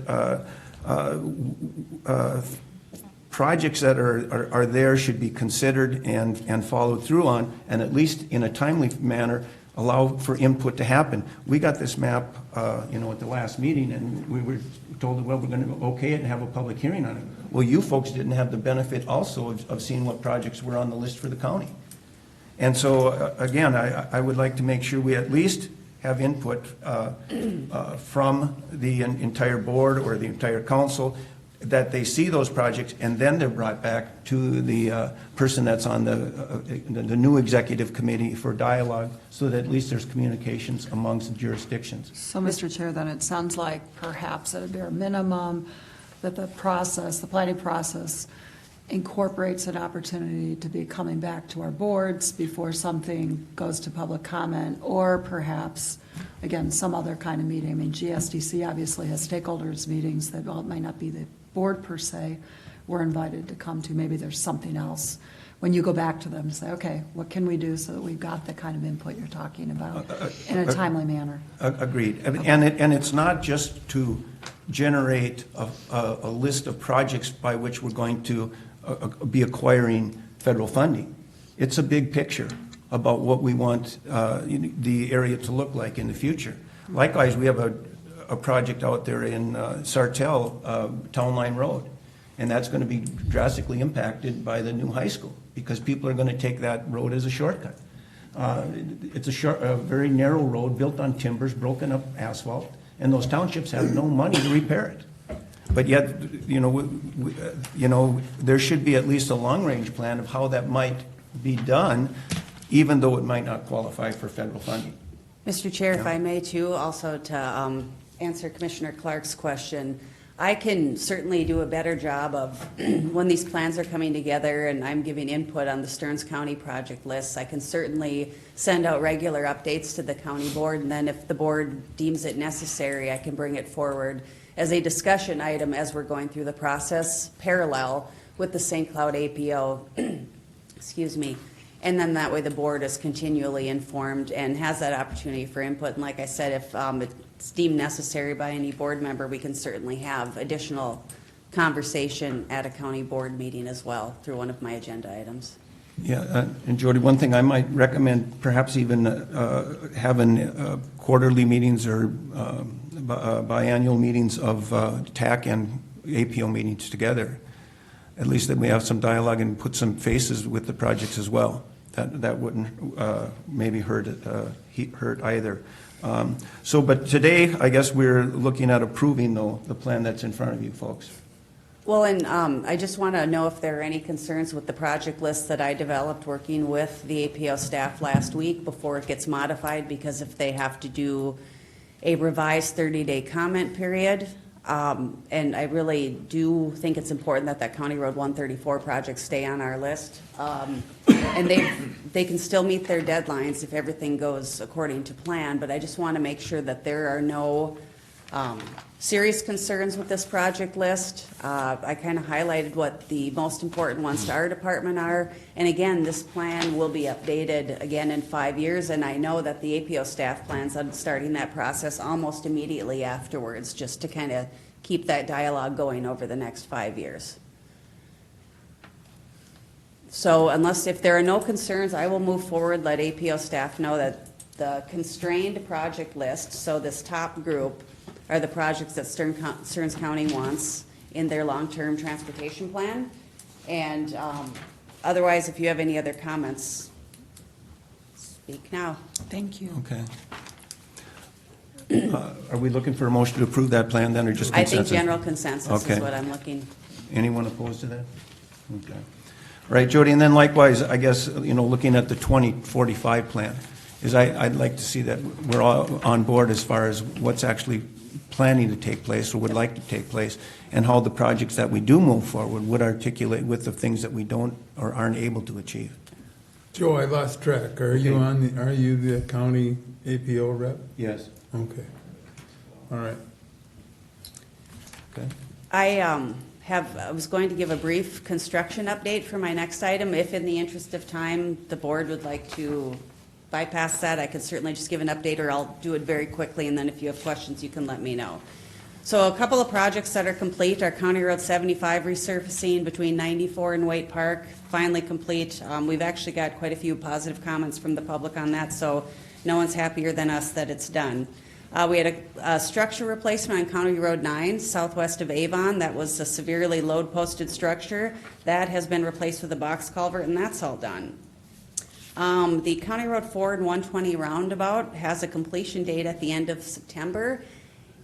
projects that are there should be considered and followed through on, and at least in a timely manner allow for input to happen. We got this map, at the last meeting, and we were told, well, we're going to okay it and have a public hearing on it. Well, you folks didn't have the benefit also of seeing what projects were on the list for the county. And so, again, I would like to make sure we at least have input from the entire board or the entire council, that they see those projects, and then they're brought back to the person that's on the new executive committee for dialogue, so that at least there's communications amongst the jurisdictions. So, Mr. Chair, then it sounds like perhaps at a bare minimum that the planning process incorporates an opportunity to be coming back to our boards before something goes to public comment, or perhaps, again, some other kind of meeting. I mean, GSDC obviously has stakeholders meetings that, while it might not be the board per se, we're invited to come to. Maybe there's something else when you go back to them and say, okay, what can we do so that we've got the kind of input you're talking about in a timely manner? Agreed. And it's not just to generate a list of projects by which we're going to be acquiring federal funding. It's a big picture about what we want the area to look like in the future. Likewise, we have a project out there in Sartell, Town Line Road, and that's going to be drastically impacted by the new high school, because people are going to take that road as a shortcut. It's a very narrow road built on timbers, broken up asphalt, and those townships have no money to repair it. But yet, there should be at least a long-range plan of how that might be done, even though it might not qualify for federal funding. Mr. Chair, if Yeah. I may too, also to answer Commissioner Clark's question, I can certainly do a better job of when these plans are coming together and I'm giving input on the Stearns County project lists, I can certainly send out regular updates to the county board, and then if the board deems it necessary, I can bring it forward as a discussion item as we're going through the process, parallel with the St. Cloud APO. Excuse me. And then that way the board is continually informed and has that opportunity for input. And like I said, if it's deemed necessary by any board member, we can certainly have additional conversation at a county board meeting as well through one of my agenda items. Yeah, and Jody, one thing I might recommend, perhaps even having quarterly meetings or biannual meetings of TAC and APO meetings together. At least that we have some dialogue and put some faces with the projects as well. That wouldn't maybe hurt either. But today, I guess we're looking at approving, though, the plan that's in front of you folks. Well, and I just want to know if there are any concerns with the project list that I developed working with the APO staff last week before it gets modified, because if they have to do a revised 30-day comment period, and I really do think it's important that that County Road 134 project stay on our list. And they can still meet their deadlines if everything goes according to plan, but I just want to make sure that there are no serious concerns with this project list. I kind of highlighted what the most important ones to our department are. And again, this plan will be updated again in 5 years, and I know that the APO staff plans on starting that process almost immediately afterwards, just to kind of keep that dialogue going over the next 5 years. So if there are no concerns, I will move forward, let APO staff know that the constrained project list, so this top group, are the projects that Stearns County wants in their long-term transportation plan. And otherwise, if you have any other comments, speak now. Thank you. Okay. Are we looking for a motion to approve that plan then, or just I consensus? think general consensus is what I'm looking. Anyone opposed to that? Okay. All right, Jody, and then likewise, I guess, looking at the 2045 plan, I'd like to see that we're all on board as far as what's actually planning to take place or would like to take place, and how the projects that we do move forward would articulate with the things that we don't or aren't able to achieve. Joe, I lost track. Are you the county APO rep? Yes. Okay. All right. Okay. I was going to give a brief construction update for my next item. If in the interest of time, the board would like to bypass that, I could certainly just give an update, or I'll do it very quickly, and then if you have questions, you can let me know. So a couple of projects that are complete are County Road 75 resurfacing between 94 and Waite Park, finally complete. We've actually got quite a few positive comments from the public on that, so no one's happier than us that it's done. We had a structure replacement on County Road 9, southwest of Avon. That was a severely load-posted structure. That has been replaced with a box culvert, and that's all done. The County Road 4 and 120 roundabout has a completion date at the end of September.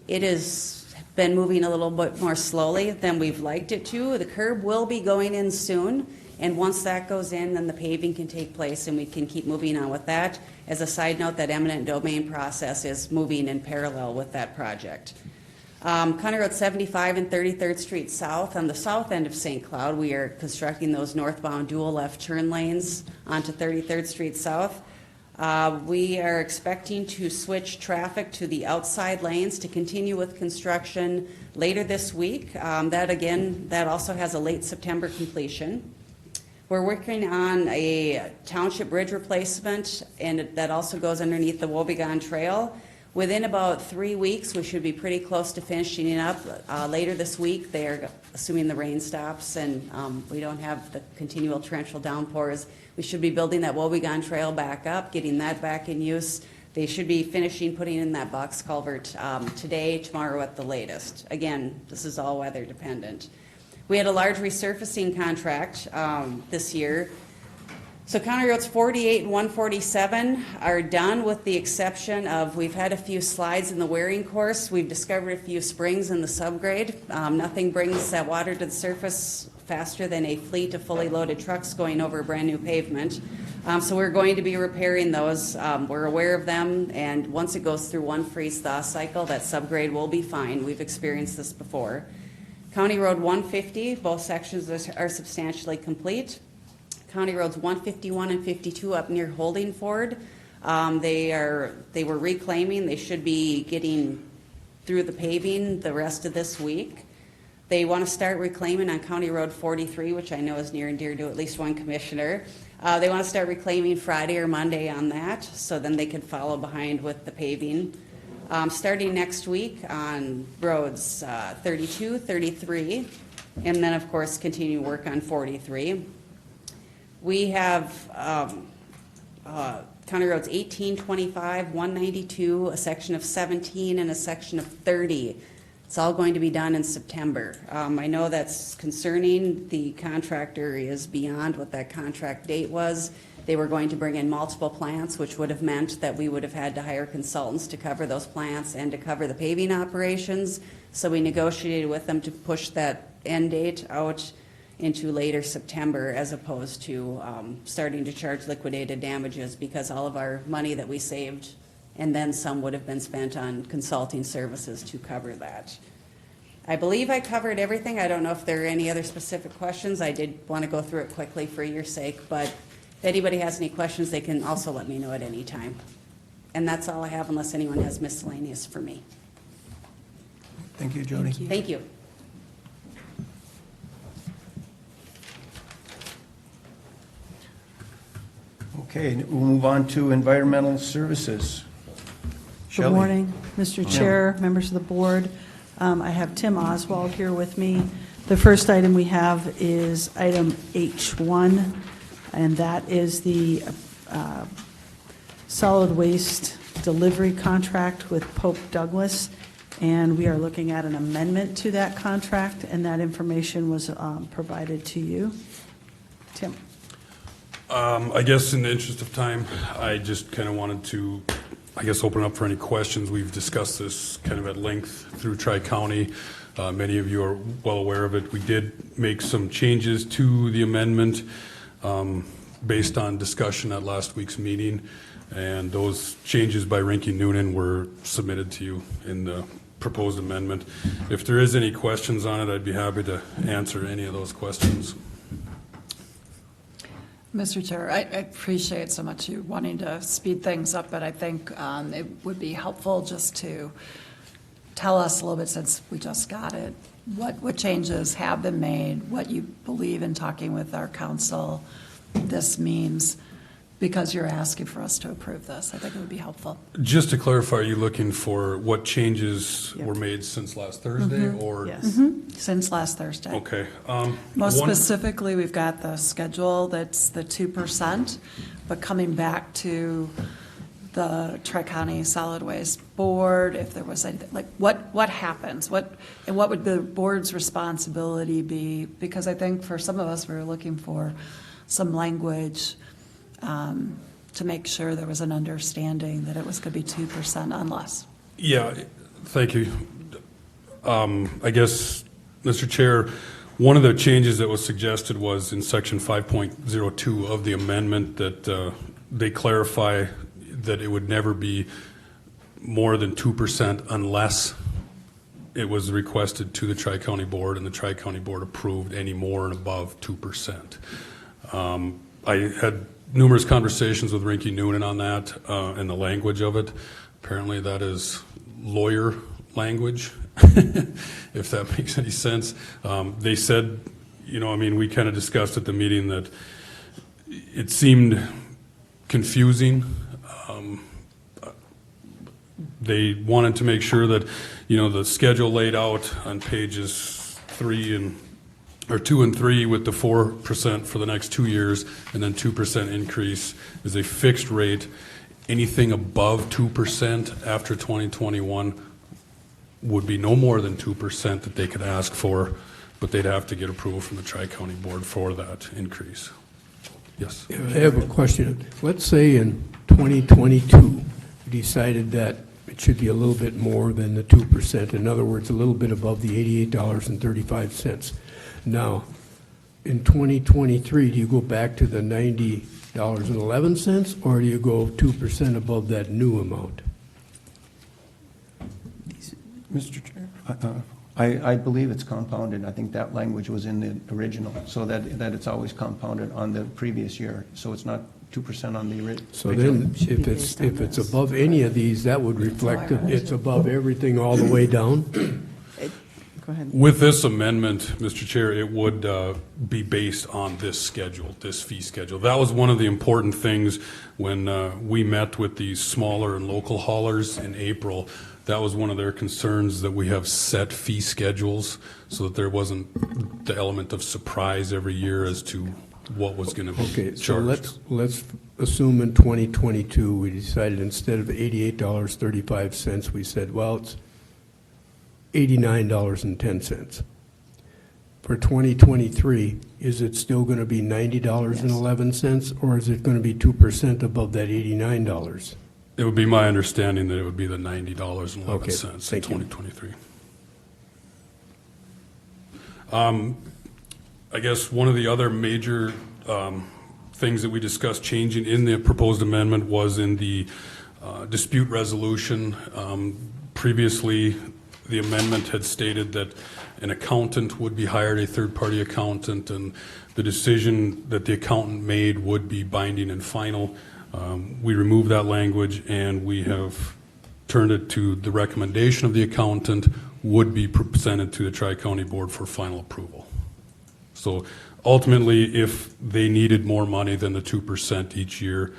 It has been moving a little bit more slowly than we've liked it to. The curb will be going in soon, and once that goes in, then the paving can take place and we can keep moving on with that. As a side note, that eminent domain process is moving in parallel with that project. County Road 75 and 33rd Street South, on the south end of St. Cloud, we are constructing those northbound dual left turn lanes onto 33rd Street South. We are expecting to switch traffic to the outside lanes to continue with construction later this week. That also has a late September completion. We're working on a township bridge replacement, and that also goes underneath the Wobegon Trail. Within about 3 weeks, we should be pretty close to finishing it up. Later this week, they are assuming the rain stops and we don't have the continual torrential downpours. We should be building that Wobegon Trail back up, getting that back in use. They should be finishing putting in that box culvert today, tomorrow at the latest. Again, this is all weather dependent. We had a large resurfacing contract this year. So County Roads 48 and 147 are done, with the exception of, we've had a few slides in the wearing course. We've discovered a few springs in the subgrade. Nothing brings that water to the surface faster than a fleet of fully loaded trucks going over brand new pavement. So we're going to be repairing those. We're aware of them, and once it goes through one freeze-thaw cycle, that subgrade will be fine. We've experienced this before. County Road 150, both sections are substantially complete. County Roads 151 and 52 up near Holdingford, they were reclaiming. They should be getting through the paving the rest of this week. They want to start reclaiming on County Road 43, which I know is near and dear to at least one commissioner. They want to start reclaiming Friday or Monday on that, so then they can follow behind with the paving. Starting next week on roads 32, 33, and then of course continue work on 43. We have County Roads 18, 25, 192, a section of 17, and a section of 30. It's all going to be done in September. I know that's concerning. The contractor is beyond what that contract date was. They were going to bring in multiple plants, which would have meant that we would have had to hire consultants to cover those plants and to cover the paving operations. So we negotiated with them to push that end date out into later September, as opposed to starting to charge liquidated damages, because all of our money that we saved and then some would have been spent on consulting services to cover that. I believe I covered everything. I don't know if there are any other specific questions. I did want to go through it quickly for your sake, but if anybody has any questions, they can also let me know at any time. And that's all I have, unless anyone has miscellaneous for me. Thank you, Jody. Thank you. Okay, we'll move on to environmental services. Good Shelley. morning, Mr. Chair, members of the board. I have Tim Oswald here with me. The first item we have is item H1, and that is the solid waste delivery contract with Pope Douglas. And we are looking at an amendment to that contract, and that information was provided to you. Tim. I guess in the interest of time, I just kind of wanted to, open up for any questions. We've discussed this kind of at length through Tri-County. Many of you are well aware of it. We did make some changes to the amendment based on discussion at last week's meeting, and those changes by Rinke Noonan were submitted to you in the proposed amendment. If there is any questions on it, I'd be happy to answer any of those questions. Mr. Chair, I appreciate so much you wanting to speed things up, but I think it would be helpful just to tell us a little bit, since we just got it, what changes have been made, what you believe in talking with our council this means, because you're asking for us to approve this. I think it would be helpful. Just to clarify, are you looking for what changes were made since last Thursday, or? Yes, since last Thursday. Okay. Most specifically, we've got the schedule that's the 2%, but coming back to the Tri-County Solid Waste Board, if there was anything, like what happens? What would the board's responsibility be? Because I think for some of us, we were looking for some language to make sure there was an understanding that it was going to be 2% unless. Yeah, thank you. I guess, Mr. Chair, one of the changes that was suggested was in section 5.02 of the amendment that they clarify that it would never be more than 2% unless it was requested to the Tri-County Board and the Tri-County Board approved any more and above 2%. I had numerous conversations with Rinke Noonan on that and the language of it. Apparently that is lawyer language, if that makes any sense. They said, we kind of discussed at the meeting that it seemed confusing. They wanted to make sure that, the schedule laid out on pages 2 and 3 with the 4% for the next 2 years and then 2% increase is a fixed rate. Anything above 2% after 2021 would be no more than 2% that they could ask for, but they'd have to get approval from the Tri-County Board for that increase. Yes. I have a question. Let's say in 2022, we decided that it should be a little bit more than the 2%. In other words, a little bit above the $88.35. Now, in 2023, do you go back to the $90.11, or do you go 2% above that new amount? Mr. Chair? I believe it's compounded. I think that language was in the original, so that it's always compounded on the previous year. So it's not 2% on the original. So then, if it's above any of these, that would reflect that it's above everything all the way down? Go ahead. With this amendment, Mr. Chair, it would be based on this schedule, this fee schedule. That was one of the important things when we met with these smaller and local haulers in April. That was one of their concerns, that we have set fee schedules so that there wasn't the element of surprise every year as to what was going to be Okay, charged. so let's assume in 2022, we decided instead of $88.35, we said, well, it's $89.10. For 2023, is it still going to be $90.11, or is it going to be 2% above that $89? It would be my understanding that it would be the $90.11 in thank you. 2023. I guess one of the other major things that we discussed changing in the proposed amendment was in the dispute resolution. Previously, the amendment had stated that an accountant would be hired, a third-party accountant, and the decision that the accountant made would be binding and final. We removed that language, and we have turned it to the recommendation of the accountant would be presented to the Tri-County Board for final approval. So ultimately, if they needed more money than the 2% each year,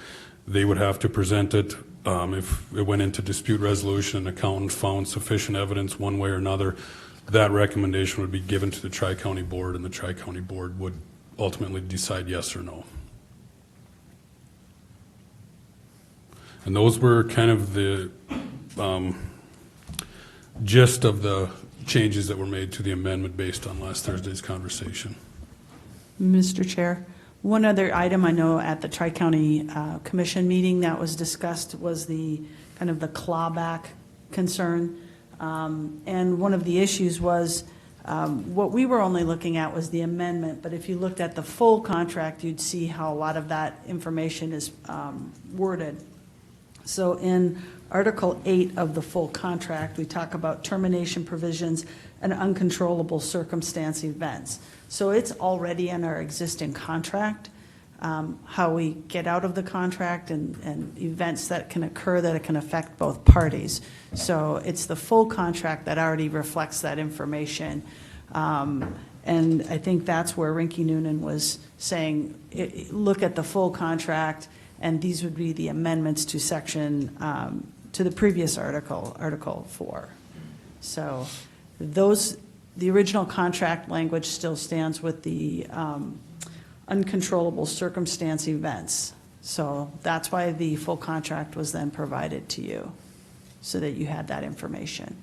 they would have to present it. If it went into dispute resolution, an accountant found sufficient evidence one way or another, that recommendation would be given to the Tri-County Board, and the Tri-County Board would ultimately decide yes or no. And those were kind of the gist of the changes that were made to the amendment based on last Thursday's conversation. Mr. Chair, one other item I know at the Tri-County Commission meeting that was discussed was the kind of the clawback concern. And one of the issues was what we were only looking at was the amendment, but if you looked at the full contract, you'd see how a lot of that information is worded. So in Article 8 of the full contract, we talk about termination provisions and uncontrollable circumstance events. So it's already in our existing contract, how we get out of the contract and events that can occur that it can affect both parties. So it's the full contract that already reflects that information. And I think that's where Rinky Noonan was saying, look at the full contract, and these would be the amendments to section, to the previous article, Article 4. So the original contract language still stands with the uncontrollable circumstance events. So that's why the full contract was then provided to you, so that you had that information.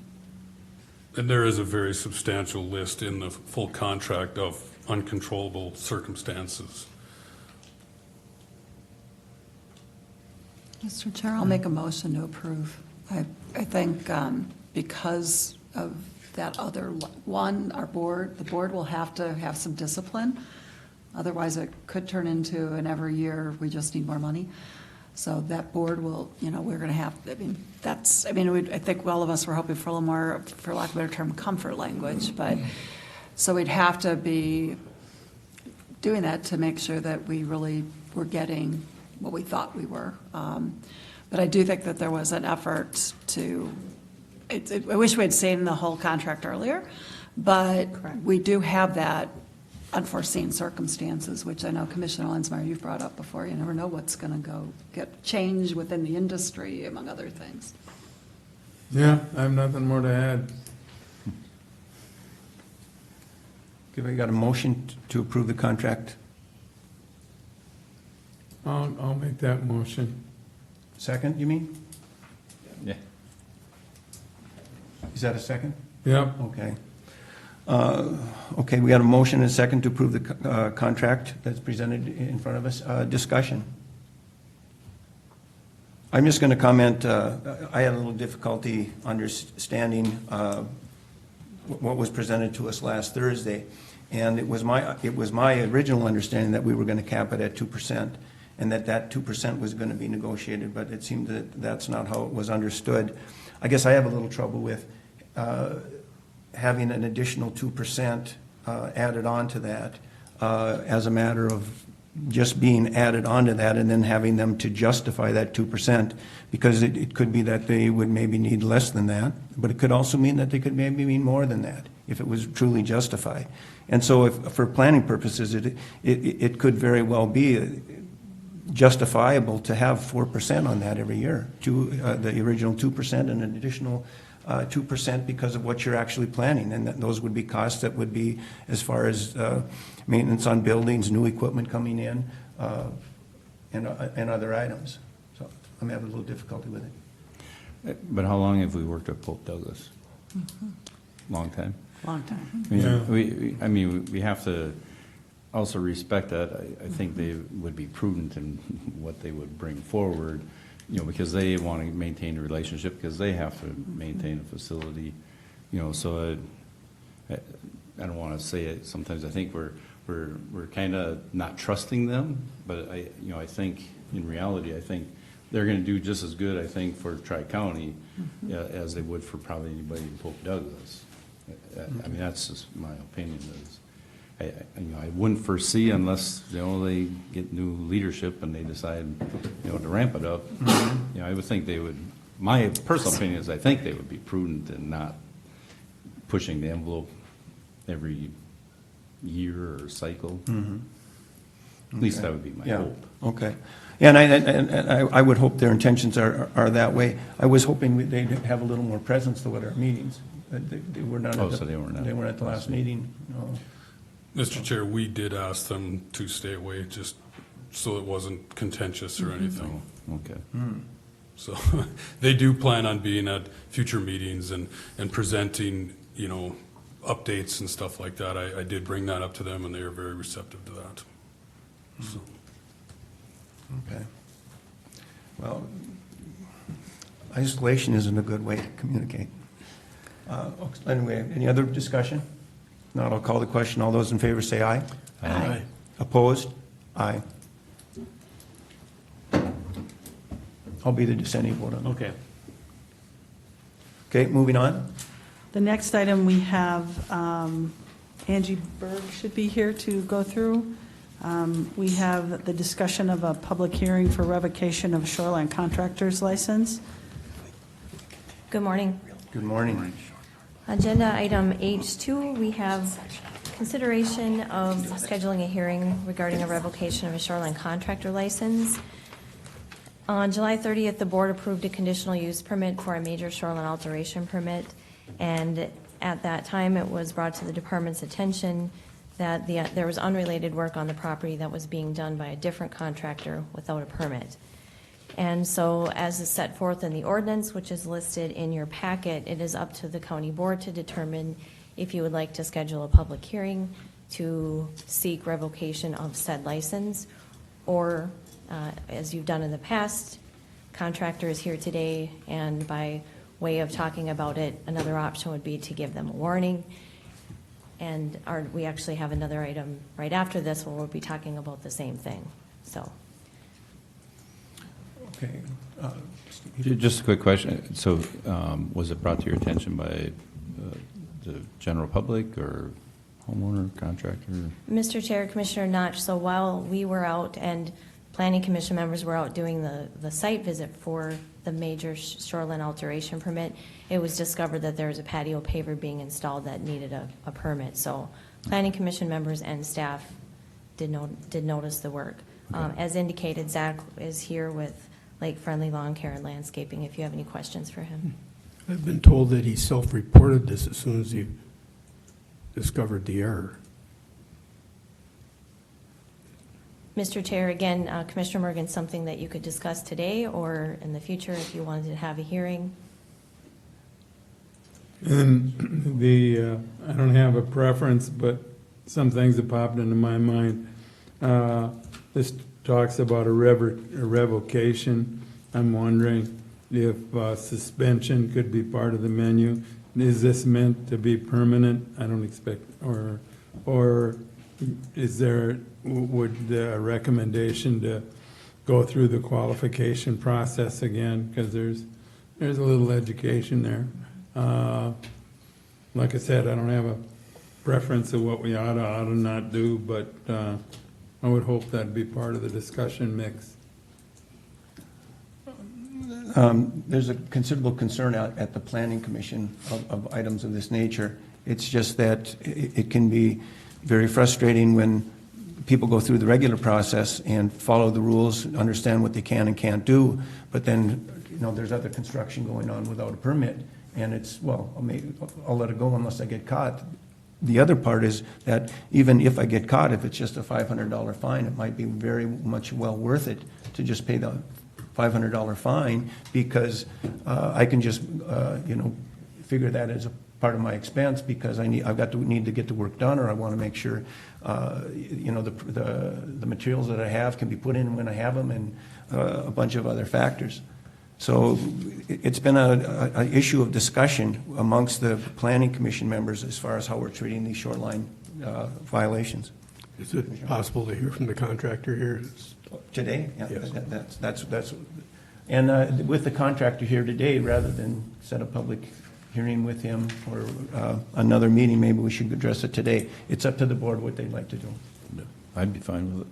And there is a very substantial list in the full contract of uncontrollable circumstances. Mr. Chair, I'll make a motion to approve. I think because of that other one, the board will have to have some discipline. Otherwise, it could turn into an every year, we just need more money. So that board will, we're going to have, I think all of us were hoping for a little more, for lack of a better term, comfort language. But so we'd have to be doing that to make sure that we really were getting what we thought we were. But I do think that there was an effort to, I wish we had seen the whole contract earlier, but correct, we do have that unforeseen circumstances, which I know Commissioner Lensmeyer, you've brought up before. You never know what's going to get changed within the industry, among other things. Yeah, I have nothing more to add. Okay, we got a motion to approve the contract. I'll make that motion. Second, you mean? Yeah. Is that a second? Yep. Okay. Okay, we got a motion and a second to approve the contract that's presented in front of us. Discussion. I'm just going to comment, I had a little difficulty understanding what was presented to us last Thursday. And it was my original understanding that we were going to cap it at 2%, and that 2% was going to be negotiated, but it seemed that that's not how it was understood. I guess I have a little trouble with having an additional 2% added on to that as a matter of just being added onto that and then having them to justify that 2%, because it could be that they would maybe need less than that, but it could also mean that they could maybe mean more than that if it was truly justified. And so if, for planning purposes, it could very well be justifiable to have 4% on that every year, the original 2% and an additional 2% because of what you're actually planning. And those would be costs that would be as far as maintenance on buildings, new equipment coming in, and other items. So I'm having a little difficulty with it. But how long have we worked at Pope Douglas? Long time? Long time. I mean, we have to also respect that. I think they would be prudent in what they would bring forward, because they want to maintain a relationship, because they have to maintain a facility, so I don't want to say it. Sometimes I think we're kind of not trusting them, but I think in reality, I think they're going to do just as good, I think, for Tri-County as they would for probably anybody in Pope Douglas. I mean, that's just my opinion. I wouldn't foresee, unless they get new leadership and they decide to ramp it up. I would think they would. My personal opinion is I think they would be prudent and not pushing the envelope every year or cycle. At least that would be my hope. Okay. Yeah, and I would hope their intentions are that way. I was hoping they'd have a little more presence though at our meetings. They were not. So they weren't. They weren't at the last meeting. No. Mr. Chair, we did ask them to stay away just so it wasn't contentious or anything. Okay. So they do plan on being at future meetings and presenting, updates and stuff like that. I did bring that up to them, and they are very receptive to that. So. Okay. Well, isolation isn't a good way to communicate. Anyway, any other discussion? If not, I'll call the question. All those in favor say aye. Aye. Opposed? Aye. I'll be the dissenting vote on it. Okay. Okay, moving on. The next item we have, Angie Berg should be here to go through. We have the discussion of a public hearing for revocation of shoreline contractor's license. Good morning. Good morning. Agenda item H2, we have consideration of scheduling a hearing regarding a revocation of a shoreline contractor license. On July 30th, the board approved a conditional use permit for a major shoreline alteration permit, and at that time, it was brought to the department's attention that there was unrelated work on the property that was being done by a different contractor without a permit. And so, as is set forth in the ordinance, which is listed in your packet, it is up to the county board to determine if you would like to schedule a public hearing to seek revocation of said license, or, as you've done in the past, contractor is here today, and by way of talking about it, another option would be to give them a warning. And we actually have another item right after this where we'll be talking about the same thing. So. Okay. Just a quick question. So was it brought to your attention by the general public or homeowner, contractor? Mr. Chair, Commissioner Notch, so while we were out and Planning Commission members were out doing the site visit for the major shoreline alteration permit, it was discovered that there was a patio paver being installed that needed a permit. So Planning Commission members and staff did notice the work. Okay. As indicated, Zach is here with Lake Friendly Lawn Care and Landscaping if you have any questions for him. I've been told that he self-reported this as soon as he discovered the error. Mr. Chair, again, Commissioner Morgan, something that you could discuss today or in the future if you wanted to have a hearing. And I don't have a preference, but some things have popped into my mind. This talks about a revocation. I'm wondering if suspension could be part of the menu. Is this meant to be permanent? I don't expect, or is there, would the recommendation to go through the qualification process again? Because there's a little education there. Like I said, I don't have a preference of what we ought to not do, but I would hope that'd be part of the discussion mix. There's a considerable concern at the Planning Commission of items of this nature. It's just that it can be very frustrating when people go through the regular process and follow the rules, understand what they can and can't do, but then, there's other construction going on without a permit, and it's, well, I'll let it go unless I get caught. The other part is that even if I get caught, if it's just a $500 fine, it might be very much well worth it to just pay the $500 fine, because I can just, figure that as a part of my expense, because I've need to get the work done, or I want to make sure, the materials that I have can be put in when I have them, and a bunch of other factors. So it's been an issue of discussion amongst the Planning Commission members as far as how we're treating these shoreline violations. Is it possible to hear from the contractor here? Today? Yeah, Yes. that's, and with the contractor here today, rather than set a public hearing with him or another meeting, maybe we should address it today. It's up to the board what they'd like to do. I'd be fine with it.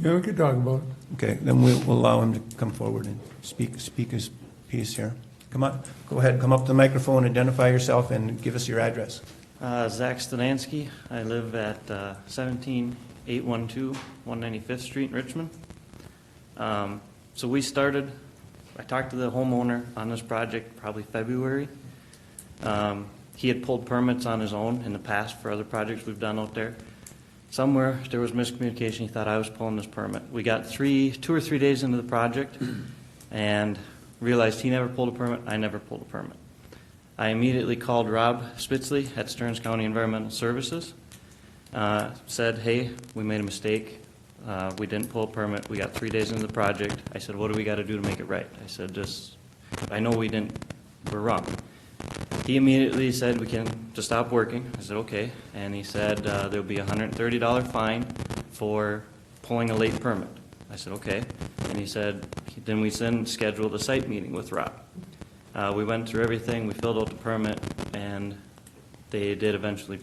Yeah, we could talk about it. Okay, then we'll allow him to come forward and speak his piece here. Come on, go ahead, come up to the microphone, identify yourself, and give us your address. Zach Stanansky. I live at 17812 195th Street in Richmond. So I talked to the homeowner on this project probably February. He had pulled permits on his own in the past for other projects we've done out there. Somewhere there was miscommunication. He thought I was pulling this permit. We got 2 or 3 days into the project and realized he never pulled a permit, I never pulled a permit. I immediately called Rob Spitzley at Stearns County Environmental Services, said, hey, we made a mistake. We didn't pull a permit. We got 3 days into the project. I said, what do we got to do to make it right? I said, I know we're wrong. He immediately said, we can just stop working. I said, okay. And he said, there'll be a $130 fine for pulling a late permit. I said, okay. And he said, then we scheduled a site meeting with Rob. We went through everything, we filled out the permit, and they did eventually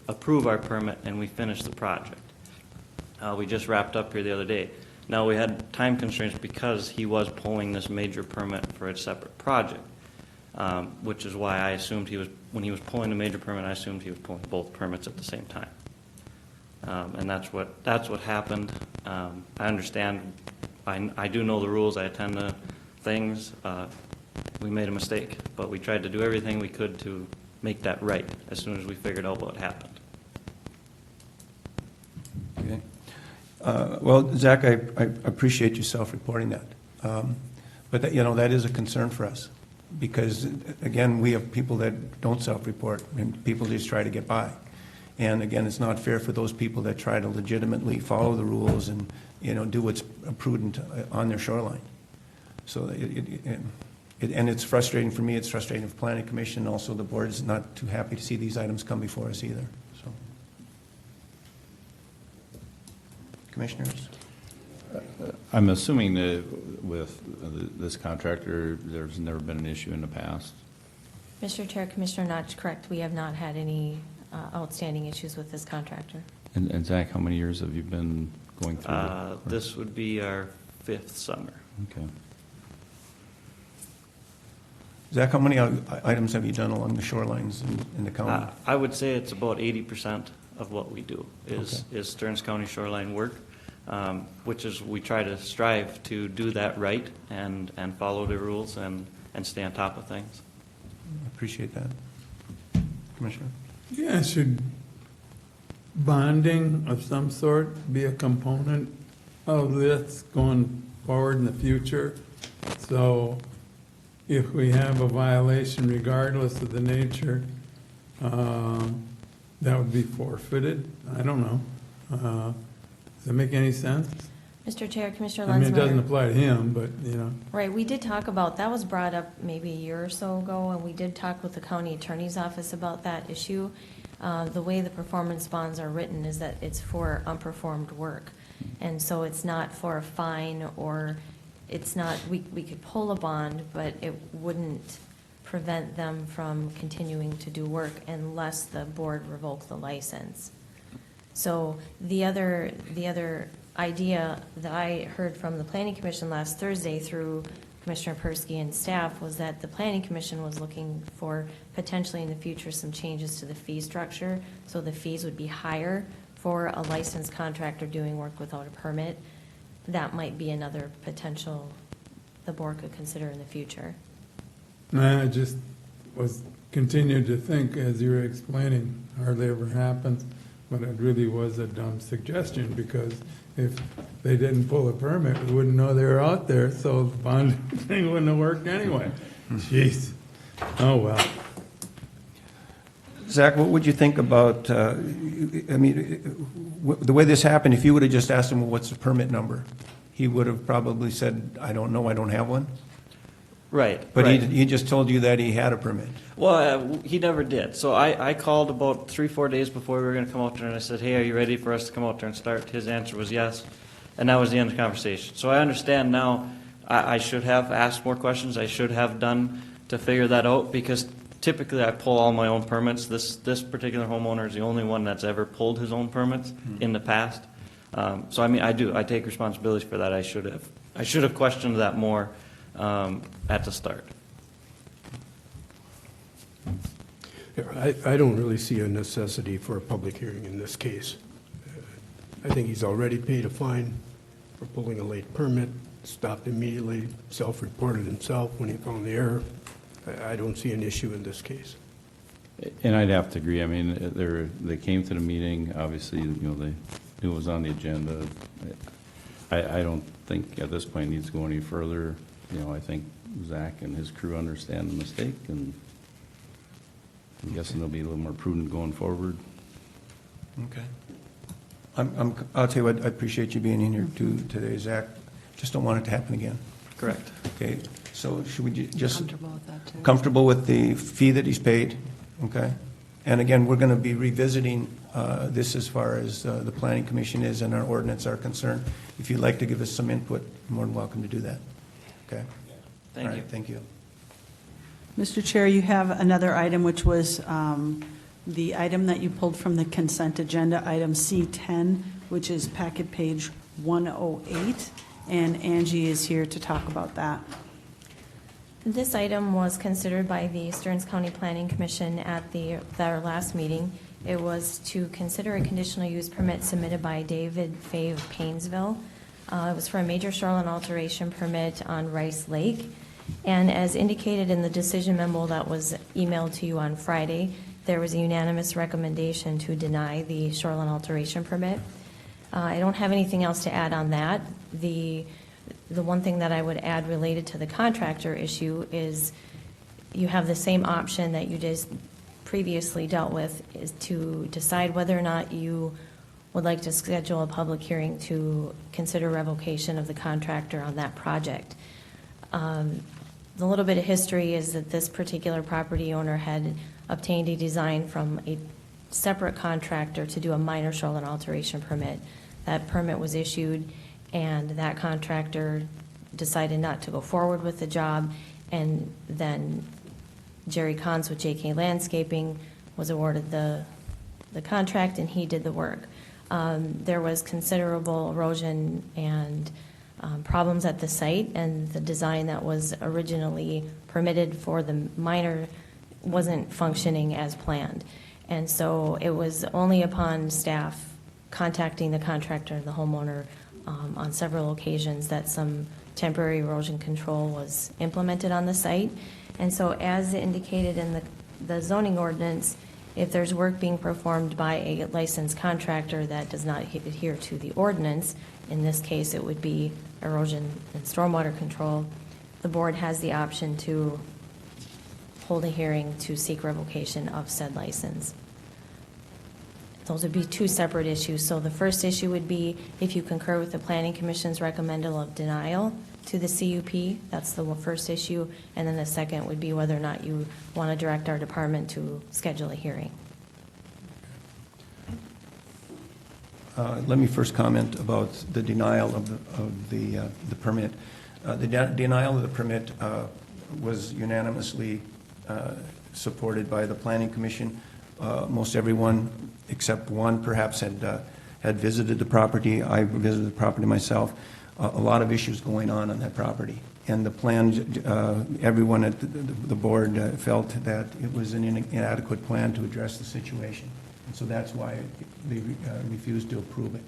approve our permit, and we finished the project. We just wrapped up here the other day. Now, we had time constraints because he was pulling this major permit for a separate project, which is why I assumed when he was pulling the major permit, I assumed he was pulling both permits at the same time. And that's what happened. I understand, I do know the rules, I attend the things. We made a mistake, but we tried to do everything we could to make that right as soon as we figured out what happened. Okay. Well, Zach, I appreciate you self-reporting that. But that is a concern for us, because, again, we have people that don't self-report, and people just try to get by. And again, it's not fair for those people that try to legitimately follow the rules and, do what's prudent on their shoreline. So and it's frustrating for me, it's frustrating for Planning Commission, also the board's not too happy to see these items come before us either, so. Commissioners? I'm assuming that with this contractor, there's never been an issue in the past. Mr. Chair, Commissioner Notch, correct. We have not had any outstanding issues with this contractor. And Zach, how many years have you been going through? This would be our 5th summer. Okay. Zach, how many items have you done along the shorelines in the county? I would say it's about 80% of what we do is Stearns County shoreline work, which is we try to strive to do that right and follow the rules and stay on top of things. I appreciate that. Commissioner? Yeah, should bonding of some sort be a component of this going forward in the future? So if we have a violation regardless of the nature, that would be forfeited? I don't know. Does that make any sense? Mr. Chair, Commissioner Lenzmeyer. I mean, it doesn't apply to him, but, you know. Right, we did talk about, that was brought up maybe a year or so ago, and we did talk with the county attorney's office about that issue. The way the performance bonds are written is that it's for unperformed work. And so it's not for a fine, or it's not, we could pull a bond, but it wouldn't prevent them from continuing to do work unless the board revoked the license. So the other idea that I heard from the Planning Commission last Thursday through Commissioner Persky and staff was that the Planning Commission was looking for potentially in the future some changes to the fee structure, so the fees would be higher for a licensed contractor doing work without a permit. That might be another potential the board could consider in the future. I just was continued to think as you were explaining, hardly ever happens, but it really was a dumb suggestion, because if they didn't pull a permit, we wouldn't know they were out there, so the bond thing wouldn't have worked anyway. Jeez. Oh, well. Zach, what would you think about, I mean, the way this happened, if you would have just asked him, well, what's the permit number? He would have probably said, I don't know, I don't have one. Right. But right. he just told you that he had a permit. Well, he never did. So I called about 3-4 days before we were going to come out there, and I said, hey, are you ready for us to come out there and start? His answer was yes, and that was the end of the conversation. So I understand now I should have asked more questions. I should have done to figure that out, because typically I pull all my own permits. This particular homeowner is the only one that's ever pulled his own permits in the past. So I mean, I take responsibility for that. I should have questioned that more at the start. I don't really see a necessity for a public hearing in this case. I think he's already paid a fine for pulling a late permit, stopped immediately, self-reported himself when he found the error. I don't see an issue in this case. And I'd have to agree. I mean, they came to the meeting, obviously, you know, they knew it was on the agenda. I don't think at this point it needs to go any further. You know, I think Zach and his crew understand the mistake, and I'm guessing they'll be a little more prudent going forward. Okay. I'll tell you what, I appreciate you being in here too today, Zach. Just don't want it to happen again. Correct. Okay, so should we just... Comfortable with that, too. Comfortable with the fee that he's paid, okay? And again, we're going to be revisiting this as far as the Planning Commission is and our ordinance are concerned. If you'd like to give us some input, you're more than welcome to do that, okay? Thank All you. right, thank you. Mr. Chair, you have another item, which was the item that you pulled from the consent agenda, item C10, which is packet page 108, and Angie is here to talk about that. This item was considered by the Stearns County Planning Commission at their last meeting. It was to consider a conditional use permit submitted by David Fay of Painesville. It was for a major shoreline alteration permit on Rice Lake. And as indicated in the decision memo that was emailed to you on Friday, there was a unanimous recommendation to deny the shoreline alteration permit. I don't have anything else to add on that. The one thing that I would add related to the contractor issue is you have the same option that you just previously dealt with, is to decide whether or not you would like to schedule a public hearing to consider revocation of the contractor on that project. The little bit of history is that this particular property owner had obtained a design from a separate contractor to do a minor shoreline alteration permit. That permit was issued, and that contractor decided not to go forward with the job, and then Jerry Kahns with JK Landscaping was awarded the contract, and he did the work. There was considerable erosion and problems at the site, and the design that was originally permitted for the minor wasn't functioning as planned. And so it was only upon staff contacting the contractor and the homeowner on several occasions that some temporary erosion control was implemented on the site. And so as indicated in the zoning ordinance, if there's work being performed by a licensed contractor that does not adhere to the ordinance, in this case it would be erosion and stormwater control, the board has the option to hold a hearing to seek revocation of said license. Those would be two separate issues. So the first issue would be if you concur with the Planning Commission's recommendal of denial to the CUP. That's the first issue. And then the second would be whether or not you want to direct our department to schedule a hearing. Let me first comment about the denial of the permit. The denial of the permit was unanimously supported by the Planning Commission. Most everyone, except one, perhaps had visited the property. I visited the property myself. A lot of issues going on that property. And the plan, everyone at the board felt that it was an inadequate plan to address the situation. And so that's why they refused to approve it.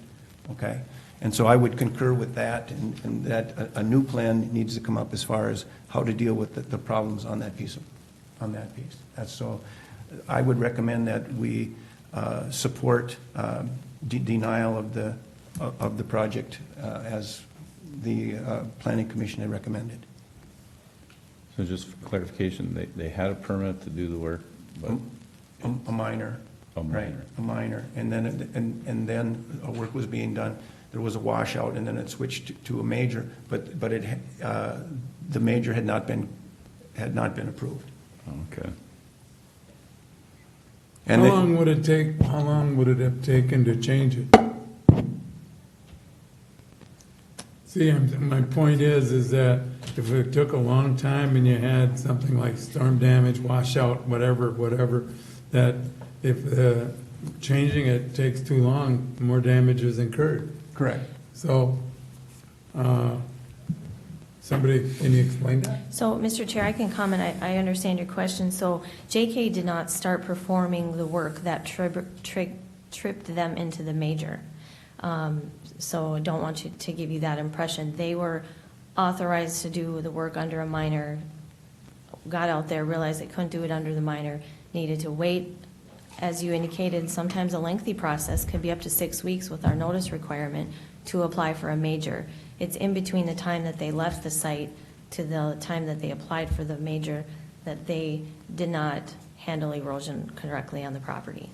Okay? And so I would concur with that, and that a new plan needs to come up as far as how to deal with the problems on that piece. That's so. I would recommend that we support denial of the project as the Planning Commission had recommended. So just for clarification, they had a permit to do the work, but a minor. Right, a minor, and then work was being done. There was a washout, and then it switched to a major, but the major had not been approved. Okay. And How long would it have taken to change it? See, my point is that if it took a long time and you had something like storm damage, washout, whatever, that if changing it takes too long, more damage is incurred. Correct. So, somebody, can you explain that? So, Mr. Chair, I can comment. I understand your question. So, JK did not start performing the work that tripped them into the major. So I don't want to give you that impression. They were authorized to do the work under a minor, got out there, realized they couldn't do it under the minor, needed to wait. As you indicated, sometimes a lengthy process could be up to 6 weeks with our notice requirement to apply for a major. It's in between the time that they left the site to the time that they applied for the major that they did not handle erosion correctly on the property.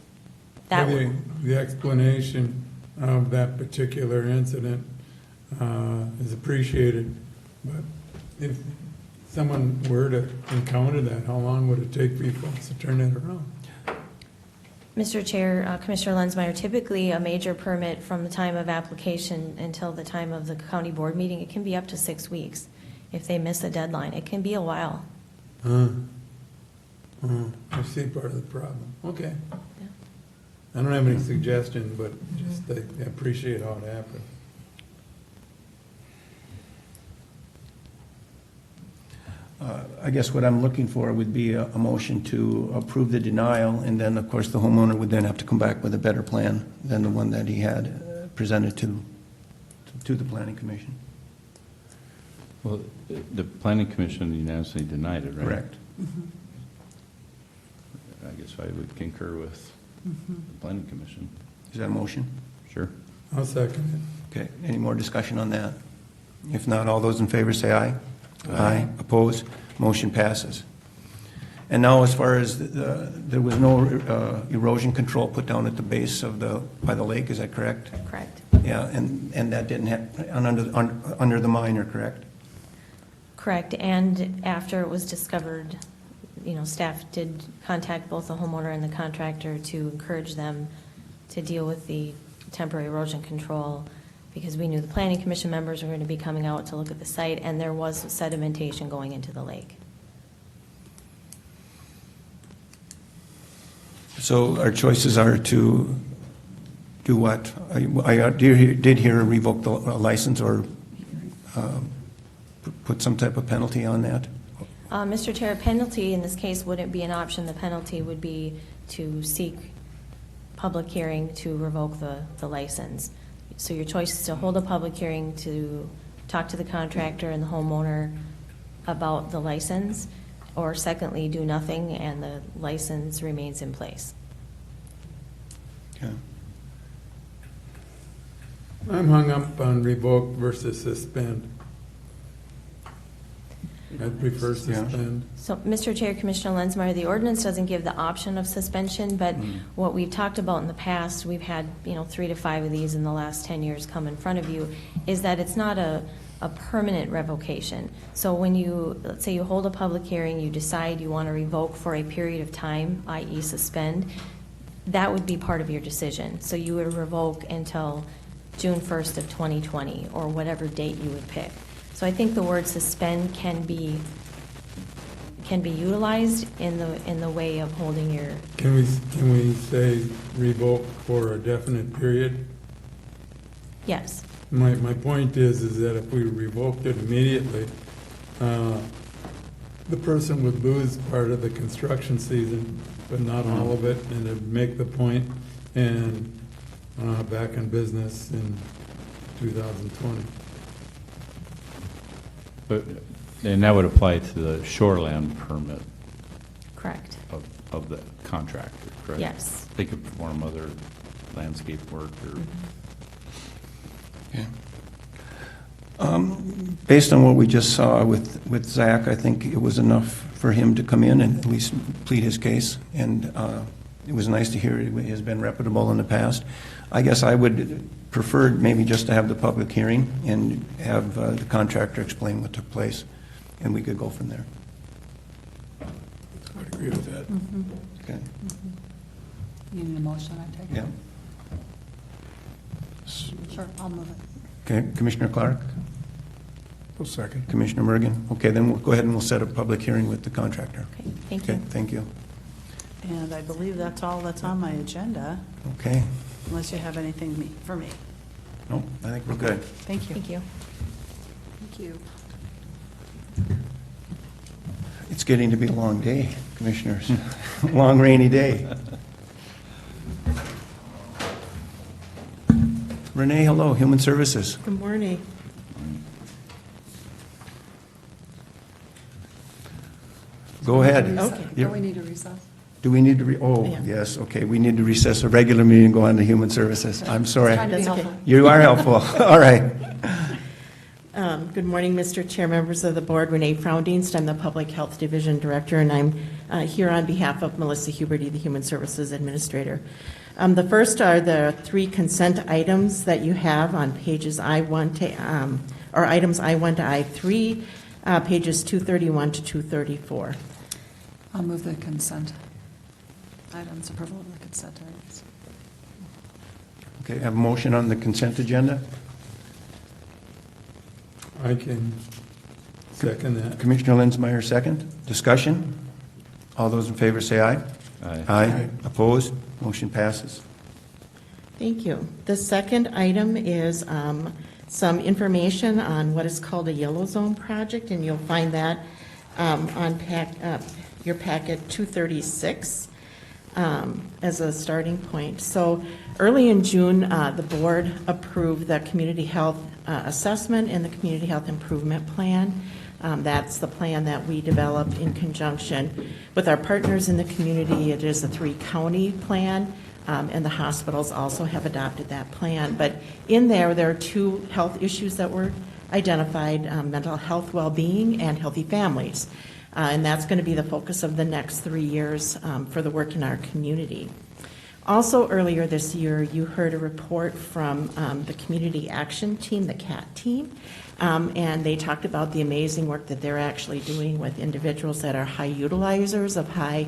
The explanation of that particular incident is appreciated, but if someone were to encounter that, how long would it take people to turn it around? Mr. Chair, Commissioner Lenzmeyer, typically a major permit from the time of application until the time of the county board meeting, it can be up to 6 weeks. If they miss a deadline, it can be a while. I see part of the problem. Okay. Yeah. I don't have any suggestions, but just I appreciate how it happened. I guess what I'm looking for would be a motion to approve the denial, and then, of course, the homeowner would then have to come back with a better plan than the one that he had presented to the Planning Commission. Well, the Planning Commission unanimously denied it, right? Correct. I guess I would concur with the Planning Commission. Is that a motion? Sure. I'll second it. Okay, any more discussion on that? If not, all those in favor say aye. Aye. Opposed? Motion passes. And now, as far as there was no erosion control put down at the base of by the lake, is that correct? Correct. Yeah, and that didn't happen under the minor, correct? Correct, and after it was discovered, staff did contact both the homeowner and the contractor to encourage them to deal with the temporary erosion control, because we knew the Planning Commission members were going to be coming out to look at the site, and there was sedimentation going into the lake. So our choices are to do what? I did hear revoke the license or put some type of penalty on that? Mr. Chair, a penalty in this case wouldn't be an option. The penalty would be to seek public hearing to revoke the license. So your choice is to hold a public hearing to talk to the contractor and the homeowner about the license, or secondly, do nothing and the license remains in place. Okay. I'm hung up on revoke versus suspend. I'd prefer suspend. So, Mr. Chair, Commissioner Lenzmeyer, the ordinance doesn't give the option of suspension, but what we've talked about in the past, we've had, 3 to 5 of these in the last 10 years come in front of you, is that it's not a permanent revocation. So when you, let's say you hold a public hearing, you decide you want to revoke for a period of time, i.e. suspend, that would be part of your decision. So you would revoke until June 1st of 2020, or whatever date you would pick. So I think the word suspend can be utilized in the way of holding your. Can we say revoke for a definite period? Yes. My point is that if we revoked it immediately, the person would lose part of the construction season, but not all of it, and it'd make the point and back in business in 2020. And that would apply to the shoreland permit Correct. of the contractor, correct? Yes. They could perform other landscape work or. Okay. Based on what we just saw with Zach, I think it was enough for him to come in and at least plead his case. And it was nice to hear he has been reputable in the past. I guess I would prefer maybe just to have the public hearing and have the contractor explain what took place, and we could go from there. I'd agree with that. Okay. You need a motion, I take it? Yeah. Sure, I'll move it. Okay, Commissioner Clark? I'll second. Commissioner Mergen? Okay, then we'll go ahead and we'll set a public hearing with the contractor. Okay, thank you. Okay, thank you. And I believe that's all that's on my agenda, Okay. unless you have anything for me. No, I think we're good. Thank you. Thank you. Thank you. It's getting to be a long day, Commissioners. Long rainy day. Renee, hello, Human Services. Good morning. Go ahead. Okay. Do we need to recess? Do we need to, Yeah. yes, okay, we need to recess a regular meeting and go on to Human Services. I'm sorry. Trying to be That's okay. helpful. You are helpful. All right. Good morning, Mr. Chair, members of the board. Renee Frowndienst, I'm the Public Health Division Director, and I'm here on behalf of Melissa Huberty, the Human Services Administrator. The first are the 3 consent items that you have on pages I1 to, or items I1 to I3, pages 231 to 234. I'll move the consent items, approval of the consent items. Okay, have a motion on the consent agenda. I can second that. Commissioner Lenzmeyer, second. Discussion? All those in favor say aye. Aye. Aye. Opposed? Motion passes. Thank you. The second item is some information on what is called a yellow zone project, and you'll find that on your packet 236 as a starting point. So early in June, the board approved the community health assessment and the community health improvement plan. That's the plan that we developed in conjunction with our partners in the community. It is a 3-county plan, and the hospitals also have adopted that plan. But in there are 2 health issues that were identified, mental health well-being and healthy families. And that's going to be the focus of the next 3 years for the work in our community. Also, earlier this year, you heard a report from the Community Action Team, the CAT team, and they talked about the amazing work that they're actually doing with individuals that are high utilizers of high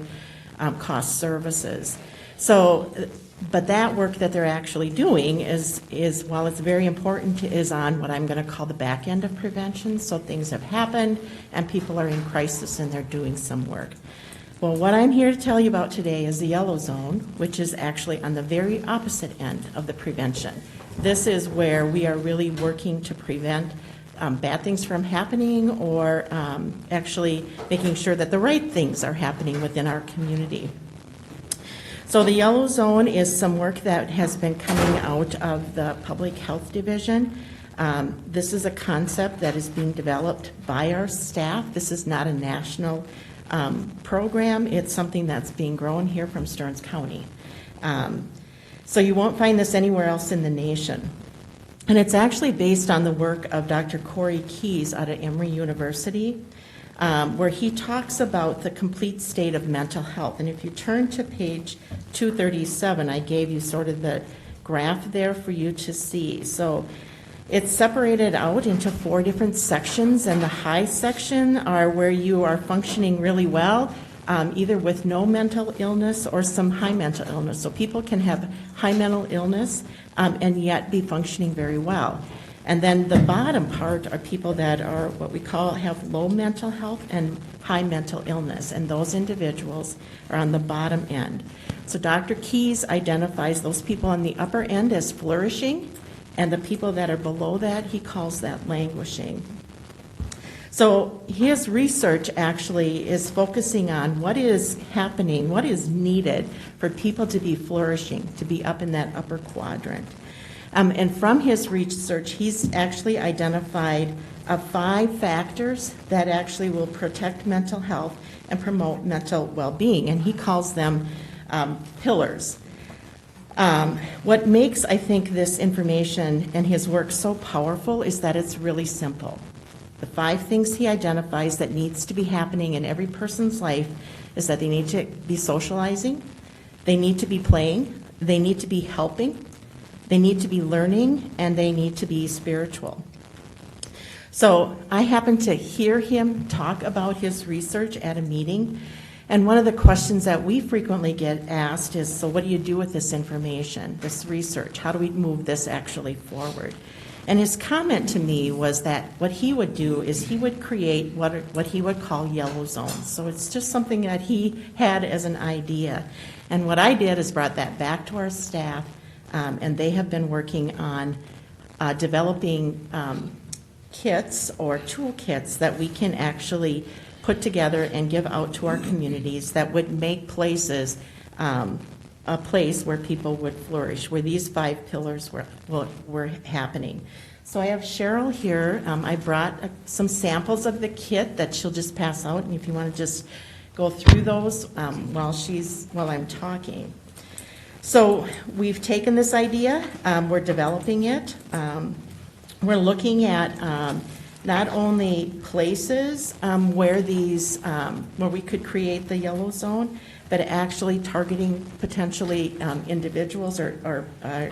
cost services. So, but that work that they're actually doing is while it's very important, is on what I'm going to call the back end of prevention. So things have happened and people are in crisis and they're doing some work. Well, what I'm here to tell you about today is the yellow zone, which is actually on the very opposite end of the prevention. This is where we are really working to prevent bad things from happening, or actually making sure that the right things are happening within our community. So the yellow zone is some work that has been coming out of the Public Health Division. This is a concept that is being developed by our staff. This is not a national program. It's something that's being grown here from Stearns County. So you won't find this anywhere else in the nation. And it's actually based on the work of Dr. Corey Keyes out of Emory University. where he talks about the complete state of mental health. And if you turn to page 237, I gave you sort of the graph there for you to see. So it's separated out into 4 different sections, and the high section are where you are functioning really well, either with no mental illness or some high mental illness. So people can have high mental illness and yet be functioning very well. And then the bottom part are people that are what we call have low mental health and high mental illness, and those individuals are on the bottom end. So Dr. Keyes identifies those people on the upper end as flourishing, and the people that are below that, he calls that languishing. So his research actually is focusing on what is happening, what is needed for people to be flourishing, to be up in that upper quadrant. And from his research, he's actually identified 5 factors that actually will protect mental health and promote mental well-being, and he calls them pillars. What makes, I think, this information and his work so powerful is that it's really simple. The 5 things he identifies that needs to be happening in every person's life is that they need to be socializing, they need to be playing, they need to be helping, they need to be learning, and they need to be spiritual. So I happened to hear him talk about his research at a meeting, and one of the questions that we frequently get asked is, so what do you do with this information, this research? How do we move this actually forward? And his comment to me was that what he would do is he would create what he would call yellow zones. So it's just something that he had as an idea. And what I did is brought that back to our staff, and they have been working on developing kits or toolkits that we can actually put together and give out to our communities that would make places a place where people would flourish, where these 5 pillars were happening. So I have Cheryl here. I brought some samples of the kit that she'll just pass out, and if you want to just go through those while I'm talking. So we've taken this idea, we're developing it. We're looking at not only places where we could create the yellow zone, but actually targeting potentially individuals or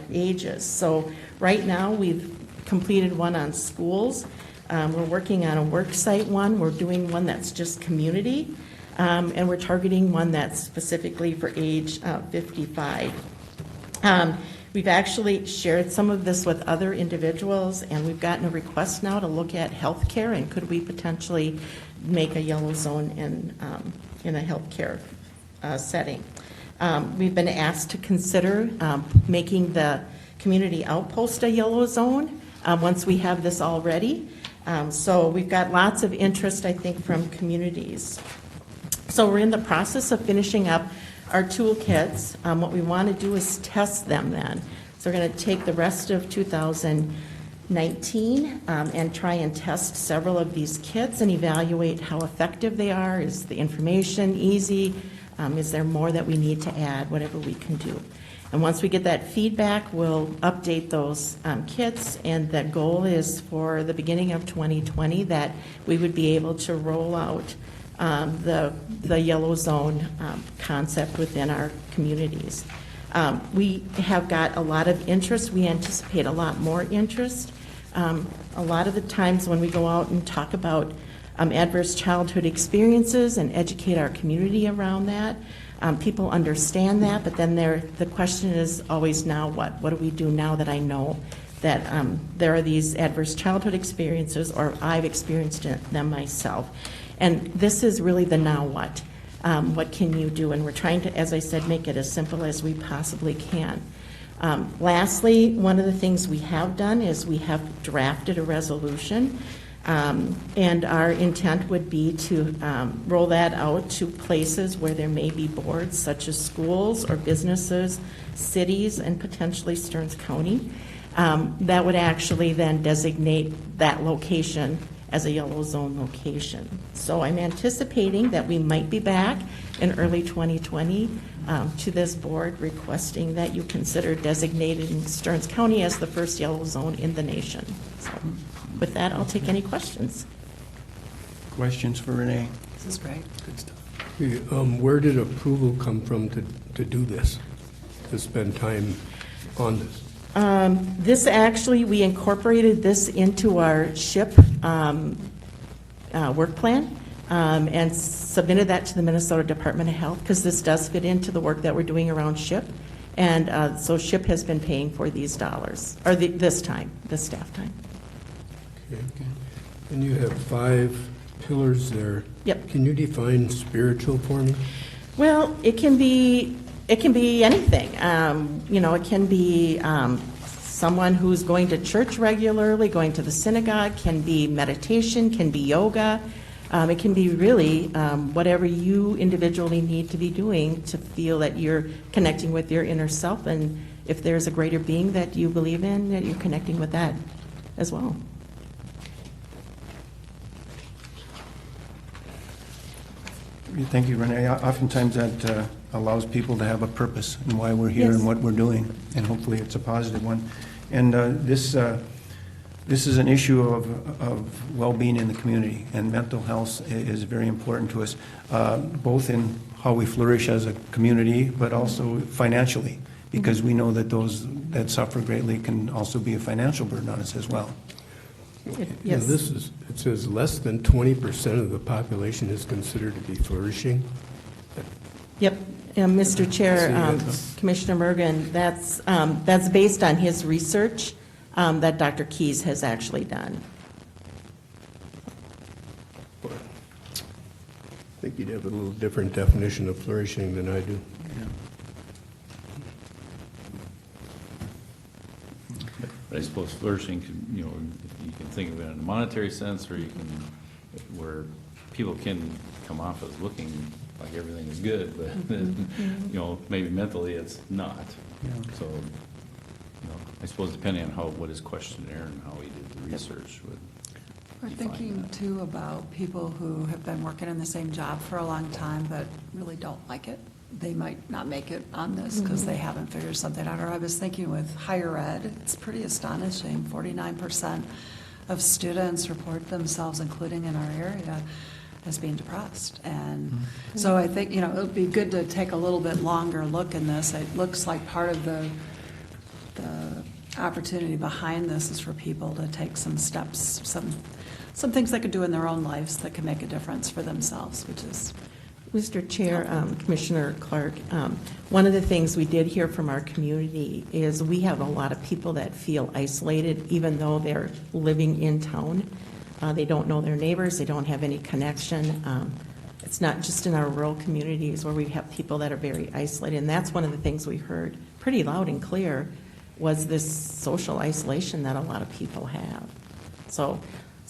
ages. So right now, we've completed one on schools. We're working on a work site one. We're doing one that's just community, and we're targeting one that's specifically for age 55. We've actually shared some of this with other individuals, and we've gotten a request now to look at healthcare, and could we potentially make a yellow zone in a healthcare setting. We've been asked to consider making the community outpost a yellow zone once we have this all ready. So we've got lots of interest, I think, from communities. So we're in the process of finishing up our toolkits. What we want to do is test them then. So we're going to take the rest of 2019 and try and test several of these kits and evaluate how effective they are. Is the information easy? Is there more that we need to add? Whatever we can do. And once we get that feedback, we'll update those kits, and the goal is for the beginning of 2020 that we would be able to roll out the yellow zone concept within our communities. We have got a lot of interest. We anticipate a lot more interest. A lot of the times when we go out and talk about adverse childhood experiences and educate our community around that, people understand that, but then the question is always, now what? What do we do now that I know that there are these adverse childhood experiences, or I've experienced them myself? And this is really the now what. What can you do? And we're trying to, as I said, make it as simple as we possibly can. Lastly, one of the things we have done is we have drafted a resolution, and our intent would be to roll that out to places where there may be boards, such as schools or businesses, cities, and potentially Stearns County, that would actually then designate that location as a yellow zone location. So I'm anticipating that we might be back in early 2020 to this board requesting that you consider designating Stearns County as the first yellow zone in the nation. So with that, I'll take any questions. Questions for Renee? This is great. Good stuff. Where did approval come from to do this, to spend time on this? This actually, we incorporated this into our SHIP work plan and submitted that to the Minnesota Department of Health because this does fit into the work that we're doing around SHIP. And so SHIP has been paying for these dollars, or this staff time. Okay. And you have 5 pillars there. Yep. Can you define spiritual for me? Well, it can be anything. It can be someone who's going to church regularly, going to the synagogue, can be meditation, can be yoga. It can be really whatever you individually need to be doing to feel that you're connecting with your inner self, and if there's a greater being that you believe in, that you're connecting with that as well. Thank you, Renee. Oftentimes that allows people to have a purpose in why we're here Yes. and what we're doing, and hopefully it's a positive one. And this is an issue of well-being in the community, and mental health is very important to us, both in how we flourish as a community, but also financially, because we know that those that suffer greatly can also be a financial burden on us as well. Yes. It says less than 20% of the population is considered to be flourishing. Yep, Mr. Chair, Commissioner Mergen, that's based on his research that Dr. Keys has actually done. I think you'd have a little different definition of flourishing than I do. But I suppose flourishing, you can think of it in a monetary sense, or you can, where people can come off as looking like everything is good, but, maybe mentally it's not. Yeah. So, I suppose depending on what his questionnaire and how he did the research would. We're thinking too about people who have been working in the same job for a long time but really don't like it. They might not make it on this because they haven't figured something out. Or I was thinking with higher ed, it's pretty astonishing. 49% of students report themselves, including in our area, as being depressed. And so I think, it would be good to take a little bit longer look in this. It looks like part of the opportunity behind this is for people to take some steps, some things they could do in their own lives that can make a difference for themselves, which is... Mr. Chair, Commissioner Clark, one of the things we did hear from our community is we have a lot of people that feel isolated even though they're living in town. They don't know their neighbors, they don't have any connection. It's not just in our rural communities where we have people that are very isolated, and that's one of the things we heard pretty loud and clear was this social isolation that a lot of people have. So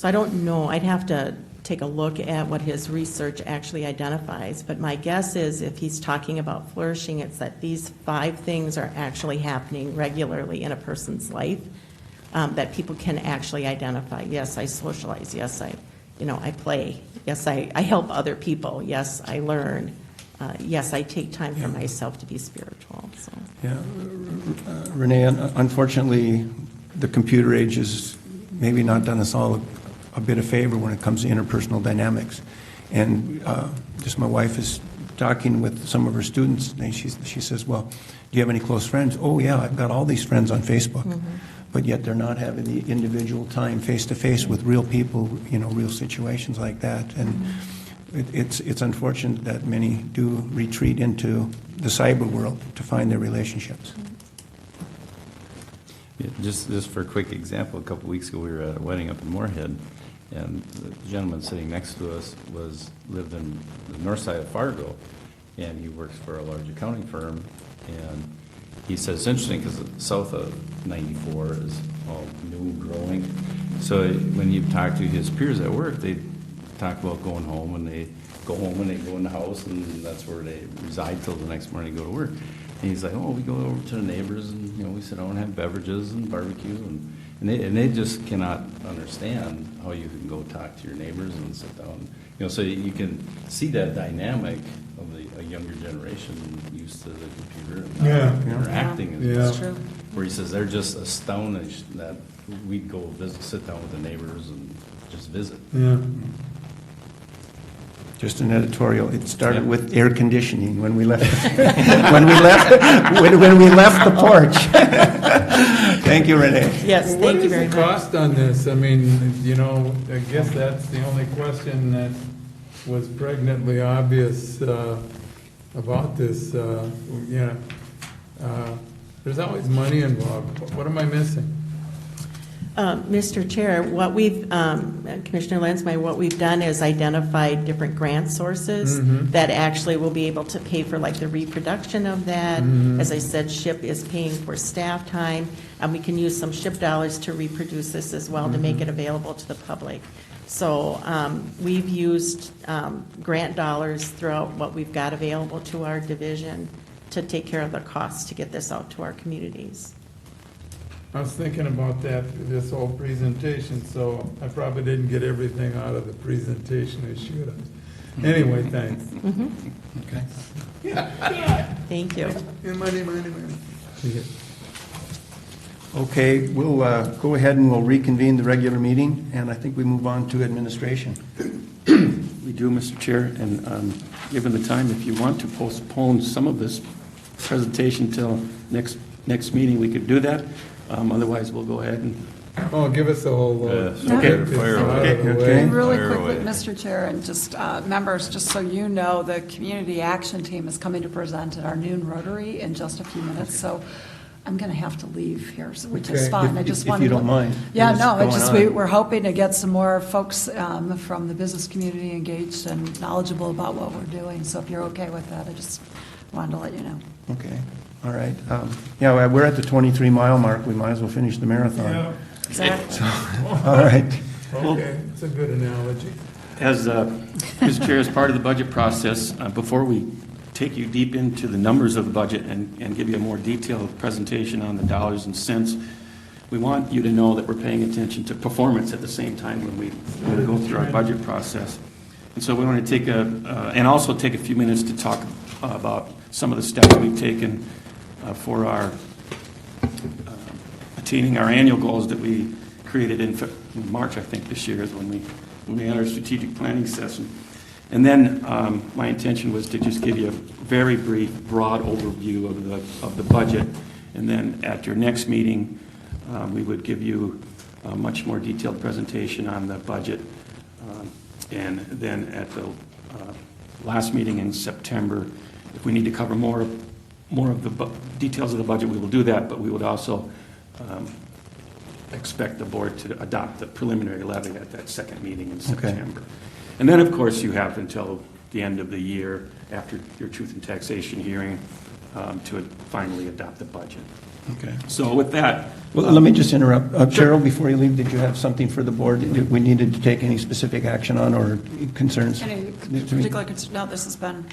I don't know, I'd have to take a look at what his research actually identifies, but my guess is if he's talking about flourishing, it's that these 5 things are actually happening regularly in a person's life that people can actually identify. Yes, I socialize. Yes, I play. Yes, I help other people. Yes, I learn. Yes, I take time for myself to be spiritual. So. Yeah, Renee, unfortunately, the computer age has maybe not done us all a bit of favor when it comes to interpersonal dynamics. And just my wife is talking with some of her students, and she says, well, do you have any close friends? Oh, yeah, I've got all these friends on Facebook. But yet they're not having the individual time face-to-face with real people, real situations like that. And it's unfortunate that many do retreat into the cyber world to find their relationships. Yeah, just for a quick example, a couple of weeks ago we were at a wedding up in Moorhead, and the gentleman sitting next to us lived in the north side of Fargo, and he works for a large accounting firm. And he says it's interesting because south of 94 is all new and growing. So when you talk to his peers at work, they talk about going home, and they go home and they go in the house, and that's where they reside till the next morning to go to work. And he's like, oh, we go over to the neighbors, and we sit down and have beverages and barbecue, and they just cannot understand how you can go talk to your neighbors and sit down. So you can see that dynamic of a younger generation used to the computer and not interacting. That's true. Where he says they're just astonished that we'd go sit down with the neighbors and just visit. Yeah. Just an editorial. It started with air conditioning when we left, when we left the porch. Thank you, Renee. Yes, thank you very What is much. the cost on this? I mean, you know, I guess that's the only question that was pregnantly obvious about this. There's always money involved. What am I missing? Mr. Chair, what we've, Commissioner Lansmeyer, what we've done is identified different grant sources that actually will be able to pay for like the reproduction of that. As I said, SHIP is paying for staff time, and we can use some SHIP dollars to reproduce this as well to make it available to the public. So we've used grant dollars throughout what we've got available to our division to take care of the costs to get this out to our communities. I was thinking about that through this whole presentation, so I probably didn't get everything out of the presentation I should have. Anyway, thanks. Okay. Thank you. Money. Okay, we'll go ahead and we'll reconvene the regular meeting, and I think we move on to administration. We do, Mr. Chair, and given the time, if you want to postpone some of this presentation till next meeting, we could do that. Otherwise, we'll go ahead and... Oh, give us a whole... Okay. Really quickly, Mr. Chair, and just members, just so you know, the Community Action Team is coming to present at our noon Rotary in just a few minutes, so I'm going to have to leave here, which is fine. I just wanted if you don't mind. Yeah, no, What's it's just going on? we're hoping to get some more folks from the business community engaged and knowledgeable about what we're doing, so if you're okay with that, I just wanted to let you know. Okay, all right. Yeah, we're at the 23-mile mark. We might as well finish the marathon. Exactly. All right. Okay, it's a good analogy. As Mr. Chair, as part of the budget process, before we take you deep into the numbers of the budget and give you a more detailed presentation on the dollars and cents, we want you to know that we're paying attention to performance at the same time when we go through our budget process. And so we want to take and also take a few minutes to talk about some of the steps we've taken for our attaining our annual goals that we created in March, I think, this year is when we had our strategic planning session. And then my intention was to just give you a very brief, broad overview of the budget. And then at your next meeting, we would give you a much more detailed presentation on the budget. And then at the last meeting in September, if we need to cover more of the details of the budget, we will do that. But we would also expect the board to adopt the preliminary levy at that second meeting in September. And then, of course, you have until the end of the year, after your truth and taxation hearing, to finally adopt the budget. Okay. So with that... Well, let me just interrupt. Cheryl, before you leave, did you have something for the board that we needed to take any specific action on or concerns? Any particular concern? No, this has been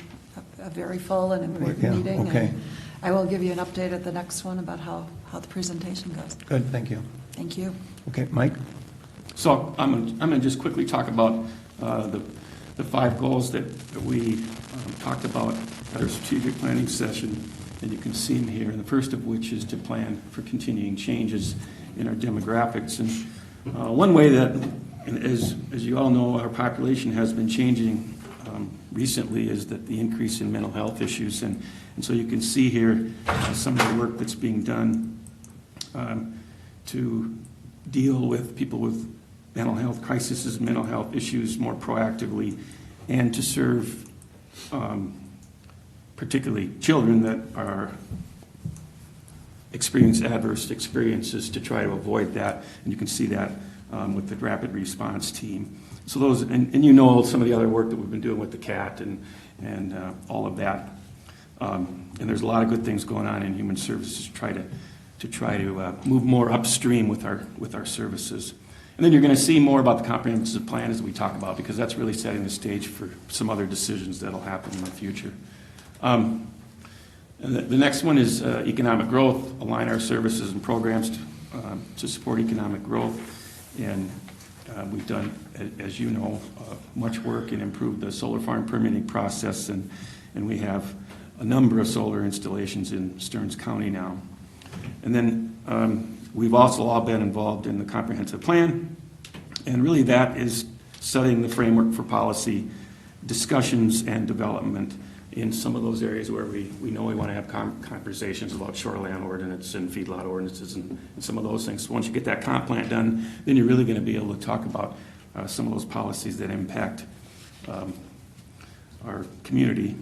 a very full and important meeting. Okay. And I will give you an update at the next one about how the presentation goes. Good, thank you. Thank you. Okay, Mike? So I'm going to just quickly talk about the 5 goals that we talked about at our strategic planning session, and you can see them here. And the first of which is to plan for continuing changes in our demographics. And one way that, as you all know, our population has been changing recently is that the increase in mental health issues. And so you can see here some of the work that's being done to deal with people with mental health crises, mental health issues more proactively, and to serve particularly children that are experience adverse experiences to try to avoid that. And you can see that with the rapid response team. So those, and you know some of the other work that we've been doing with the CAT and all of that. And there's a lot of good things going on in human services to try to move more upstream with our services. And then you're going to see more about the comprehensive plan as we talk about, because that's really setting the stage for some other decisions that'll happen in the future. And the next one is economic growth, align our services and programs to support economic growth. And we've done, as you know, much work and improved the solar farm permitting process, and we have a number of solar installations in Stearns County now. And then we've also all been involved in the comprehensive plan, and really that is setting the framework for policy discussions and development in some of those areas where we know we want to have conversations about shoreline ordinance and feedlot ordinances and some of those things. So once you get that comp plan done, then you're really going to be able to talk about some of those policies that impact our community.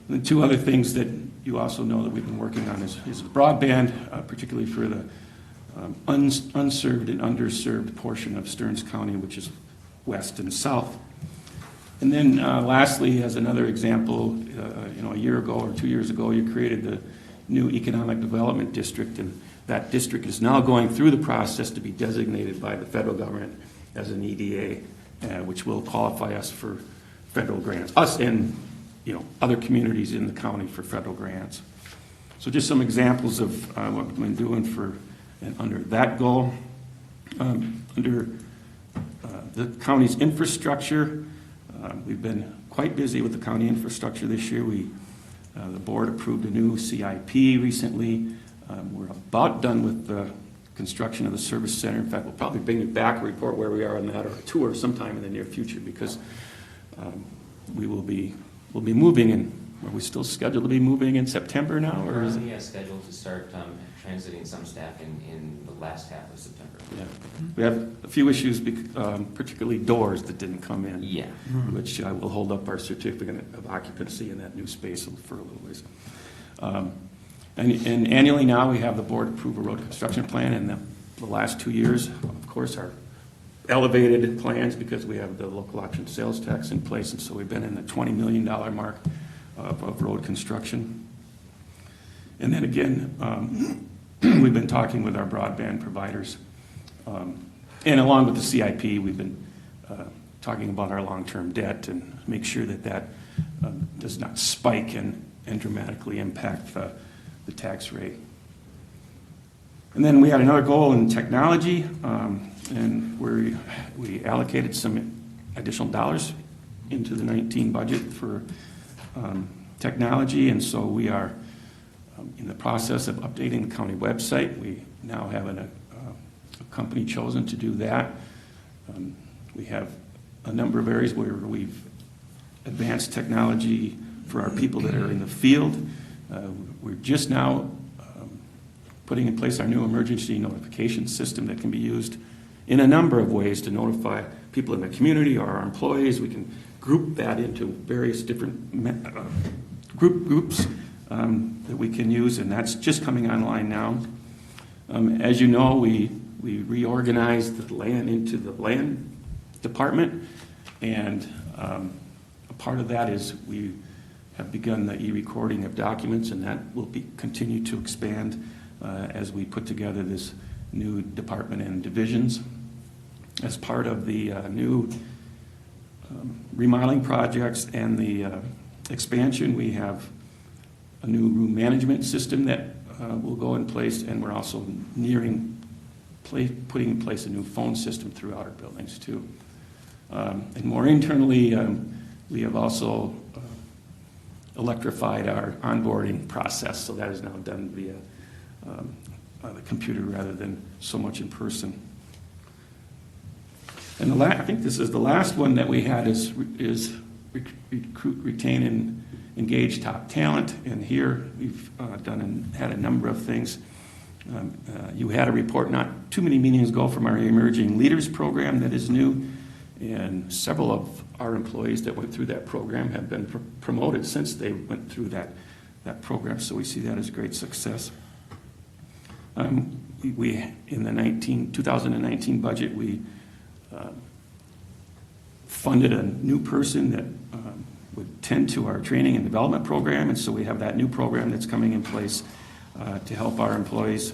And the two other things that you also know that we've been working on is broadband, particularly for the unserved and underserved portion of Stearns County, which is west and south. And then lastly, as another example, a year ago or 2 years ago, you created the new Economic Development District, and that district is now going through the process to be designated by the federal government as an EDA, which will qualify us for federal grants, us and other communities in the county for federal grants. So just some examples of what we've been doing under that goal. Under the county's infrastructure, we've been quite busy with the county infrastructure this year. The board approved a new CIP recently. We're about done with the construction of the service center. In fact, we'll probably bring you back a report where we are on that, or a tour sometime in the near future, because we'll be moving in. Are we still scheduled to be moving in September now, or is it? We're scheduled to start transiting some staff in the last half of September. Yeah, we have a few issues, particularly doors that didn't come in. Yeah. Which will hold up our certificate of occupancy in that new space for a little ways. And annually now we have the board approve a road construction plan, and the last 2 years, of course, are elevated plans because we have the local option sales tax in place, and so we've been in the $20 million mark of road construction. And then again, we've been talking with our broadband providers, and along with the CIP, we've been talking about our long-term debt and make sure that does not spike and dramatically impact the tax rate. And then we had another goal in technology, and we allocated some additional dollars into the 19 budget for technology, and so we are in the process of updating the county website. We now have a company chosen to do that. We have a number of areas where we've advanced technology for our people that are in the field. We're just now putting in place our new emergency notification system that can be used in a number of ways to notify people in the community or our employees. We can group that into various different groups that we can use, and that's just coming online now. As you know, we reorganized the land into the land department, and a part of that is we have begun the e-recording of documents, and that will continue to expand as we put together this new department and divisions. As part of the new remodeling projects and the expansion, we have a new room management system that will go in place, and we're also nearing putting in place a new phone system throughout our buildings too. And more internally, we have also electrified our onboarding process, so that is now done via the computer rather than so much in person. And I think this is the last one that we had is recruit, retain, and engage top talent. And here we've done and had a number of things. You had a report not too many meetings ago from our Emerging Leaders program that is new, and several of our employees that went through that program have been promoted since they went through that program, so we see that as a great success. We in the 2019 budget, we funded a new person that would tend to our training and development program, and so we have that new program that's coming in place to help our employees.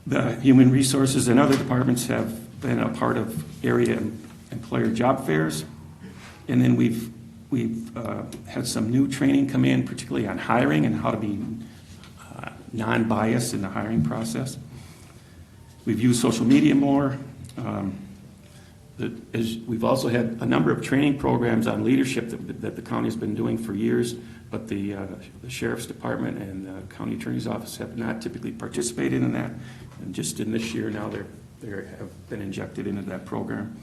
The human resources and other departments have been a part of area employer job fairs, and then we've had some new training come in, particularly on hiring and how to be non-biased in the hiring process. We've used social media more. We've also had a number of training programs on leadership that the county's been doing for years, but the Sheriff's Department and the County Attorney's Office have not typically participated in that. And just in this year now, they have been injected into that program.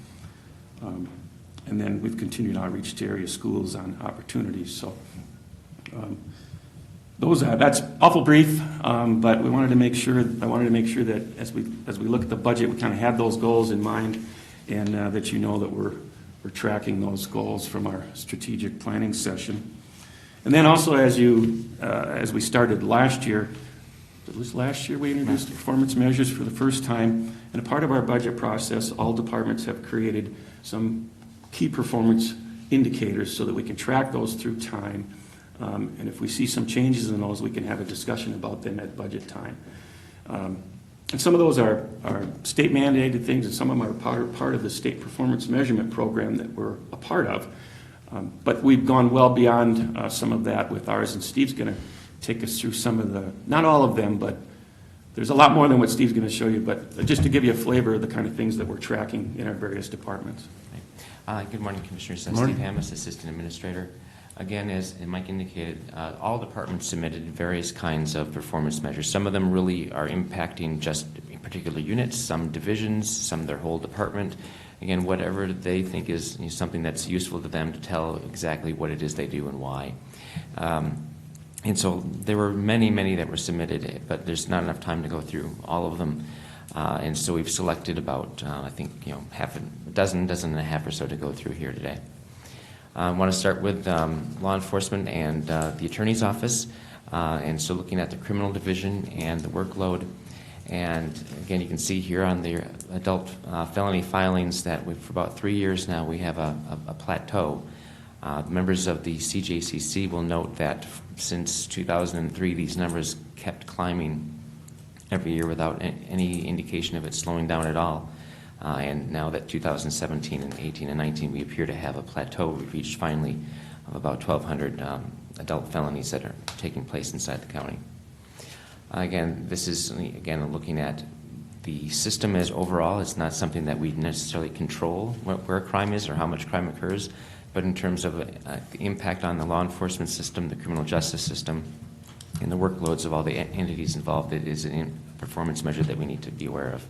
And then we've continued outreach to area schools on opportunities. So that's awful brief, but I wanted to make sure that as we look at the budget, we kind of have those goals in mind, and that you know that we're tracking those goals from our strategic planning session. And then also, as we started last year, it was last year we introduced performance measures for the first time. And a part of our budget process, all departments have created some key performance indicators so that we can track those through time. And if we see some changes in those, we can have a discussion about them at budget time. And some of those are state mandated things, and some of them are part of the state performance measurement program that we're a part of. But we've gone well beyond some of that with ours, and Steve's going to take us through some of the, not all of them, but there's a lot more than what Steve's going to show you, but just to give you a flavor of the kind of things that we're tracking in our various departments. Good morning, Commissioners. Morning. Steve Hammes, Assistant Administrator. Again, as Mike indicated, all departments submitted various kinds of performance measures. Some of them really are impacting just particular units, some divisions, some their whole department. Again, whatever they think is something that's useful to them to tell exactly what it is they do and why. And so there were many, many that were submitted, but there's not enough time to go through all of them. And so we've selected about, I think, half a dozen and a half or so to go through here today. I want to start with law enforcement and the attorney's office. And so looking at the criminal division and the workload. And again, you can see here on the adult felony filings that for about 3 years now we have a plateau. Members of the CJCC will note that since 2003, these numbers kept climbing every year without any indication of it slowing down at all. And now that 2017 and 18 and 19, we appear to have a plateau we've reached finally of about 1,200 adult felonies that are taking place inside the county. Again, this is, looking at the system as overall. It's not something that we necessarily control where crime is or how much crime occurs, but in terms of the impact on the law enforcement system, the criminal justice system, and the workloads of all the entities involved, it is a performance measure that we need to be aware of.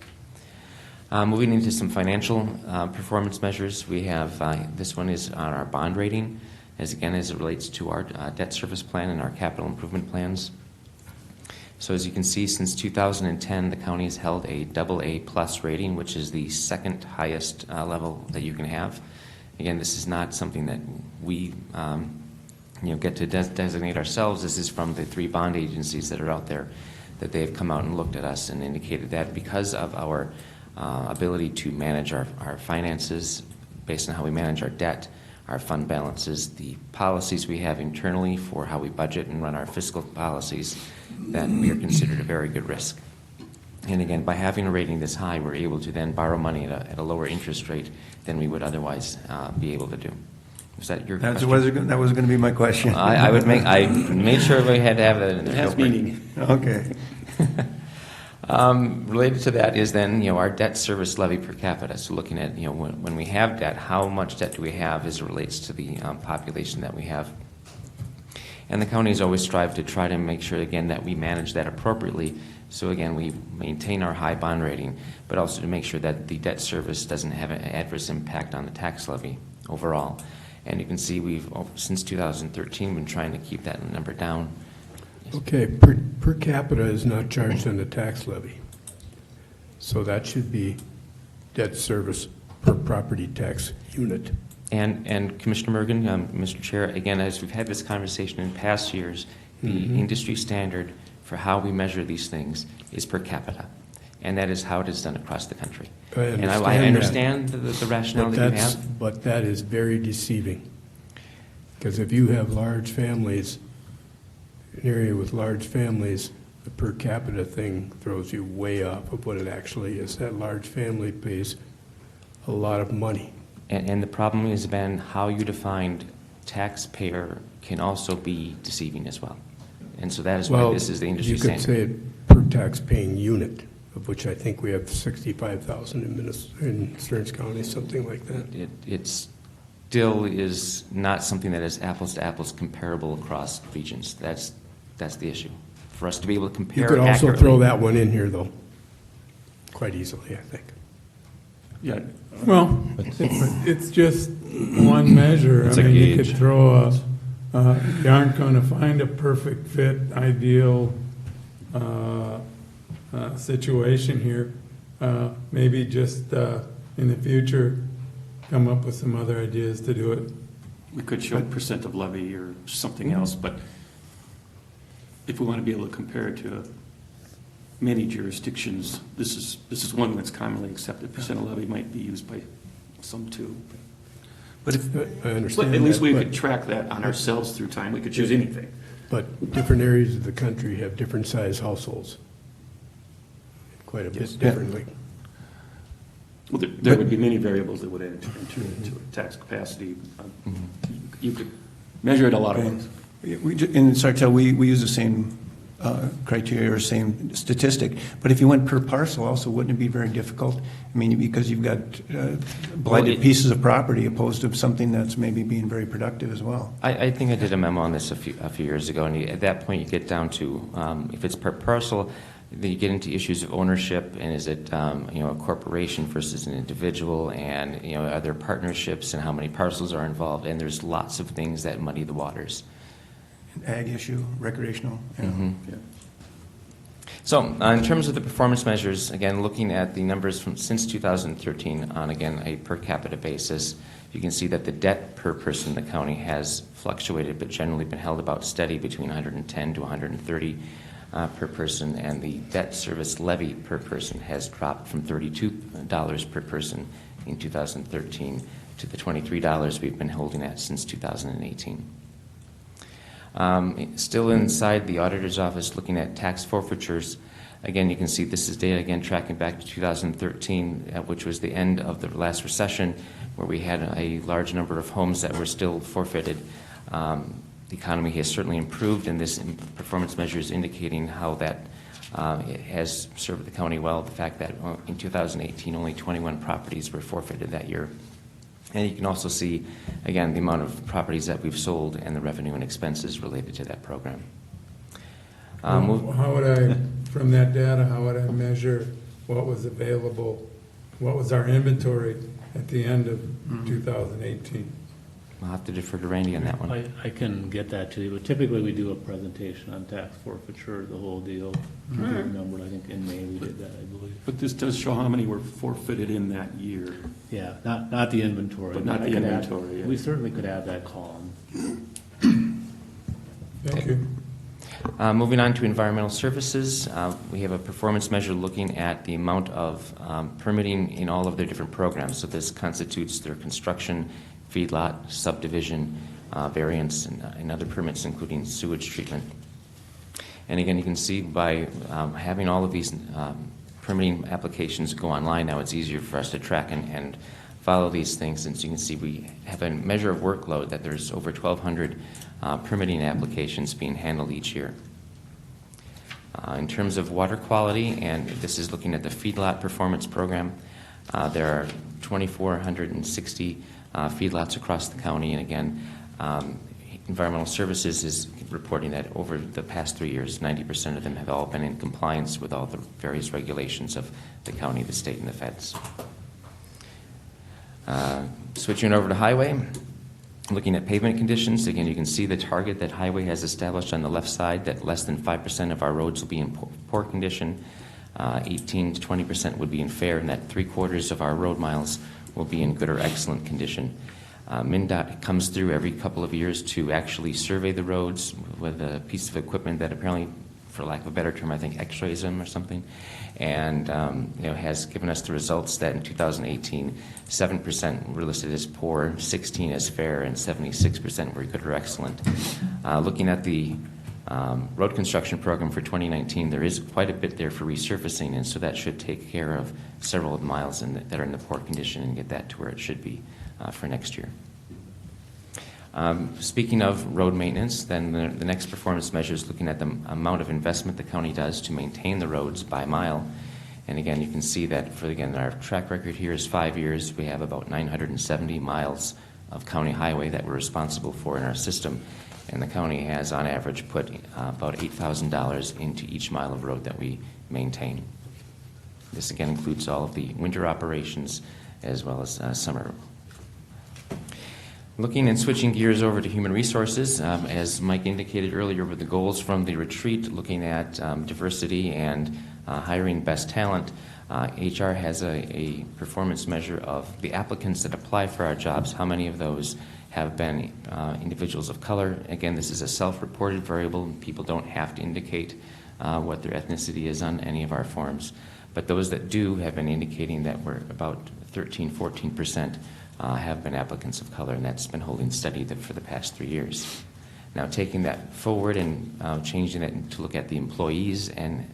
Moving into some financial performance measures, we have this one is on our bond rating, as it relates to our debt service plan and our capital improvement plans. So as you can see, since 2010, the county has held a AA+ rating, which is the second highest level that you can have. Again, this is not something that we get to designate ourselves. This is from the 3 bond agencies that are out there, that they have come out and looked at us and indicated that because of our ability to manage our finances based on how we manage our debt, our fund balances, the policies we have internally for how we budget and run our fiscal policies, that we are considered a very good risk. And again, by having a rating this high, we're able to then borrow money at a lower interest rate than we would otherwise be able to do. Was that your question? That was going to be my question. I made sure we had to have that in there. Last meeting. Okay. Related to that is then, our debt service levy per capita. So looking at, when we have debt, how much debt do we have as it relates to the population that we have. And the county has always strived to try to make sure, again, that we manage that appropriately. So again, we maintain our high bond rating, but also to make sure that the debt service doesn't have an adverse impact on the tax levy overall. And you can see we've, since 2013, been trying to keep that number down. Okay, per capita is not charged on the tax levy. So that should be debt service per property tax unit. And Commissioner Mergen, Mr. Chair, again, as we've had this conversation in past years, the industry standard for how we measure these things is per capita. And that is how it is done across the country. I understand the rationale that you have. But that is very deceiving. Because if you have large families, an area with large families, the per capita thing throws you way off of what it actually is. That large family pays a lot of money. And the problem has been how you defined taxpayer can also be deceiving as well. And so that is why this is the industry standard. You could say it per tax-paying unit, of which I think we have 65,000 in Stearns County, something like that. It still is not something that is apples to apples comparable across regions. That's the issue. For us to be able to compare You could also accurately. throw that one in here, though, quite easily, I think. Yeah, Well, it's just one measure. It's I a mean, you could gauge. throw you aren't going to find a perfect fit, ideal situation here. Maybe just in the future, come up with some other ideas to do it. We could show percent of levy or something else, but if we want to be able to compare it to many jurisdictions, this is one that's commonly accepted. Percent of levy might be used by some too. But if, I understand But at least that, we but- could track that on ourselves through time. We could choose anything. But different areas of the country have different size households, quite a bit differently. Well, there would be many variables that would enter into tax capacity. You could measure it a lot of ways. In Sartell, we use the same criteria or same statistic, but if you went per parcel also, wouldn't it be very difficult? I mean, because you've got blighted pieces of property opposed to something that's maybe being very productive as well. I think I did a memo on this a few years ago, and at that point you get down to, if it's per parcel, then you get into issues of ownership, and is it a corporation versus an individual, and are there partnerships and how many parcels are involved, and there's lots of things that muddy the waters. Ag issue, recreational. Mm-hmm. Yeah. So in terms of the performance measures, again, looking at the numbers from since 2013 on, again, a per capita basis, you can see that the debt per person in the county has fluctuated but generally been held about steady between 110 to 130 per person, and the debt service levy per person has dropped from $32 per person in 2013 to the $23 we've been holding at since 2018. Still inside the auditor's office, looking at tax forfeitures, again, you can see this is data, again, tracking back to 2013, which was the end of the last recession, where we had a large number of homes that were still forfeited. The economy has certainly improved, and this performance measure is indicating how that it has served the county well. The fact that in 2018, only 21 properties were forfeited that year. And you can also see, again, the amount of properties that we've sold and the revenue and expenses related to that program. How would I, from that data, how would I measure what was available, what was our inventory at the end of 2018? I'll have to defer to Randy on that one. I can get that to you, but typically we do a presentation on tax forfeiture, the whole deal. I don't remember, I think in May we did that, I believe. But this does show how many were forfeited in that year. Yeah, not the inventory. But not the inventory, yeah. We certainly could add that column. Thank you. Moving on to environmental services, we have a performance measure looking at the amount of permitting in all of their different programs. So this constitutes their construction, feedlot, subdivision, variance, and other permits, including sewage treatment. And again, you can see by having all of these permitting applications go online now, it's easier for us to track and follow these things. And so you can see we have a measure of workload that there's over 1,200 permitting applications being handled each year. In terms of water quality, and this is looking at the feedlot performance program, there are 2,460 feedlots across the county, and again, Environmental Services is reporting that over the past 3 years, 90% of them have all been in compliance with all the various regulations of the county, the state, and the feds. Switching over to highway, looking at pavement conditions, again, you can see the target that highway has established on the left side, that less than 5% of our roads will be in poor condition, 18 to 20% would be in fair, and that 3/4 of our road miles will be in good or excellent condition. MnDOT comes through every couple of years to actually survey the roads with a piece of equipment that apparently, for lack of a better term, I think x-rays them or something, and has given us the results that in 2018, 7% were listed as poor, 16% as fair, and 76% were good or excellent. Looking at the road construction program for 2019, there is quite a bit there for resurfacing, and so that should take care of several of the miles that are in the poor condition and get that to where it should be for next year. Speaking of road maintenance, then the next performance measure is looking at the amount of investment the county does to maintain the roads by mile. And again, you can see that our track record here is 5 years. We have about 970 miles of county highway that we're responsible for in our system. And the county has, on average, put about $8,000 into each mile of road that we maintain. This again includes all of the winter operations as well as summer. Looking and switching gears over to human resources, as Mike indicated earlier with the goals from the retreat, looking at diversity and hiring best talent, HR has a performance measure of the applicants that apply for our jobs, how many of those have been individuals of color. Again, this is a self-reported variable. People don't have to indicate what their ethnicity is on any of our forms. But those that do have been indicating that we're about 13-14% have been applicants of color, and that's been holding steady for the past 3 years. Now, taking that forward and changing that to look at the employees and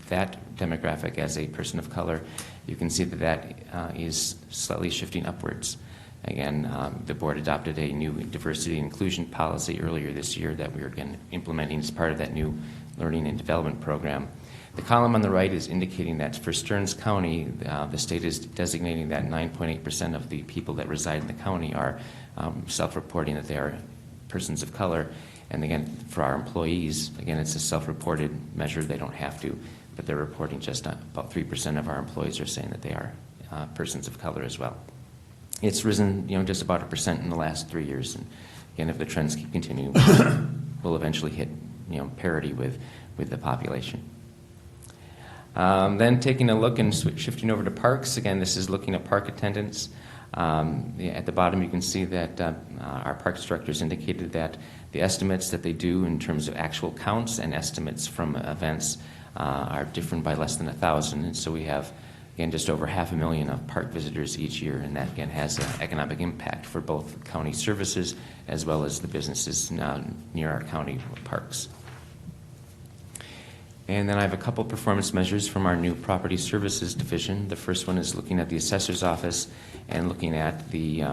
that demographic as a person of color, you can see that that is slightly shifting upwards. Again, the board adopted a new diversity and inclusion policy earlier this year that we are again implementing as part of that new learning and development program. The column on the right is indicating that for Stearns County, the state is designating that 9.8% of the people that reside in the county are self-reporting that they are persons of color. And again, for our employees, again, it's a self-reported measure. They don't have to, but they're reporting just about 3% of our employees are saying that they are persons of color as well. It's risen, just about 1% in the last 3 years. And again, if the trends keep continuing, we'll eventually hit, parity with the population. Then taking a look and shifting over to parks. Again, this is looking at park attendance. At the bottom, you can see that our parks directors indicated that the estimates that they do in terms of actual counts and estimates from events are different by less than 1,000. And so we have, again, just over 500,000 of park visitors each year, and that, again, has an economic impact for both county services as well as the businesses near our county parks. And then I have a couple performance measures from our new property services division. The first one is looking at the assessor's office and looking at the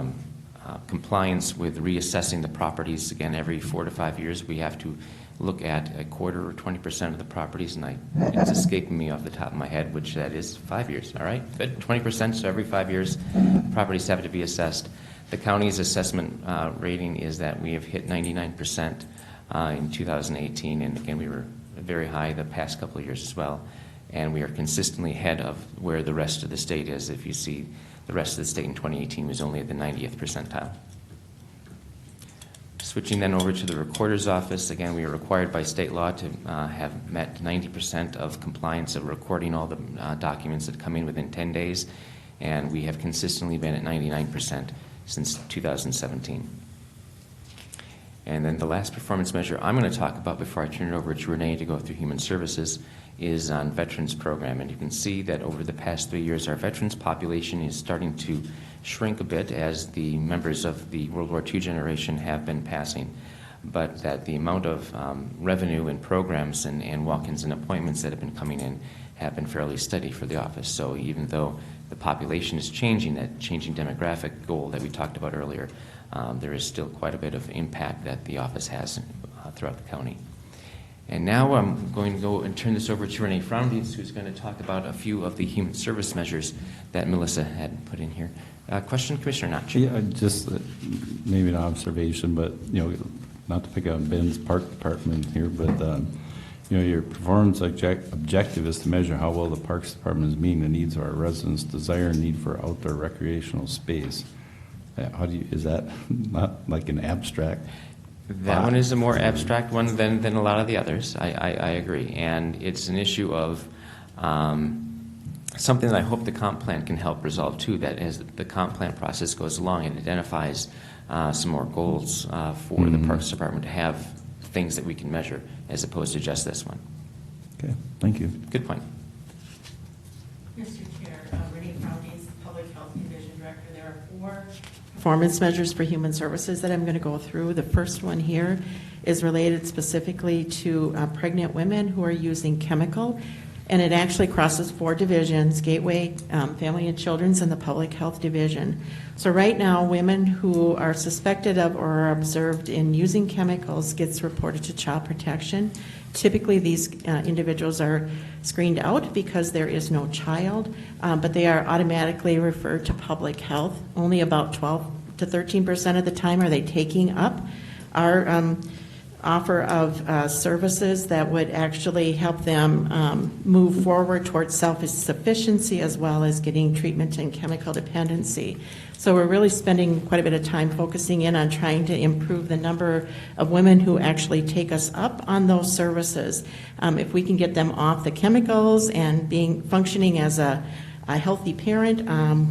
compliance with reassessing the properties. Again, every 4 to 5 years, we have to look at a quarter or 20% of the properties, and it's escaping me off the top of my head, which that is 5 years. All right, good, 20%, so every 5 years, properties have to be assessed. The county's assessment rating is that we have hit 99% in 2018, and again, we were very high the past couple of years as well, and we are consistently ahead of where the rest of the state is. If you see, the rest of the state in 2018 was only at the 90th percentile. Switching then over to the recorder's office, again, we are required by state law to have met 90% of compliance of recording all the documents that come in within 10 days, and we have consistently been at 99% since 2017. And then the last performance measure I'm going to talk about before I turn it over to Renee to go through human services is on veterans program. And you can see that over the past 3 years, our veterans population is starting to shrink a bit as the members of the World War II generation have been passing, but that the amount of revenue and programs and walk-ins and appointments that have been coming in have been fairly steady for the office. So even though the population is changing, that changing demographic goal that we talked about earlier, there is still quite a bit of impact that the office has throughout the county. And now I'm going to go and turn this over to Renee Froundies, who's going to talk about a few of the human service measures that Melissa had put in here. Question, Commissioner Notch? Yeah, just maybe an observation, but not to pick on Ben's park department here, but your performance objective is to measure how well the Parks Department is meeting the needs of our residents' desire and need for outdoor recreational space. Is that not like an abstract? That one is a more abstract one than a lot of the others. I agree. And it's an issue of something that I hope the comp plan can help resolve too, that as the comp plan process goes along, it identifies some more goals for the Parks Department to have things that we can measure as opposed to just this one. Okay, thank you. Good point. Mr. Chair, Renee Froundies, Public Health Division Director. There are 4 performance measures for human services that I'm going to go through. The first one here is related specifically to pregnant women who are using chemical, and it actually crosses 4 divisions: Gateway, Family and Children's, and the Public Health Division. So right now, women who are suspected of or are observed in using chemicals gets reported to Child Protection. Typically, these individuals are screened out because there is no child, but they are automatically referred to public health. Only about 12 to 13% of the time are they taking up our offer of services that would actually help them move forward towards self-sufficiency as well as getting treatment and chemical dependency. So we're really spending quite a bit of time focusing in on trying to improve the number of women who actually take us up on those services. If we can get them off the chemicals and functioning as a healthy parent,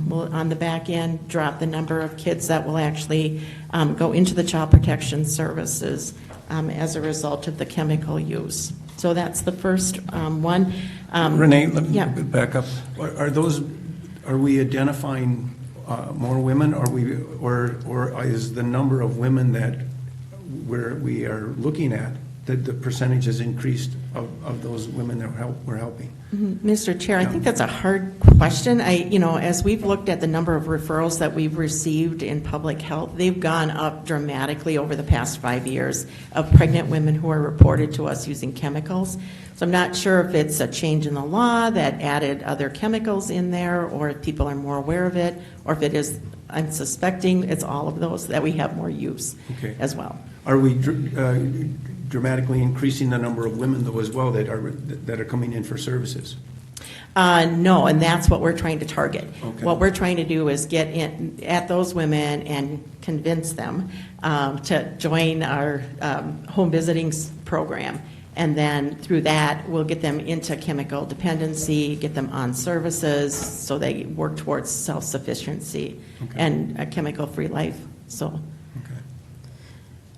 will on the back end drop the number of kids that will actually go into the child protection services as a result of the chemical use. So that's the first one. Renee, let me back up. Are we identifying more women, or is the number of women that we are looking at, that the percentage has increased of those women that we're helping? Mr. Chair, I think that's a hard question. As we've looked at the number of referrals that we've received in public health, they've gone up dramatically over the past 5 years of pregnant women who are reported to us using chemicals. So I'm not sure if it's a change in the law that added other chemicals in there, or if people are more aware of it, or if it is, I'm suspecting it's all of those, that we have more use as well. Are we dramatically increasing the number of women, though, as well, that are coming in for services? No, and that's what we're trying to target. Okay. What we're trying to do is get in at those women and convince them to join our home visiting program. And then through that, we'll get them into chemical dependency, get them on services so they work towards self-sufficiency and a chemical-free life. So.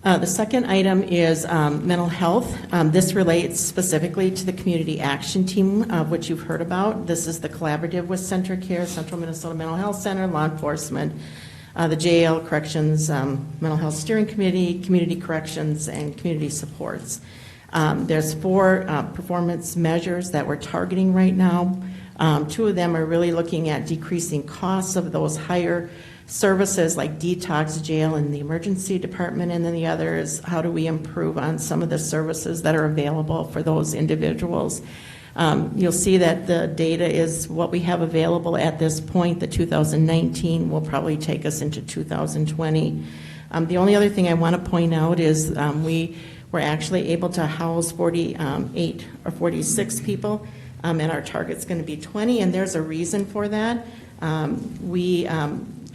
The second item is mental health. This relates specifically to the Community Action Team, which you've heard about. This is the collaborative with Center Care, Central Minnesota Mental Health Center, law enforcement, the jail, corrections, mental health steering committee, community corrections, and community supports. There's 4 performance measures that we're targeting right now. 2 of them are really looking at decreasing costs of those higher services like detox, jail, and the emergency department, and then the other is how do we improve on some of the services that are available for those individuals. You'll see that the data is what we have available at this point. The 2019 will probably take us into 2020. The only other thing I want to point out is we were actually able to house 48 or 46 people, and our target's going to be 20, and there's a reason for that.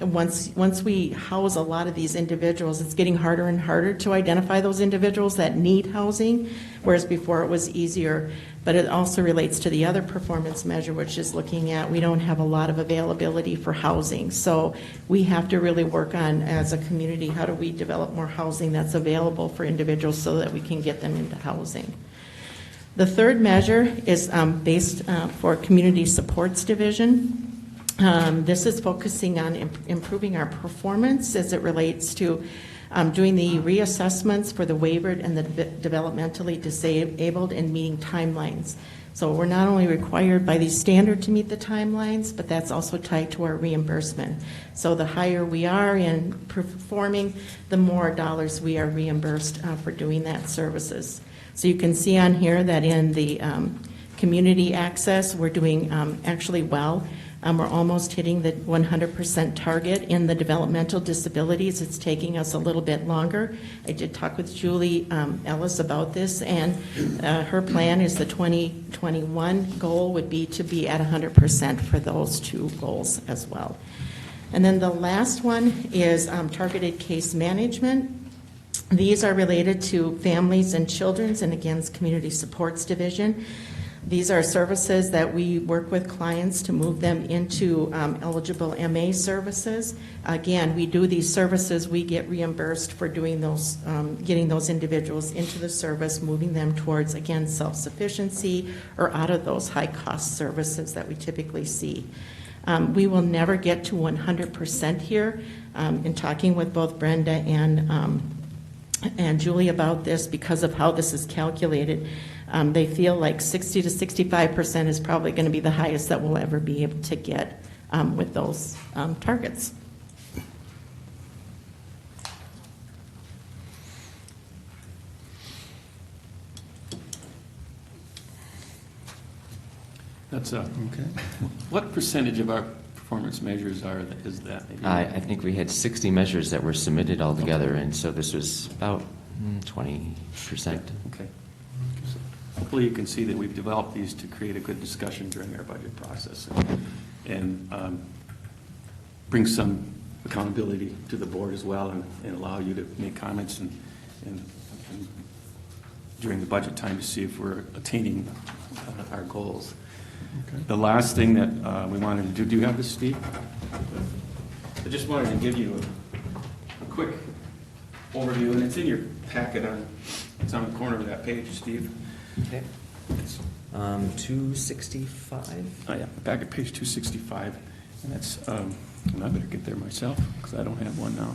Once we house a lot of these individuals, it's getting harder and harder to identify those individuals that need housing, whereas before it was easier. But it also relates to the other performance measure, which is looking at we don't have a lot of availability for housing. So we have to really work on, as a community, how do we develop more housing that's available for individuals so that we can get them into housing. The third measure is based for Community Supports Division. This is focusing on improving our performance as it relates to doing the reassessments for the wavered and the developmentally disabled and meeting timelines. So we're not only required by the standard to meet the timelines, but that's also tied to our reimbursement. So the higher we are in performing, the more dollars we are reimbursed for doing that services. So you can see on here that in the community access, we're doing actually well. We're almost hitting the 100% target. In the developmental disabilities, it's taking us a little bit longer. I did talk with Julie Ellis about this, and her plan is the 2021 goal would be to be at 100% for those 2 goals as well. And then the last one is targeted case management. These are related to families and children's, and again, it's Community Supports Division. These are services that we work with clients to move them into eligible MA services. Again, we do these services, we get reimbursed for doing those, getting those individuals into the service, moving them towards, again, self-sufficiency or out of those high-cost services that we typically see. We will never get to 100% here. In talking with both Brenda and Julie about this, because of how this is calculated, they feel like 60 to 65% is probably going to be the highest that we'll ever be able to get with those targets. That's okay. What percentage of our performance measures is that? I think we had 60 measures that were submitted altogether, and so this was about 20%. Okay. So hopefully you can see that we've developed these to create a good discussion during our budget process and bring some accountability to the board as well and allow you to make comments and during the budget time to see if we're attaining our goals. Okay. The last thing that we wanted to do you have this, Steve? I just wanted to give you a quick overview, and it's in your packet. It's on the corner of that page, Steve. Okay. 265? Oh, yeah, back at page 265. And that's, and I better get there myself, because I don't have one now.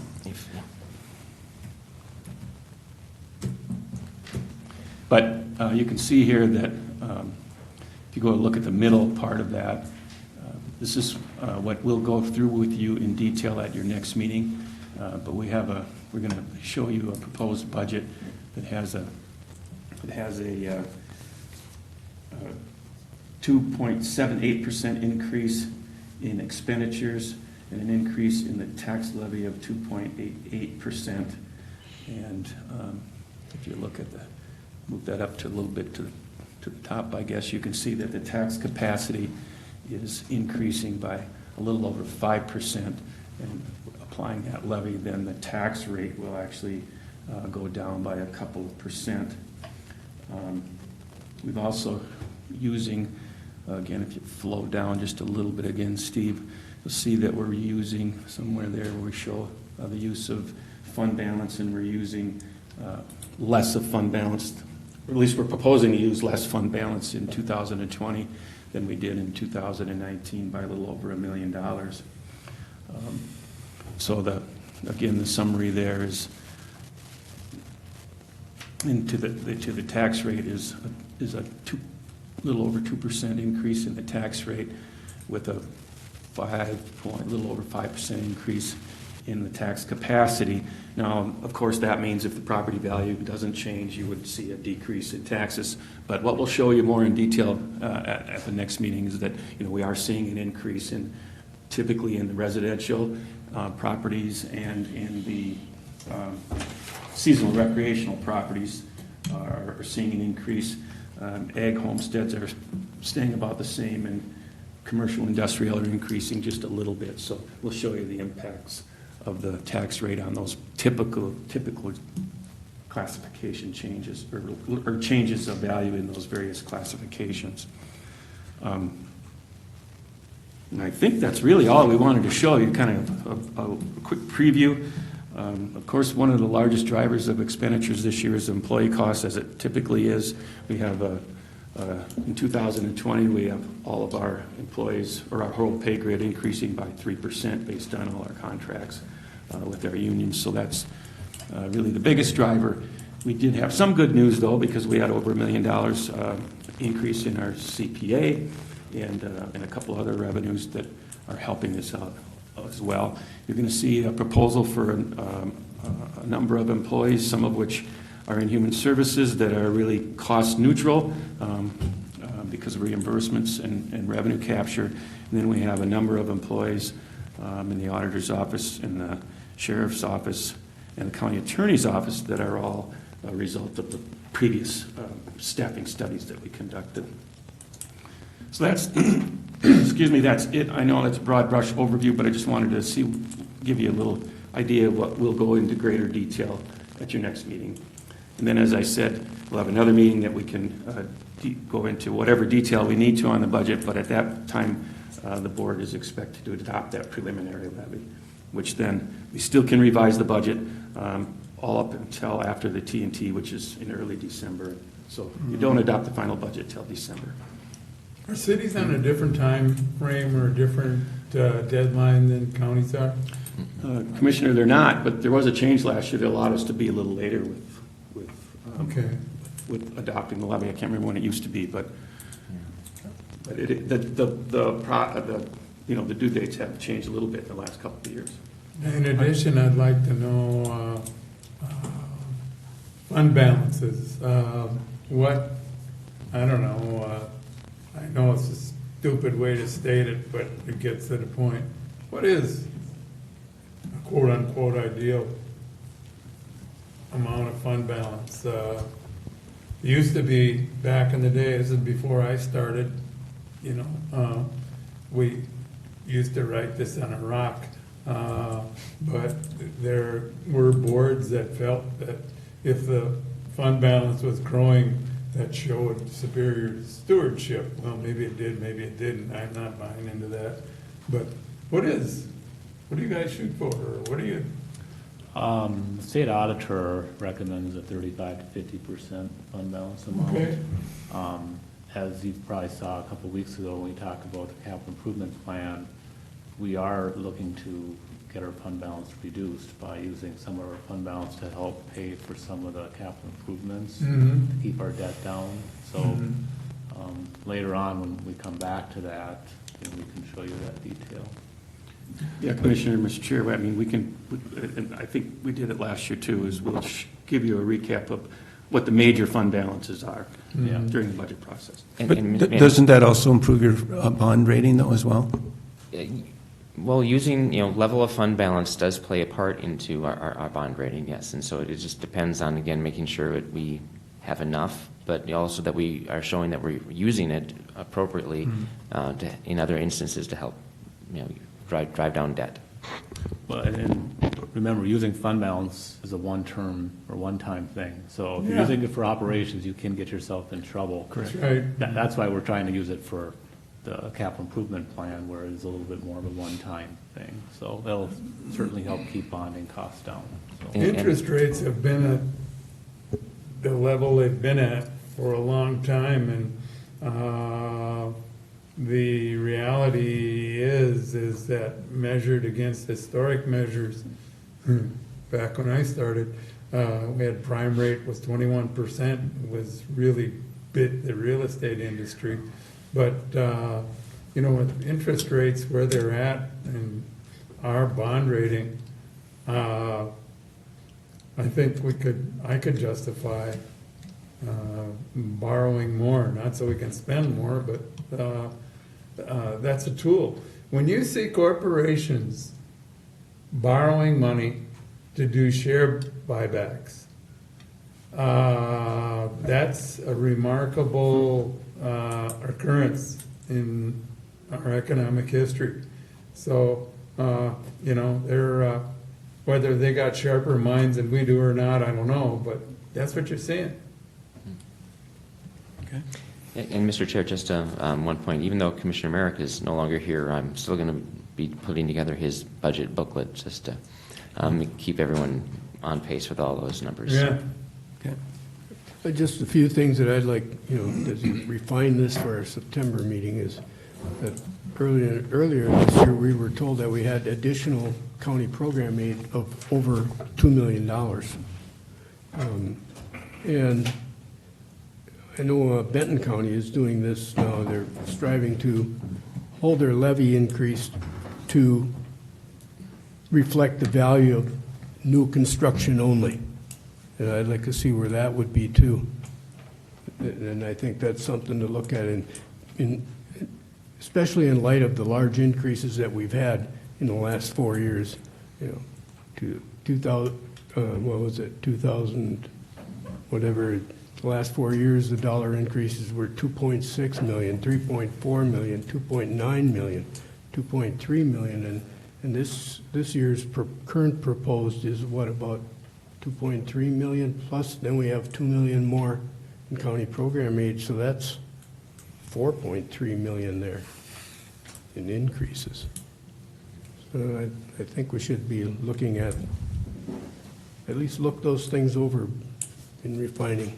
But you can see here that if you go look at the middle part of that, this is what we'll go through with you in detail at your next meeting. But we're going to show you a proposed budget that has a 2.78% increase in expenditures and an increase in the tax levy of 2.88%. And if you look at move that up to a little bit to the top, I guess you can see that the tax capacity is increasing by a little over 5%. And applying that levy, then the tax rate will actually go down by a couple of percent. We've also using, again, if you flow down just a little bit again, Steve, you'll see that we're using somewhere there where we show the use of fund balance, and we're using less of fund balance, or at least we're proposing to use less fund balance in 2020 than we did in 2019 by a little over $1 million. So again, the summary there is, and to the tax rate is a little over 2% increase in the tax rate, with a little over 5% increase in the tax capacity. Now, of course, that means if the property value doesn't change, you would see a decrease in taxes. But what we'll show you more in detail at the next meeting is that we are seeing an increase in typically in the residential properties and in the seasonal recreational properties are seeing an increase. Ag homesteads are staying about the same, and commercial industrial are increasing just a little bit. So we'll show you the impacts of the tax rate on those typical classification changes or changes of value in those various classifications. And I think that's really all we wanted to show you, kind of a quick preview. Of course, one of the largest drivers of expenditures this year is employee costs, as it typically is. We have, in 2020, we have all of our employees, or our whole pay grade, increasing by 3% based on all our contracts with our unions. So that's really the biggest driver. We did have some good news, though, because we had over $1 million increase in our CPA and a couple other revenues that are helping us out as well. You're going to see a proposal for a number of employees, some of which are in human services, that are really cost neutral because of reimbursements and revenue capture. And then we have a number of employees in the auditor's office, in the sheriff's office, and the county attorney's office that are all a result of the previous staffing studies that we conducted. So that's, excuse me, that's it. I know that's a broad brush overview, but I just wanted to give you a little idea of what we'll go into greater detail at your next meeting. And then, as I said, we'll have another meeting that we can go into whatever detail we need to on the budget, but at that time, the board is expected to adopt that preliminary levy, which then we still can revise the budget all up until after the T&T, which is in early December. So you don't adopt the final budget till December. Are cities on a different time frame or a different deadline than counties are? Commissioner, they're not, but there was a change last year that allowed us to be a little later with adopting the levy. I can't remember when it used to be, but the due dates have changed a little bit in the last couple of years. In addition, I'd like to know fund balances. I know it's a stupid way to state it, but it gets to the point. What is a quote-unquote ideal amount of fund balance. Used to be, back in the day, this is before I started, we used to write this on a rock. But there were boards that felt that if the fund balance was growing, that showed superior stewardship. Well, maybe it did, maybe it didn't. I'm not buying into that. But what do you guys shoot for? Or what do you? The state auditor recommends a 35 to 50% fund balance amount. Okay. As you probably saw a couple of weeks ago when we talked about the capital improvement plan, we are looking to get our fund balance reduced by using some of our fund balance to help pay for some of the capital improvements, Mhm. to keep our debt down. So later on, when we come back to that, we can show you that detail. Yeah, Commissioner, Mr. Chair, I mean, we can, and I think we did it last year too, is we'll give you a recap of what the major fund balances are during the budget process. But doesn't that also improve your bond rating though as well? Well, using, level of fund balance does play a part into our bond rating, yes. And so it just depends on, again, making sure that we have enough, but also that we are showing that we're using it appropriately in other instances to help, drive down debt. Well, and remember, using fund balance is a one-term or one-time thing. So if you're Yeah. using it for operations, you can get yourself in trouble. Correct. Right. That's why we're trying to use it for the capital improvement plan, where it's a little bit more of a one-time thing. So that'll certainly help keep bonding costs down. So. Interest rates have been at the level they've been at for a long time, and the reality is that measured against historic measures, back when I started, we had prime rate was 21%, was really bit the real estate industry. But, with interest rates where they're at and our bond rating, I think I could justify borrowing more, not so we can spend more, but that's a tool. When you see corporations borrowing money to do share buybacks, that's a remarkable occurrence in our economic history. So, they're, whether they got sharper minds than we do or not, I don't know, but that's what you're seeing. Okay. And Mr. Chair, just one point, even though Commissioner Merrick is no longer here, I'm still going to be putting together his budget booklet just to keep everyone on pace with all those numbers. Yeah. Okay. Just a few things that I'd like, to refine this for our September meeting is that earlier this year, we were told that we had additional county program aid of over $2 million. And I know Benton County is doing this now. They're striving to hold their levy increase to reflect the value of new construction only. And I'd like to see where that would be too. And I think that's something to look at, especially in light of the large increases that we've had in the last 4 years. To 2000, what was it, 2000, whatever. The last 4 years, the dollar increases were 2.6 million, 3.4 million, 2.9 million, 2.3 million, and this year's current proposed is what, about 2.3 million plus? Then we have 2 million more in county program aid, so that's 4.3 million there in increases. So I think we should be looking at least look those things over in refining.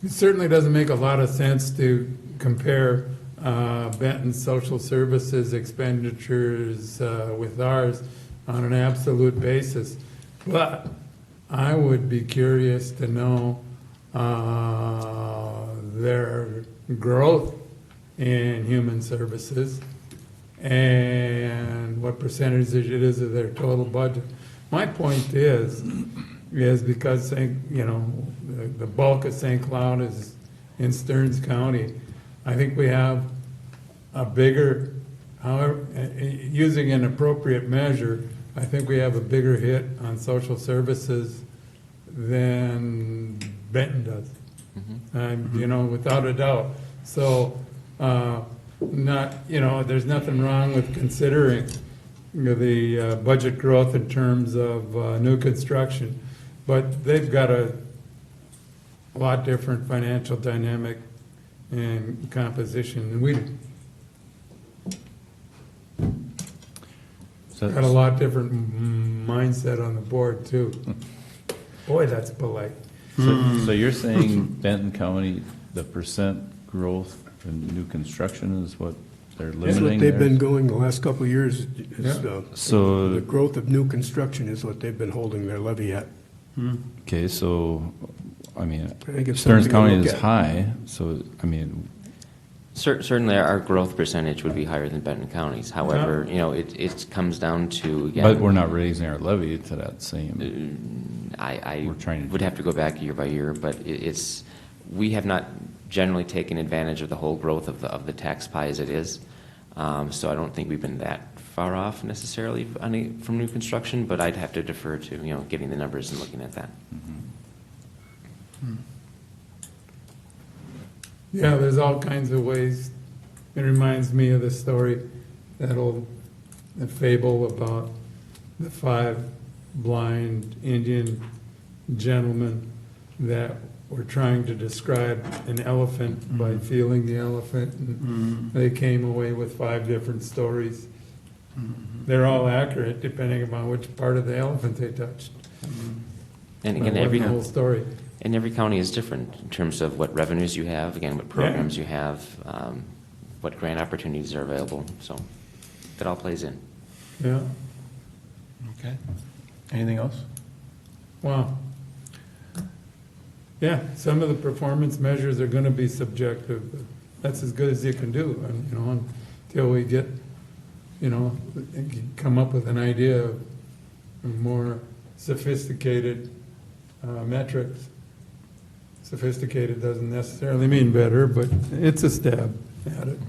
It certainly doesn't make a lot of sense to compare Benton's social services expenditures with ours on an absolute basis. But I would be curious to know their growth in human services and what percentage it is of their total budget. My point is because the bulk of St. Cloud is in Stearns County. I think we have a bigger, however, using an appropriate measure, I think we have a bigger hit on social services than Benton does. Without a doubt. So, there's nothing wrong with considering the budget growth in terms of new construction, but they've got a lot different financial dynamic and composition than we do. Got a lot different mindset on the board, too. Boy, that's polite. So you're saying Benton County, the percent growth in new construction is what they're limiting? That's what they've there? been going the last couple of years. Is, So the growth of new construction is what they've been holding their levy at. Okay, so, I mean, I think it's Stearns something to County look is at. high, so, I mean, Certainly, our growth percentage would be higher than Benton County's. However, it comes down to, again. but we're not raising our levy to that same. I We're trying to- would have to go back year by year, but we have not generally taken advantage of the whole growth of the tax pie as it is. So I don't think we've been that far off necessarily from new construction, but I'd have to defer to, getting the numbers and looking at that. Yeah, there's all kinds of ways. It reminds me of the story, the fable about the 5 blind Indian gentlemen that were trying to describe an elephant by feeling the elephant. And they came away with 5 different stories. They're all accurate depending upon which part of the elephant they touched. And again, That wasn't the whole story. And every county is different in terms of what revenues you have, again, what programs you have, what grant opportunities are available. So that all plays in. Yeah. Okay. Anything else? Wow. Yeah, some of the performance measures are going to be subjective, but that's as good as you can do, until we get, come up with an idea of more sophisticated metrics. Sophisticated doesn't necessarily mean better, but it's a stab at it.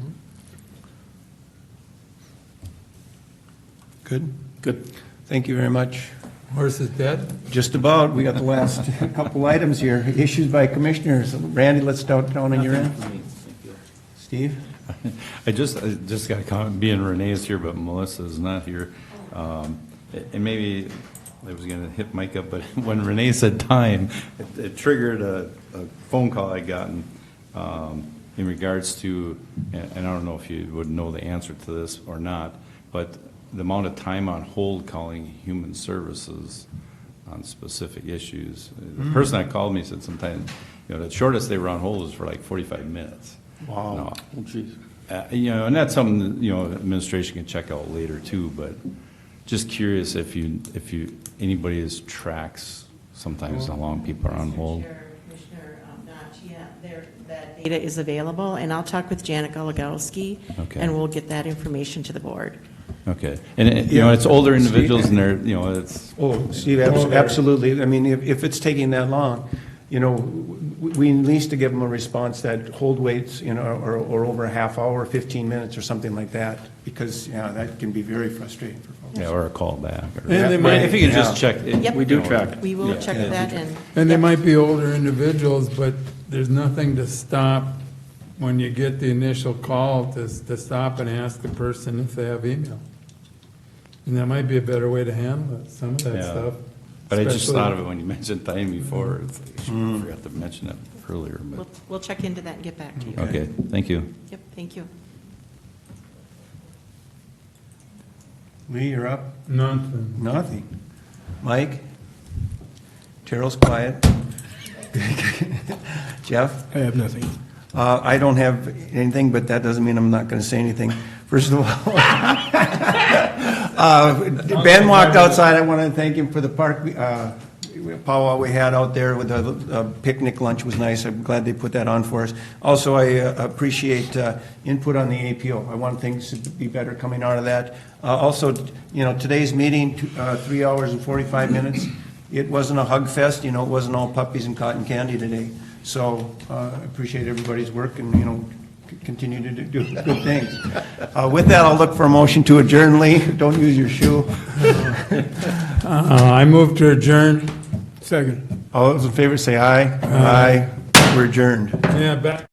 Good? Good. Thank you very much. Horse is dead? Just about. We got the last couple items here. Issues by commissioners. Randy, let's start down on your end. Steve? I just got a comment, being Renee's here, but Melissa's not here. And maybe I was going to hit Mike up, but when Renee said time, it triggered a phone call I'd gotten in regards to, and I don't know if you would know the answer to this or not, but the amount of time on hold calling human services on specific issues. The person that called me said sometimes, the shortest they were on hold was for like 45 minutes. Wow. No. Oh, geez. And that's something that, administration can check out later too, but just curious if anybody has tracks sometimes how long people are on hold. Commissioner, that data is available, and I'll talk with Janet Gologowski, Okay. and we'll get that information to the board. Okay, and it's older individuals, and they're, it's. Oh, Steve, absolutely. I mean, if it's taking that long, we at least to give them a response that hold waits, or over a half hour, 15 minutes or something like that, because, that can be very frustrating for folks. Yeah, or a call back. And they might- If you could just check. Yep. We do track. We will check that, And they might be older individuals, but there's nothing to stop when you get the initial call to stop and ask the person if they have email. And that might be a better way to handle it, some of that Yeah. stuff. But I just especially- thought of it when you mentioned time before. It's like, I forgot to mention it earlier, but, We'll check into that and get back to you. okay, thank you. Yep, thank you. Lee, you're up. Nothing. Nothing. Mike? Terrell's quiet. Jeff? I have nothing. I don't have anything, but that doesn't mean I'm not going to say anything. First of all, Ben walked outside. I want to thank him for the park powwow we had out there with the picnic lunch was nice. I'm glad they put that on for us. Also, I appreciate input on the APO. I want things to be better coming out of that. Also, today's meeting, 3 hours and 45 minutes. It wasn't a hug fest. It wasn't all puppies and cotton candy today. So I appreciate everybody's work and, continue to do good things. With that, I'll look for a motion to adjourn. Lee, don't use your shoe. I move to adjourn. Second. All those in favor say aye. Aye. We're adjourned. Yeah, back.